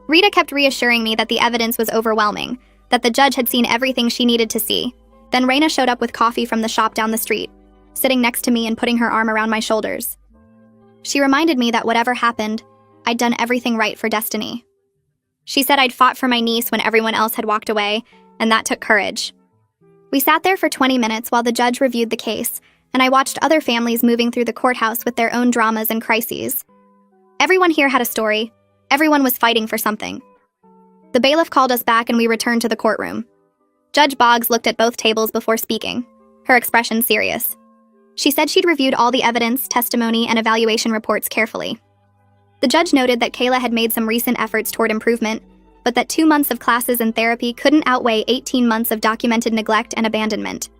Rita kept reassuring me that the evidence was overwhelming, that the judge had seen everything she needed to see. Then Raina showed up with coffee from the shop down the street, sitting next to me and putting her arm around my shoulders. She reminded me that whatever happened, I'd done everything right for Destiny. She said I'd fought for my niece when everyone else had walked away, and that took courage. We sat there for 20 minutes while the judge reviewed the case, and I watched other families moving through the courthouse with their own dramas and crises. Everyone here had a story. Everyone was fighting for something. The bailiff called us back and we returned to the courtroom. Judge Boggs looked at both tables before speaking, her expression serious. She said she'd reviewed all the evidence, testimony, and evaluation reports carefully. The judge noted that Kayla had made some recent efforts toward improvement, but that 2 months of classes and therapy couldn't outweigh 18 months of documented neglect and abandonment.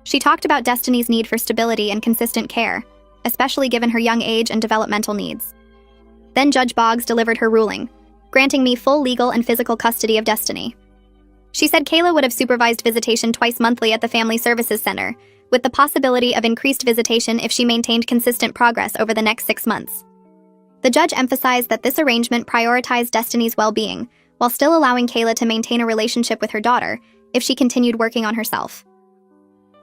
She talked about Destiny's need for stability and consistent care, especially given her young age and developmental needs. Then Judge Boggs delivered her ruling, granting me full legal and physical custody of Destiny. She said Kayla would have supervised visitation twice monthly at the Family Services Center, with the possibility of increased visitation if she maintained consistent progress over the next 6 months. The judge emphasized that this arrangement prioritized Destiny's well-being, while still allowing Kayla to maintain a relationship with her daughter if she continued working on herself.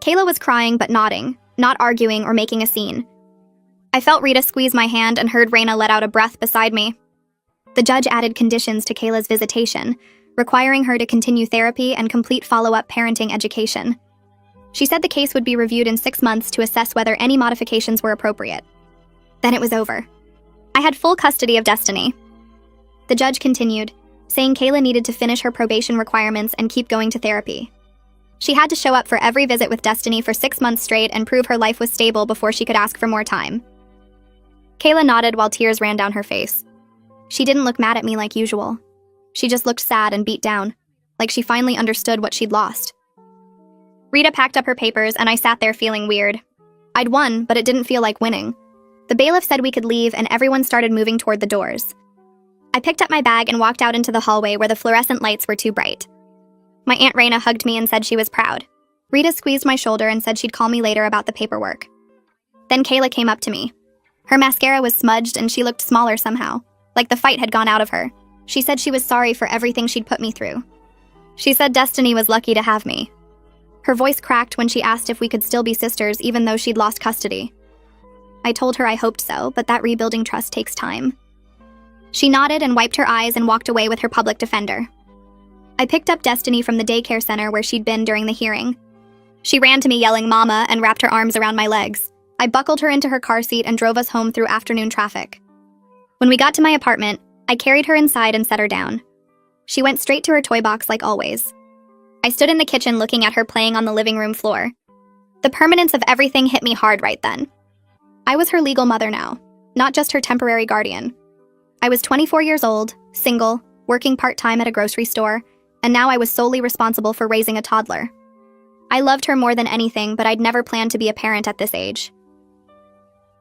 Kayla was crying but nodding, not arguing or making a scene. I felt Rita squeeze my hand and heard Raina let out a breath beside me. The judge added conditions to Kayla's visitation, requiring her to continue therapy and complete follow-up parenting education. She said the case would be reviewed in 6 months to assess whether any modifications were appropriate. Then it was over. I had full custody of Destiny. The judge continued, saying Kayla needed to finish her probation requirements and keep going to therapy. She had to show up for every visit with Destiny for 6 months straight and prove her life was stable before she could ask for more time. Kayla nodded while tears ran down her face. She didn't look mad at me like usual. She just looked sad and beat down, like she finally understood what she'd lost. Rita packed up her papers and I sat there feeling weird. I'd won, but it didn't feel like winning. The bailiff said we could leave and everyone started moving toward the doors. I picked up my bag and walked out into the hallway where the fluorescent lights were too bright. My Aunt Raina hugged me and said she was proud. Rita squeezed my shoulder and said she'd call me later about the paperwork. Then Kayla came up to me. Her mascara was smudged and she looked smaller somehow, like the fight had gone out of her. She said she was sorry for everything she'd put me through. She said Destiny was lucky to have me. Her voice cracked when she asked if we could still be sisters even though she'd lost custody. I told her I hoped so, but that rebuilding trust takes time. She nodded and wiped her eyes and walked away with her public defender. I picked up Destiny from the daycare center where she'd been during the hearing. She ran to me yelling "Mama" and wrapped her arms around my legs. I buckled her into her car seat and drove us home through afternoon traffic. When we got to my apartment, I carried her inside and set her down. She went straight to her toy box like always. I stood in the kitchen looking at her playing on the living room floor. The permanence of everything hit me hard right then. I was her legal mother now, not just her temporary guardian. I was 24 years old, single, working part-time at a grocery store, and now I was solely responsible for raising a toddler. I loved her more than anything, but I'd never planned to be a parent at this age.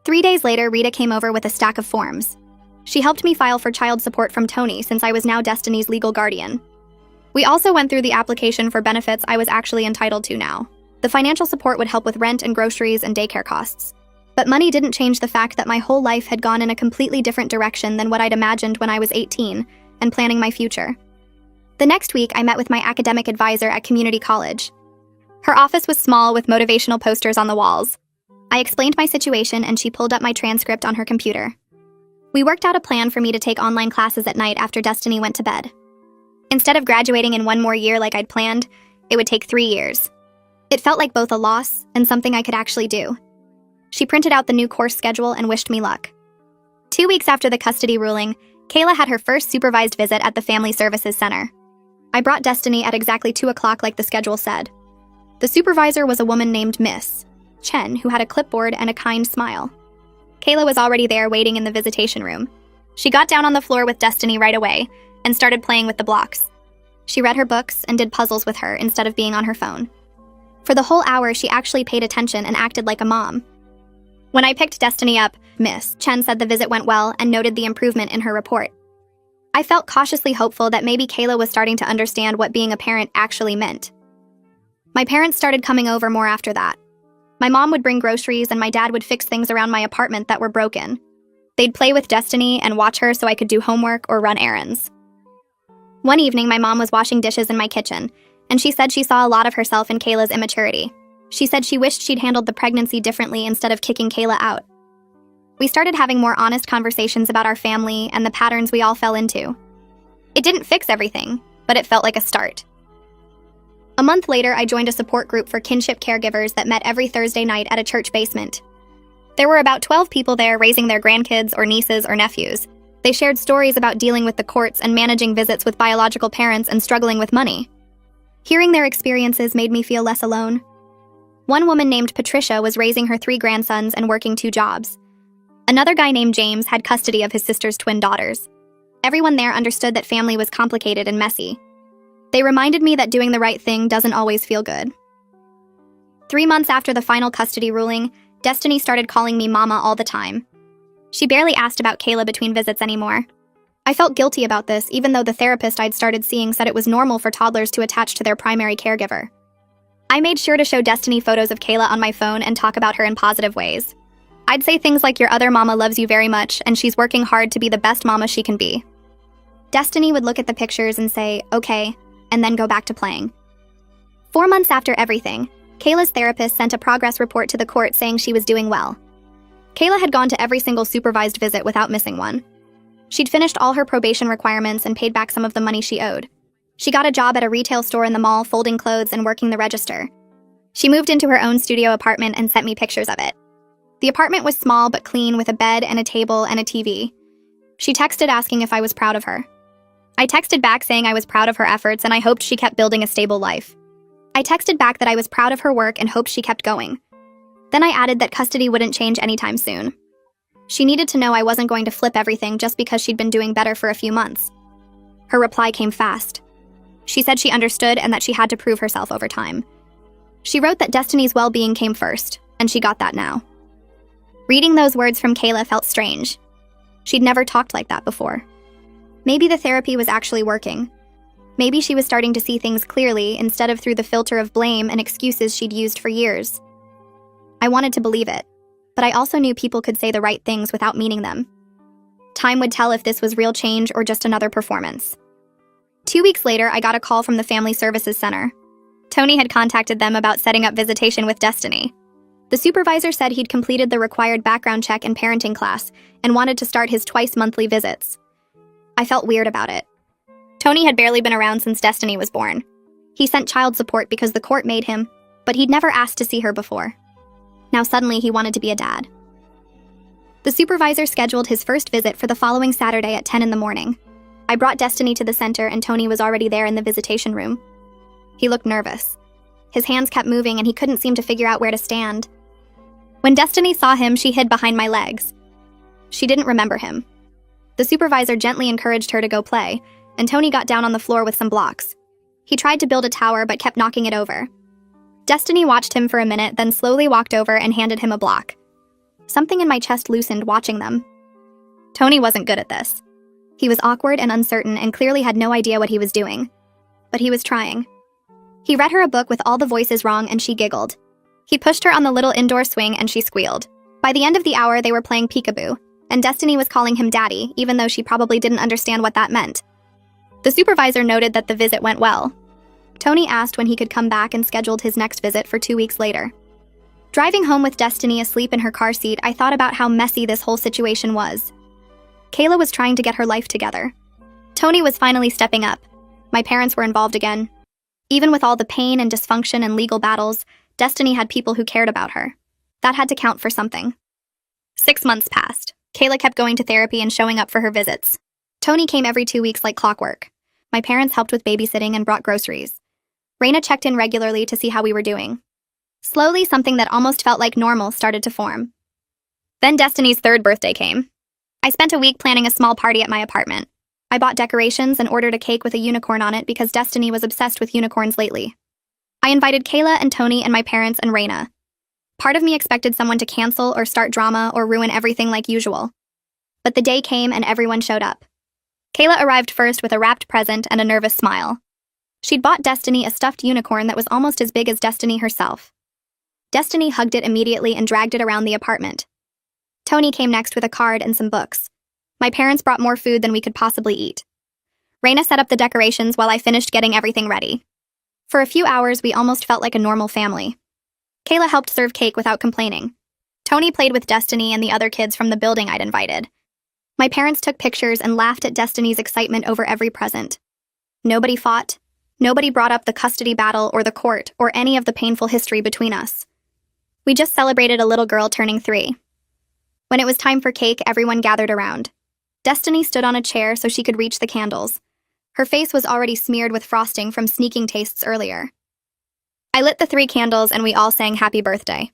3 days later, Rita came over with a stack of forms. She helped me file for child support from Tony since I was now Destiny's legal guardian. We also went through the application for benefits I was actually entitled to now. The financial support would help with rent and groceries and daycare costs. But money didn't change the fact that my whole life had gone in a completely different direction than what I'd imagined when I was 18 and planning my future. The next week, I met with my academic advisor at community college. Her office was small with motivational posters on the walls. I explained my situation and she pulled up my transcript on her computer. We worked out a plan for me to take online classes at night after Destiny went to bed. Instead of graduating in one more year like I'd planned, it would take 3 years. It felt like both a loss and something I could actually do. She printed out the new course schedule and wished me luck. 2 weeks after the custody ruling, Kayla had her first supervised visit at the Family Services Center. I brought Destiny at exactly 2 o'clock like the schedule said. The supervisor was a woman named Miss Chen, who had a clipboard and a kind smile. Kayla was already there waiting in the visitation room. She got down on the floor with Destiny right away and started playing with the blocks. She read her books and did puzzles with her instead of being on her phone. For the whole hour, she actually paid attention and acted like a mom. When I picked Destiny up, Miss Chen said the visit went well and noted the improvement in her report. I felt cautiously hopeful that maybe Kayla was starting to understand what being a parent actually meant. My parents started coming over more after that. My mom would bring groceries and my dad would fix things around my apartment that were broken. They'd play with Destiny and watch her so I could do homework or run errands. One evening, my mom was washing dishes in my kitchen, and she said she saw a lot of herself in Kayla's immaturity. She said she wished she'd handled the pregnancy differently instead of kicking Kayla out. We started having more honest conversations about our family and the patterns we all fell into. It didn't fix everything, but it felt like a start. A month later, I joined a support group for kinship caregivers that met every Thursday night at a church basement. There were about 12 people there raising their grandkids or nieces or nephews. They shared stories about dealing with the courts and managing visits with biological parents and struggling with money. Hearing their experiences made me feel less alone. One woman named Patricia was raising her 3 grandsons and working 2 jobs. Another guy named James had custody of his sister's twin daughters. Everyone there understood that family was complicated and messy. They reminded me that doing the right thing doesn't always feel good. 3 months after the final custody ruling, Destiny started calling me Mama all the time. She barely asked about Kayla between visits anymore. I felt guilty about this, even though the therapist I'd started seeing said it was normal for toddlers to attach to their primary caregiver. I made sure to show Destiny photos of Kayla on my phone and talk about her in positive ways. I'd say things like, "Your other mama loves you very much, and she's working hard to be the best mama she can be." Destiny would look at the pictures and say, "Okay," and then go back to playing. 4 months after everything, Kayla's therapist sent a progress report to the court saying she was doing well. Kayla had gone to every single supervised visit without missing one. She'd finished all her probation requirements and paid back some of the money she owed. She got a job at a retail store in the mall, folding clothes and working the register. She moved into her own studio apartment and sent me pictures of it. The apartment was small but clean, with a bed and a table and a TV. She texted asking if I was proud of her. I texted back saying I was proud of her efforts and I hoped she kept building a stable life. I texted back that I was proud of her work and hoped she kept going. Then I added that custody wouldn't change anytime soon. She needed to know I wasn't going to flip everything just because she'd been doing better for a few months. Her reply came fast. She said she understood and that she had to prove herself over time. She wrote that Destiny's well-being came first, and she got that now. Reading those words from Kayla felt strange. She'd never talked like that before. Maybe the therapy was actually working. Maybe she was starting to see things clearly instead of through the filter of blame and excuses she'd used for years. I wanted to believe it, but I also knew people could say the right things without meaning them. Time would tell if this was real change or just another performance. 2 weeks later, I got a call from the Family Services Center. Tony had contacted them about setting up visitation with Destiny. The supervisor said he'd completed the required background check and parenting class and wanted to start his twice-monthly visits. I felt weird about it. Tony had barely been around since Destiny was born. He sent child support because the court made him, but he'd never asked to see her before. Now suddenly he wanted to be a dad. The supervisor scheduled his first visit for the following Saturday at 10 in the morning. I brought Destiny to the center and Tony was already there in the visitation room. He looked nervous. His hands kept moving and he couldn't seem to figure out where to stand. When Destiny saw him, she hid behind my legs. She didn't remember him. The supervisor gently encouraged her to go play, and Tony got down on the floor with some blocks. He tried to build a tower but kept knocking it over. Destiny watched him for a minute, then slowly walked over and handed him a block. Something in my chest loosened watching them. Tony wasn't good at this. He was awkward and uncertain and clearly had no idea what he was doing. But he was trying. He read her a book with all the voices wrong and she giggled. He pushed her on the little indoor swing and she squealed. By the end of the hour, they were playing peekaboo, and Destiny was calling him Daddy, even though she probably didn't understand what that meant. The supervisor noted that the visit went well. Tony asked when he could come back and scheduled his next visit for 2 weeks later. Driving home with Destiny asleep in her car seat, I thought about how messy this whole situation was. Kayla was trying to get her life together. Tony was finally stepping up. My parents were involved again. Even with all the pain and dysfunction and legal battles, Destiny had people who cared about her. That had to count for something. 6 months passed. Kayla kept going to therapy and showing up for her visits. Tony came every 2 weeks like clockwork. My parents helped with babysitting and brought groceries. Raina checked in regularly to see how we were doing. Slowly, something that almost felt like normal started to form. Then Destiny's 3rd birthday came. I spent a week planning a small party at my apartment. I bought decorations and ordered a cake with a unicorn on it because Destiny was obsessed with unicorns lately. I invited Kayla and Tony and my parents and Raina. Part of me expected someone to cancel or start drama or ruin everything like usual. But the day came and everyone showed up. Kayla arrived first with a wrapped present and a nervous smile. She'd bought Destiny a stuffed unicorn that was almost as big as Destiny herself. Destiny hugged it immediately and dragged it around the apartment. Tony came next with a card and some books. My parents brought more food than we could possibly eat. Raina set up the decorations while I finished getting everything ready. For a few hours, we almost felt like a normal family. Kayla helped serve cake without complaining. Tony played with Destiny and the other kids from the building I'd invited. My parents took pictures and laughed at Destiny's excitement over every present. Nobody fought. Nobody brought up the custody battle or the court or any of the painful history between us. We just celebrated a little girl turning 3. When it was time for cake, everyone gathered around. Destiny stood on a chair so she could reach the candles. Her face was already smeared with frosting from sneaking tastes earlier. I lit the 3 candles and we all sang happy birthday.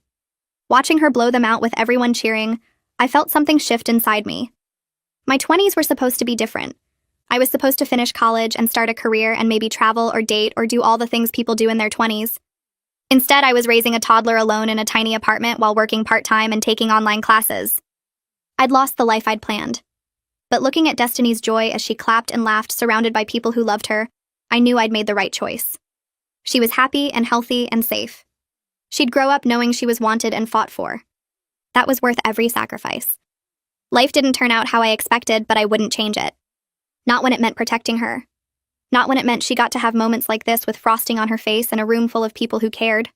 Watching her blow them out with everyone cheering, I felt something shift inside me. My 20s were supposed to be different. I was supposed to finish college and start a career and maybe travel or date or do all the things people do in their 20s. Instead, I was raising a toddler alone in a tiny apartment while working part-time and taking online classes. I'd lost the life I'd planned. But looking at Destiny's joy as she clapped and laughed surrounded by people who loved her, I knew I'd made the right choice. She was happy and healthy and safe. She'd grow up knowing she was wanted and fought for. That was worth every sacrifice. Life didn't turn out how I expected, but I wouldn't change it. Not when it meant protecting her. Not when it meant she got to have moments like this with frosting on her face and a room full of people who cared.